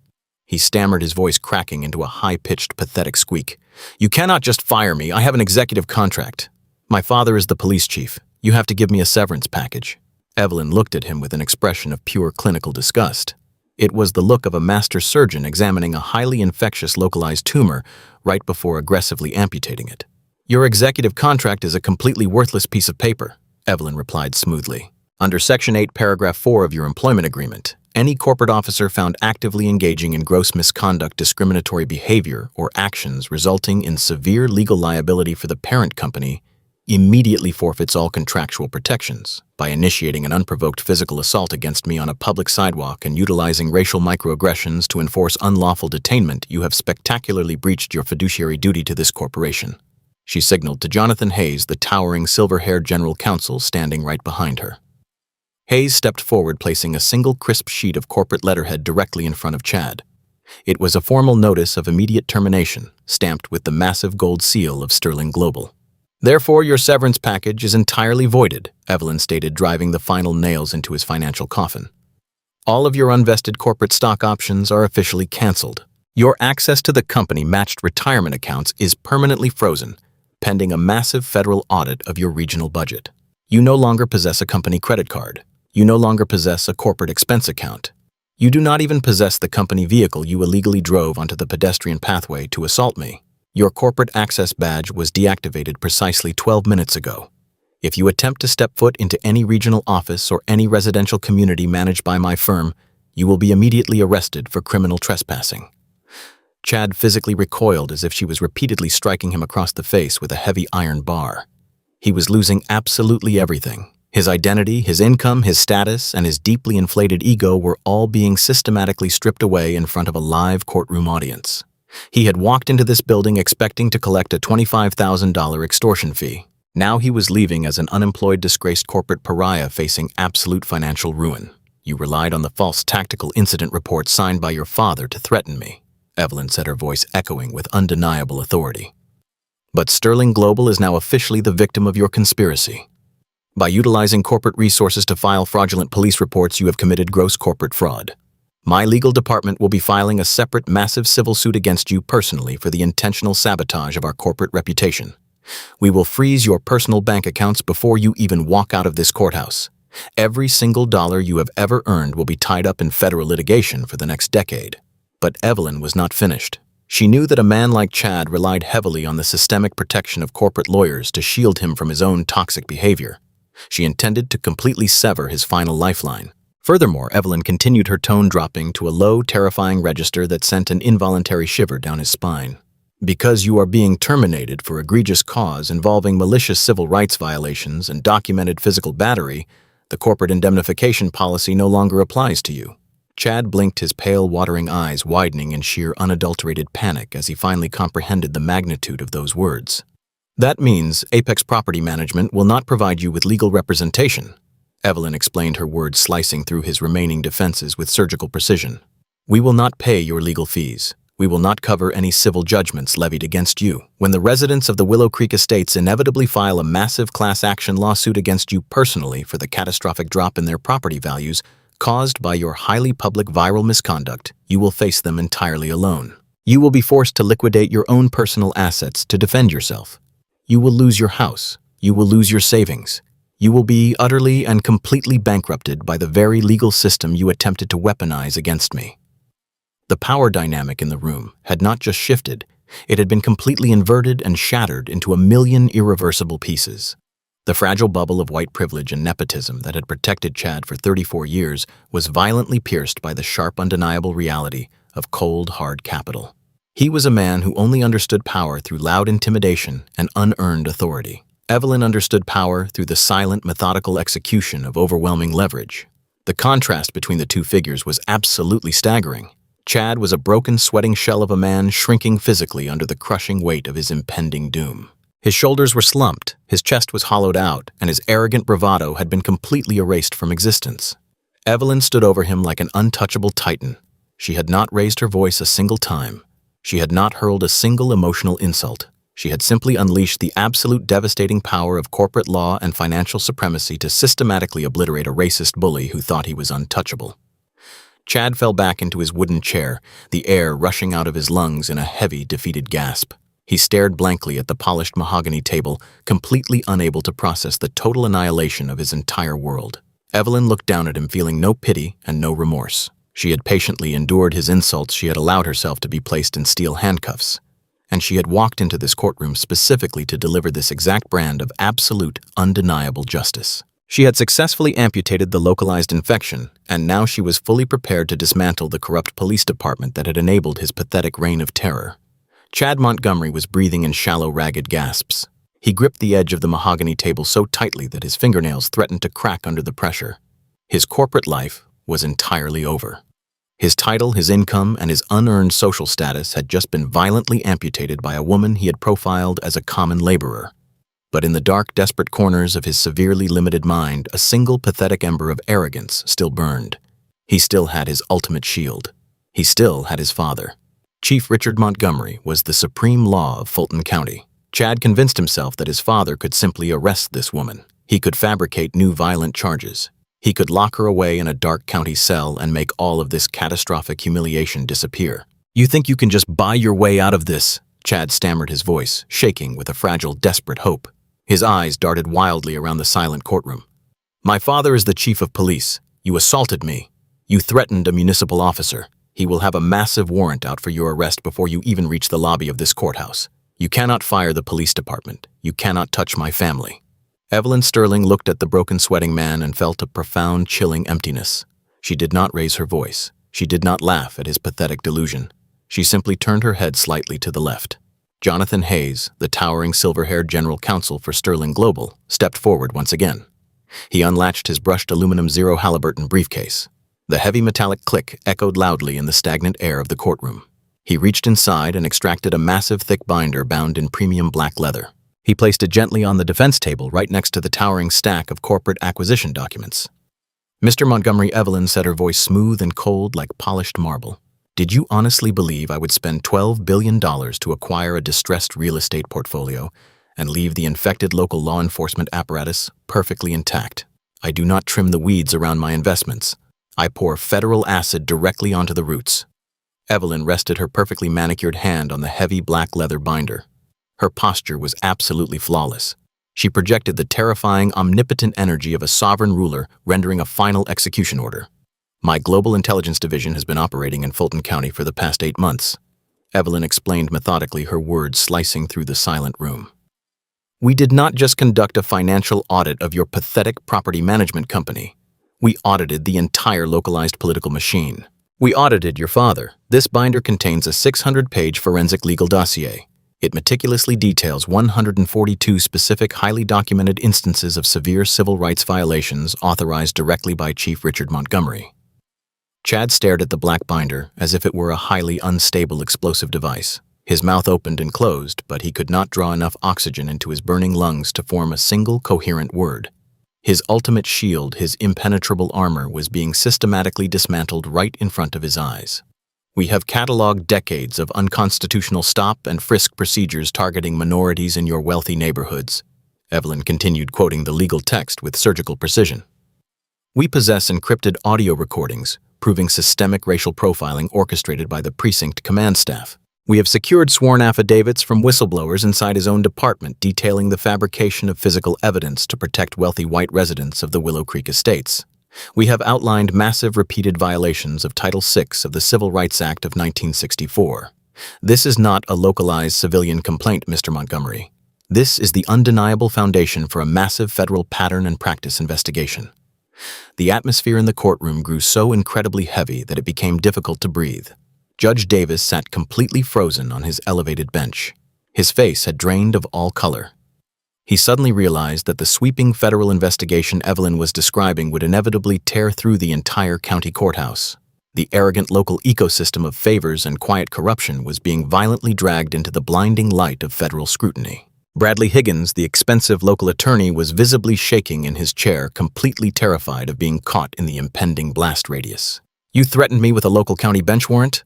he stammered, his voice cracking into a high-pitched, pathetic squeak. "You cannot just fire me. I have an executive contract. My father is the police chief. You have to give me a severance package." Evelyn looked at him with an expression of pure clinical disgust. It was the look of a master surgeon examining a highly infectious localized tumor right before aggressively amputating it. "Your executive contract is a completely worthless piece of paper," Evelyn replied smoothly. "Under Section 8, Paragraph 4 of your employment agreement, any corporate officer found actively engaging in gross misconduct, discriminatory behavior, or actions resulting in severe legal liability for the parent company immediately forfeits all contractual protections. By initiating an unprovoked physical assault against me on a public sidewalk and utilizing racial microaggressions to enforce unlawful detainment, you have spectacularly breached your fiduciary duty to this corporation." She signaled to Jonathan Hayes, the towering silver-haired general counsel standing right behind her. Hayes stepped forward, placing a single crisp sheet of corporate letterhead directly in front of Chad. It was a formal notice of immediate termination, stamped with the massive gold seal of Sterling Global. "Therefore, your severance package is entirely voided," Evelyn stated, driving the final nails into his financial coffin. "All of your unvested corporate stock options are officially canceled. Your access to the company-matched retirement accounts is permanently frozen, pending a massive federal audit of your regional budget. You no longer possess a company credit card. You no longer possess a corporate expense account. You do not even possess the company vehicle you illegally drove onto the pedestrian pathway to assault me. Your corporate access badge was deactivated precisely 12 minutes ago. If you attempt to step foot into any regional office or any residential community managed by my firm, you will be immediately arrested for criminal trespassing." Chad physically recoiled as if she was repeatedly striking him across the face with a heavy iron bar. He was losing absolutely everything. His identity, his income, his status, and his deeply inflated ego were all being systematically stripped away in front of a live courtroom audience. He had walked into this building expecting to collect a $25,000 extortion fee. Now he was leaving as an unemployed, disgraced corporate pariah facing absolute financial ruin. "You relied on the false tactical incident report signed by your father to threaten me," Evelyn said, her voice echoing with undeniable authority. "But Sterling Global is now officially the victim of your conspiracy. By utilizing corporate resources to file fraudulent police reports, you have committed gross corporate fraud. My legal department will be filing a separate massive civil suit against you personally for the intentional sabotage of our corporate reputation. We will freeze your personal bank accounts before you even walk out of this courthouse. Every single dollar you have ever earned will be tied up in federal litigation for the next decade." But Evelyn was not finished. She knew that a man like Chad relied heavily on the systemic protection of corporate lawyers to shield him from his own toxic behavior. She intended to completely sever his final lifeline. Furthermore, Evelyn continued, her tone dropping to a low, terrifying register that sent an involuntary shiver down his spine. "Because you are being terminated for egregious cause involving malicious civil rights violations and documented physical battery, the corporate indemnification policy no longer applies to you." Chad blinked, his pale, watering eyes widening in sheer, unadulterated panic as he finally comprehended the magnitude of those words. "That means Apex Property Management will not provide you with legal representation," Evelyn explained, her words slicing through his remaining defenses with surgical precision. "We will not pay your legal fees. We will not cover any civil judgments levied against you. When the residents of the Willow Creek Estates inevitably file a massive class action lawsuit against you personally for the catastrophic drop in their property values caused by your highly public viral misconduct, you will face them entirely alone. You will be forced to liquidate your own personal assets to defend yourself. You will lose your house. You will lose your savings. You will be utterly and completely bankrupted by the very legal system you attempted to weaponize against me." The power dynamic in the room had not just shifted, it had been completely inverted and shattered into a million irreversible pieces. The fragile bubble of white privilege and nepotism that had protected Chad for 34 years was violently pierced by the sharp, undeniable reality of cold, hard capital. He was a man who only understood power through loud intimidation and unearned authority. Evelyn understood power through the silent, methodical execution of overwhelming leverage. The contrast between the two figures was absolutely staggering. Chad was a broken, sweating shell of a man shrinking physically under the crushing weight of his impending doom. His shoulders were slumped, his chest was hollowed out, and his arrogant bravado had been completely erased from existence. Evelyn stood over him like an untouchable titan. She had not raised her voice a single time. She had not hurled a single emotional insult. She had simply unleashed the absolute devastating power of corporate law and financial supremacy to systematically obliterate a racist bully who thought he was untouchable. Chad fell back into his wooden chair, the air rushing out of his lungs in a heavy, defeated gasp. He stared blankly at the polished mahogany table, completely unable to process the total annihilation of his entire world. Evelyn looked down at him, feeling no pity and no remorse. She had patiently endured his insults. She had allowed herself to be placed in steel handcuffs. And she had walked into this courtroom specifically to deliver this exact brand of absolute, undeniable justice. She had successfully amputated the localized infection, and now she was fully prepared to dismantle the corrupt police department that had enabled his pathetic reign of terror. Chad Montgomery was breathing in shallow, ragged gasps. He gripped the edge of the mahogany table so tightly that his fingernails threatened to crack under the pressure. His corporate life was entirely over. His title, his income, and his unearned social status had just been violently amputated by a woman he had profiled as a common laborer. But in the dark, desperate corners of his severely limited mind, a single pathetic ember of arrogance still burned. He still had his ultimate shield. He still had his father. Chief Richard Montgomery was the supreme law of Fulton County. Chad convinced himself that his father could simply arrest this woman. He could fabricate new violent charges. He could lock her away in a dark county cell and make all of this catastrophic humiliation disappear. "You think you can just buy your way out of this?" Chad stammered, his voice shaking with a fragile, desperate hope. His eyes darted wildly around the silent courtroom. "My father is the chief of police. You assaulted me. You threatened a municipal officer. He will have a massive warrant out for your arrest before you even reach the lobby of this courthouse. You cannot fire the police department. You cannot touch my family." Evelyn Sterling looked at the broken, sweating man and felt a profound, chilling emptiness. She did not raise her voice. She did not laugh at his pathetic delusion. She simply turned her head slightly to the left. Jonathan Hayes, the towering silver-haired general counsel for Sterling Global, stepped forward once again. He unlatched his brushed aluminum Zero Halliburton briefcase. The heavy metallic click echoed loudly in the stagnant air of the courtroom. He reached inside and extracted a massive, thick binder bound in premium black leather. He placed it gently on the defense table right next to the towering stack of corporate acquisition documents. "Mr. Montgomery," Evelyn said, her voice smooth and cold like polished marble, "did you honestly believe I would spend $12 billion to acquire a distressed real estate portfolio and leave the infected local law enforcement apparatus perfectly intact? I do not trim the weeds around my investments. I pour federal acid directly onto the roots." Evelyn rested her perfectly manicured hand on the heavy black leather binder. Her posture was absolutely flawless. She projected the terrifying, omnipotent energy of a sovereign ruler rendering a final execution order. "My Global Intelligence Division has been operating in Fulton County for the past 8 months. Evelyn explained methodically, her words slicing through the silent room. "We did not just conduct a financial audit of your pathetic property management company. We audited the entire localized political machine. We audited your father. This binder contains a 600-page forensic legal dossier. It meticulously details 142 specific, highly documented instances of severe civil rights violations authorized directly by Chief Richard Montgomery." Chad stared at the black binder as if it were a highly unstable explosive device. His mouth opened and closed, but he could not draw enough oxygen into his burning lungs to form a single coherent word. His ultimate shield, his impenetrable armor, was being systematically dismantled right in front of his eyes. "We have cataloged decades of unconstitutional stop and frisk procedures targeting minorities in your wealthy neighborhoods." Evelyn continued, quoting the legal text with surgical precision. "We possess encrypted audio recordings, proving systemic racial profiling orchestrated by the precinct command staff. We have secured sworn affidavits from whistleblowers inside his own department detailing the fabrication of physical evidence to protect wealthy white residents of the Willow Creek estates. We have outlined massive repeated violations of Title VI of the Civil Rights Act of 1964. This is not a localized civilian complaint, Mr. Montgomery. This is the undeniable foundation for a massive federal pattern and practice investigation." The atmosphere in the courtroom grew so incredibly heavy that it became difficult to breathe. Judge Davis sat completely frozen on his elevated bench. His face had drained of all color. He suddenly realized that the sweeping federal investigation Evelyn was describing would inevitably tear through the entire county courthouse. The arrogant local ecosystem of favors and quiet corruption was being violently dragged into the blinding light of federal scrutiny. Bradley Higgins, the expensive local attorney, was visibly shaking in his chair, completely terrified of being caught in the impending blast radius. "You threatened me with a local county bench warrant?"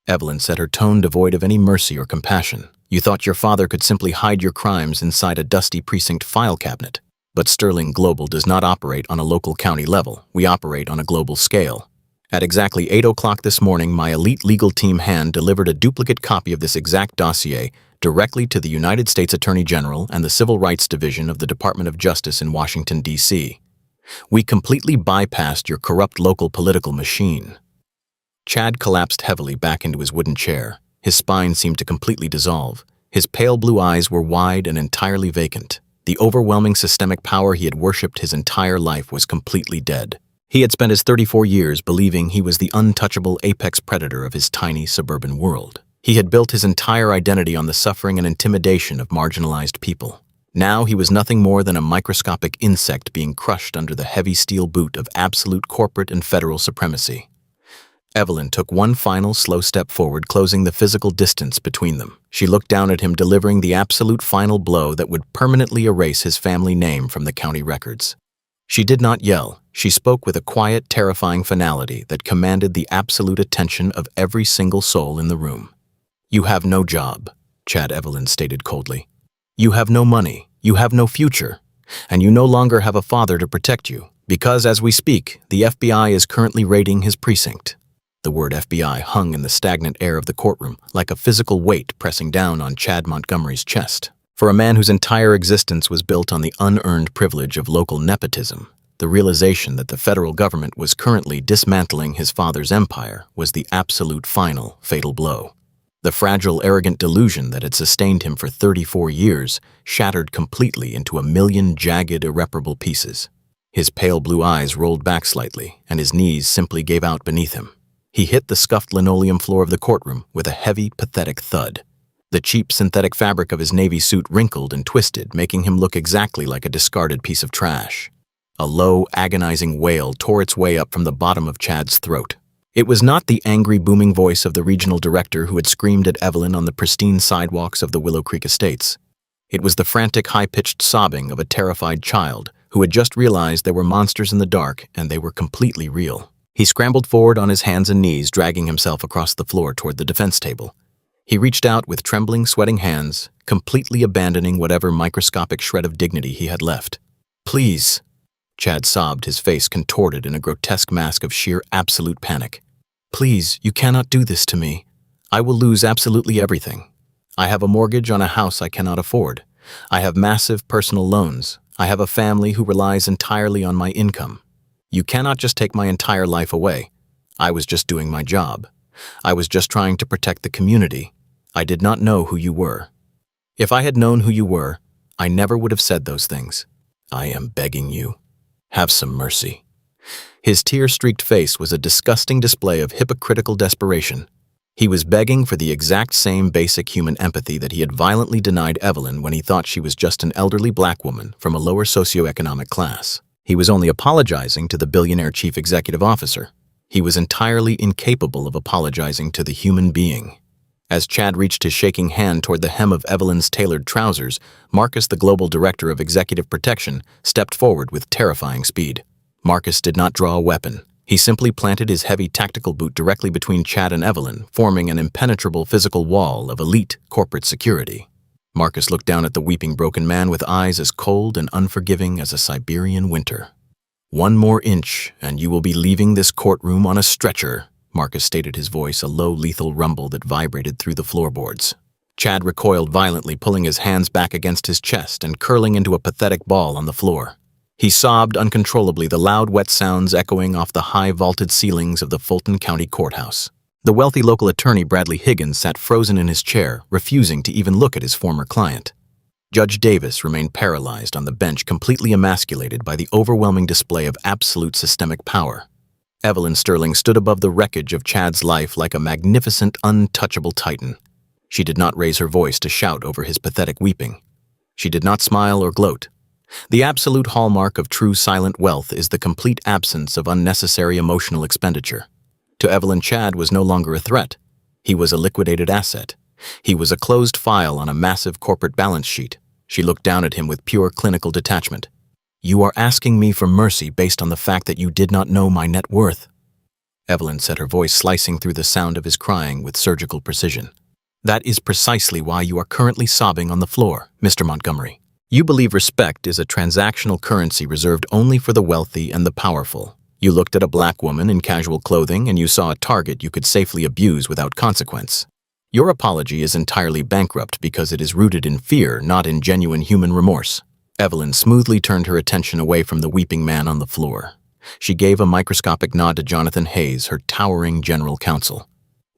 Evelyn said, her tone devoid of any mercy or compassion. "You thought your father could simply hide your crimes inside a dusty precinct file cabinet. But Sterling Global does not operate on a local county level. We operate on a global scale. At exactly 8 o'clock this morning, my elite legal team hand-delivered a duplicate copy of this exact dossier directly to the United States Attorney General and the Civil Rights Division of the Department of Justice in Washington, D.C. We completely bypassed your corrupt local political machine." Chad collapsed heavily back into his wooden chair. His spine seemed to completely dissolve. His pale blue eyes were wide and entirely vacant. The overwhelming systemic power he had worshipped his entire life was completely dead. He had spent his 34 years believing he was the untouchable apex predator of his tiny suburban world. He had built his entire identity on the suffering and intimidation of marginalized people. Now he was nothing more than a microscopic insect being crushed under the heavy steel boot of absolute corporate and federal supremacy. Evelyn took one final slow step forward, closing the physical distance between them. She looked down at him, delivering the absolute final blow that would permanently erase his family name from the county records. She did not yell. She spoke with a quiet, terrifying finality that commanded the absolute attention of every single soul in the room. "You have no job," Chad Evelyn stated coldly. "You have no money. You have no future. And you no longer have a father to protect you, because as we speak, the FBI is currently raiding his precinct." The word FBI hung in the stagnant air of the courtroom, like a physical weight pressing down on Chad Montgomery's chest. For a man whose entire existence was built on the unearned privilege of local nepotism, the realization that the federal government was currently dismantling his father's empire was the absolute final, fatal blow. The fragile, arrogant delusion that had sustained him for 34 years shattered completely into a million jagged, irreparable pieces. His pale blue eyes rolled back slightly, and his knees simply gave out beneath him. He hit the scuffed linoleum floor of the courtroom with a heavy, pathetic thud. The cheap synthetic fabric of his navy suit wrinkled and twisted, making him look exactly like a discarded piece of trash. A low, agonizing wail tore its way up from the bottom of Chad's throat. It was not the angry, booming voice of the regional director who had screamed at Evelyn on the pristine sidewalks of the Willow Creek Estates. It was the frantic, high-pitched sobbing of a terrified child who had just realized there were monsters in the dark and they were completely real. He scrambled forward on his hands and knees, dragging himself across the floor toward the defense table. He reached out with trembling, sweating hands, completely abandoning whatever microscopic shred of dignity he had left. "Please," Chad sobbed, his face contorted in a grotesque mask of sheer absolute panic. "Please, you cannot do this to me. I will lose absolutely everything. I have a mortgage on a house I cannot afford. I have massive personal loans. I have a family who relies entirely on my income. You cannot just take my entire life away. I was just doing my job. I was just trying to protect the community. I did not know who you were. If I had known who you were, I never would have said those things. I am begging you. Have some mercy." His tear-streaked face was a disgusting display of hypocritical desperation. He was begging for the exact same basic human empathy that he had violently denied Evelyn when he thought she was just an elderly black woman from a lower socioeconomic class. He was only apologizing to the billionaire chief executive officer. He was entirely incapable of apologizing to the human being. As Chad reached his shaking hand toward the hem of Evelyn's tailored trousers, Marcus, the global director of executive protection, stepped forward with terrifying speed. Marcus did not draw a weapon. He simply planted his heavy tactical boot directly between Chad and Evelyn, forming an impenetrable physical wall of elite corporate security. Marcus looked down at the weeping broken man with eyes as cold and unforgiving as a Siberian winter. "One more inch, and you will be leaving this courtroom on a stretcher," Marcus stated, his voice a low, lethal rumble that vibrated through the floorboards. Chad recoiled violently, pulling his hands back against his chest and curling into a pathetic ball on the floor. He sobbed uncontrollably, the loud, wet sounds echoing off the high, vaulted ceilings of the Fulton County Courthouse. The wealthy local attorney Bradley Higgins sat frozen in his chair, refusing to even look at his former client. Judge Davis remained paralyzed on the bench, completely emasculated by the overwhelming display of absolute systemic power. Evelyn Sterling stood above the wreckage of Chad's life like a magnificent, untouchable titan. She did not raise her voice to shout over his pathetic weeping. She did not smile or gloat. The absolute hallmark of true silent wealth is the complete absence of unnecessary emotional expenditure. To Evelyn, Chad was no longer a threat. He was a liquidated asset. He was a closed file on a massive corporate balance sheet. She looked down at him with pure clinical detachment. "You are asking me for mercy based on the fact that you did not know my net worth." Evelyn said, her voice slicing through the sound of his crying with surgical precision. "That is precisely why you are currently sobbing on the floor, Mr. Montgomery. You believe respect is a transactional currency reserved only for the wealthy and the powerful. You looked at a black woman in casual clothing and you saw a target you could safely abuse without consequence. Your apology is entirely bankrupt because it is rooted in fear, not in genuine human remorse." Evelyn smoothly turned her attention away from the weeping man on the floor. She gave a microscopic nod to Jonathan Hayes, her towering general counsel.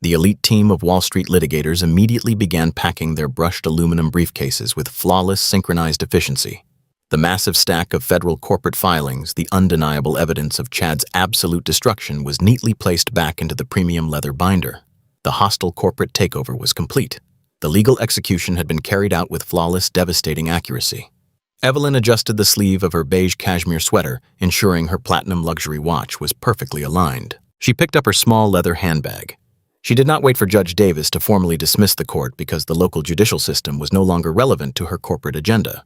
The elite team of Wall Street litigators immediately began packing their brushed aluminum briefcases with flawless, synchronized efficiency. The massive stack of federal corporate filings, the undeniable evidence of Chad's absolute destruction, was neatly placed back into the premium leather binder. The hostile corporate takeover was complete. The legal execution had been carried out with flawless, devastating accuracy. Evelyn adjusted the sleeve of her beige cashmere sweater, ensuring her platinum luxury watch was perfectly aligned. She picked up her small leather handbag. She did not wait for Judge Davis to formally dismiss the court because the local judicial system was no longer relevant to her corporate agenda.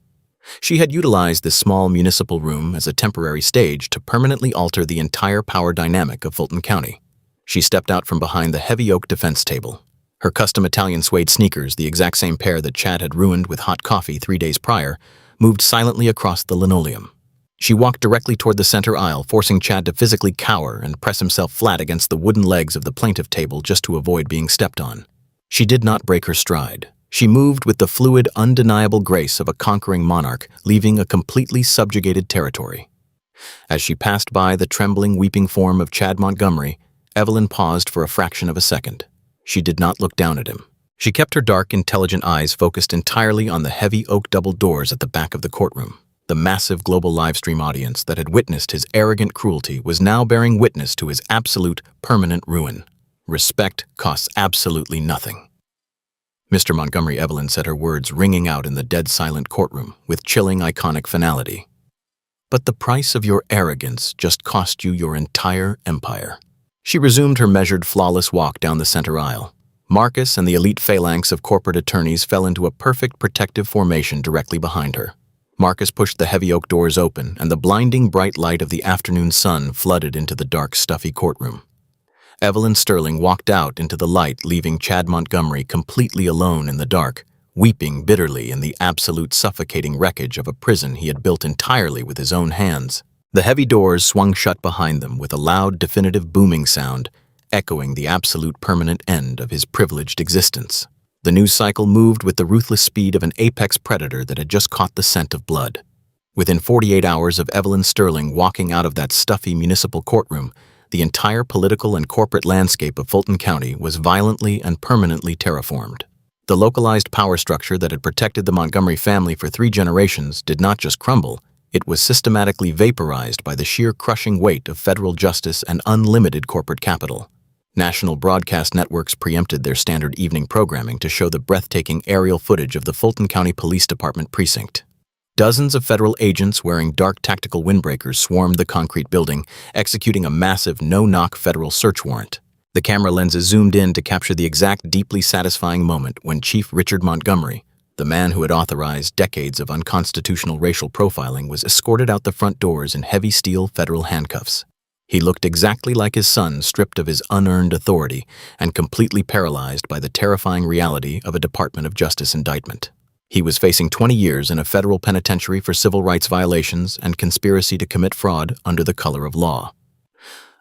She had utilized this small municipal room as a temporary stage to permanently alter the entire power dynamic of Fulton County. She stepped out from behind the heavy oak defense table. Her custom Italian suede sneakers, the exact same pair that Chad had ruined with hot coffee 3 days prior, moved silently across the linoleum. She walked directly toward the center aisle, forcing Chad to physically cower and press himself flat against the wooden legs of the plaintiff table just to avoid being stepped on. She did not break her stride. She moved with the fluid, undeniable grace of a conquering monarch, leaving a completely subjugated territory. As she passed by the trembling, weeping form of Chad Montgomery, Evelyn paused for a fraction of a second. She did not look down at him. She kept her dark, intelligent eyes focused entirely on the heavy oak double doors at the back of the courtroom. The massive global livestream audience that had witnessed his arrogant cruelty was now bearing witness to his absolute, permanent ruin. Respect costs absolutely nothing. "Mr. Montgomery," Evelyn said, her words ringing out in the dead-silent courtroom with chilling, iconic finality. "But the price of your arrogance just cost you your entire empire." She resumed her measured, flawless walk down the center aisle. Marcus and the elite phalanx of corporate attorneys fell into a perfect protective formation directly behind her. Marcus pushed the heavy oak doors open, and the blinding bright light of the afternoon sun flooded into the dark, stuffy courtroom. Evelyn Sterling walked out into the light, leaving Chad Montgomery completely alone in the dark, weeping bitterly in the absolute suffocating wreckage of a prison he had built entirely with his own hands. The heavy doors swung shut behind them with a loud, definitive booming sound, echoing the absolute permanent end of his privileged existence. The news cycle moved with the ruthless speed of an apex predator that had just caught the scent of blood. Within 48 hours of Evelyn Sterling walking out of that stuffy municipal courtroom, the entire political and corporate landscape of Fulton County was violently and permanently terraformed. The localized power structure that had protected the Montgomery family for 3 generations did not just crumble, it was systematically vaporized by the sheer crushing weight of federal justice and unlimited corporate capital. National broadcast networks preempted their standard evening programming to show the breathtaking aerial footage of the Fulton County Police Department precinct. Dozens of federal agents wearing dark tactical windbreakers swarmed the concrete building, executing a massive no-knock federal search warrant. The camera lenses zoomed in to capture the exact deeply satisfying moment when Chief Richard Montgomery, the man who had authorized decades of unconstitutional racial profiling, was escorted out the front doors in heavy steel federal handcuffs. He looked exactly like his son, stripped of his unearned authority and completely paralyzed by the terrifying reality of a Department of Justice indictment. He was facing 20 years in a federal penitentiary for civil rights violations and conspiracy to commit fraud under the color of law.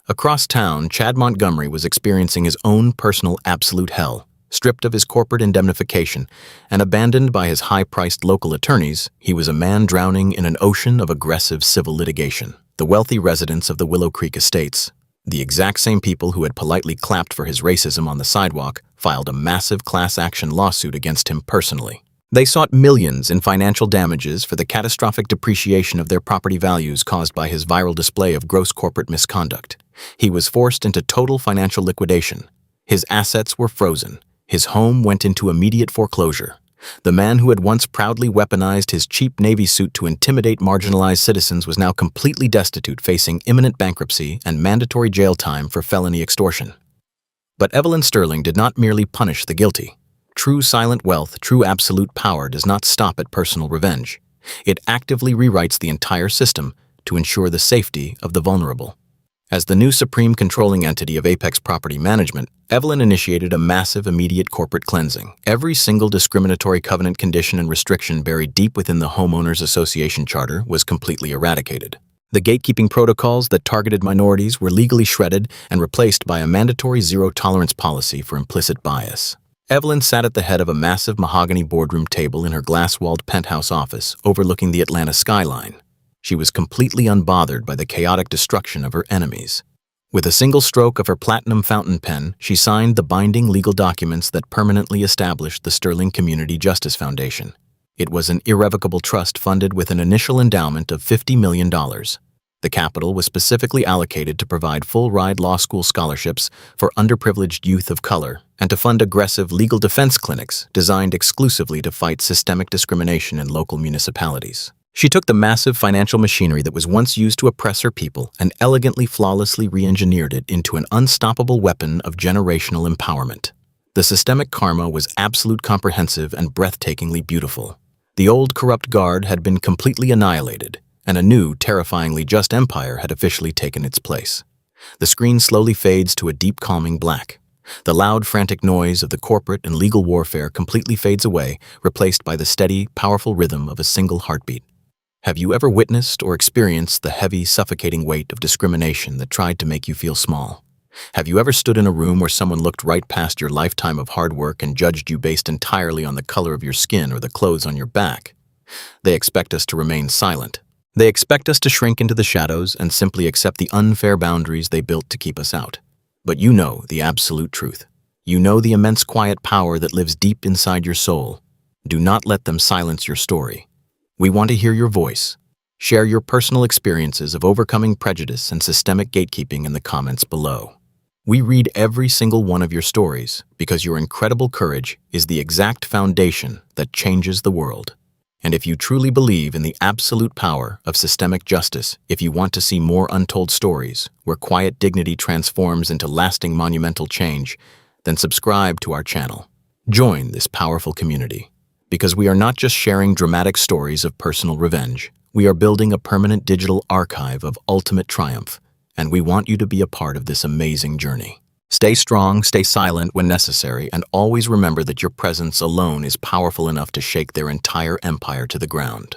Across town, Chad Montgomery was experiencing his own personal absolute hell. Stripped of his corporate indemnification and abandoned by his high-priced local attorneys, he was a man drowning in an ocean of aggressive civil litigation. The wealthy residents of the Willow Creek Estates, the exact same people who had politely clapped for his racism on the sidewalk, filed a massive class-action lawsuit against him personally. They sought millions in financial damages for the catastrophic depreciation of their property values caused by his viral display of gross corporate misconduct. He was forced into total financial liquidation. His assets were frozen. His home went into immediate foreclosure. The man who had once proudly weaponized his cheap Navy suit to intimidate marginalized citizens was now completely destitute, facing imminent bankruptcy and mandatory jail time for felony extortion. But Evelyn Sterling did not merely punish the guilty. True silent wealth, true absolute power does not stop at personal revenge. It actively rewrites the entire system to ensure the safety of the vulnerable. As the new supreme controlling entity of Apex Property Management, Evelyn initiated a massive immediate corporate cleansing. Every single discriminatory covenant, condition, and restriction buried deep within the Homeowners Association Charter was completely eradicated. The gatekeeping protocols that targeted minorities were legally shredded and replaced by a mandatory zero-tolerance policy for implicit bias. Evelyn sat at the head of a massive mahogany boardroom table in her glass-walled penthouse office overlooking the Atlanta skyline. She was completely unbothered by the chaotic destruction of her enemies. With a single stroke of her platinum fountain pen, she signed the binding legal documents that permanently established the Sterling Community Justice Foundation. It was an irrevocable trust funded with an initial endowment of $50 million. The capital was specifically allocated to provide full-ride law school scholarships for underprivileged youth of color and to fund aggressive legal defense clinics designed exclusively to fight systemic discrimination in local municipalities. She took the massive financial machinery that was once used to oppress her people and elegantly, flawlessly re-engineered it into an unstoppable weapon of generational empowerment. The systemic karma was absolute, comprehensive, and breathtakingly beautiful. The old corrupt guard had been completely annihilated, and a new, terrifyingly just empire had officially taken its place. The screen slowly fades to a deep, calming black. The loud, frantic noise of the corporate and legal warfare completely fades away, replaced by the steady, powerful rhythm of a single heartbeat. Have you ever witnessed or experienced the heavy, suffocating weight of discrimination that tried to make you feel small? Have you ever stood in a room where someone looked right past your lifetime of hard work and judged you based entirely on the color of your skin or the clothes on your back? They expect us to remain silent. They expect us to shrink into the shadows and simply accept the unfair boundaries they built to keep us out. But you know the absolute truth. You know the immense quiet power that lives deep inside your soul. Do not let them silence your story. We want to hear your voice. Share your personal experiences of overcoming prejudice and systemic gatekeeping in the comments below. We read every single one of your stories because your incredible courage is the exact foundation that changes the world. And if you truly believe in the absolute power of systemic justice, if you want to see more untold stories where quiet dignity transforms into lasting monumental change, then subscribe to our channel. Join this powerful community. Because we are not just sharing dramatic stories of personal revenge, we are building a permanent digital archive of ultimate triumph, and we want you to be a part of this amazing journey. Stay strong, stay silent when necessary, and always remember that your presence alone is powerful enough to shake their entire empire to the ground.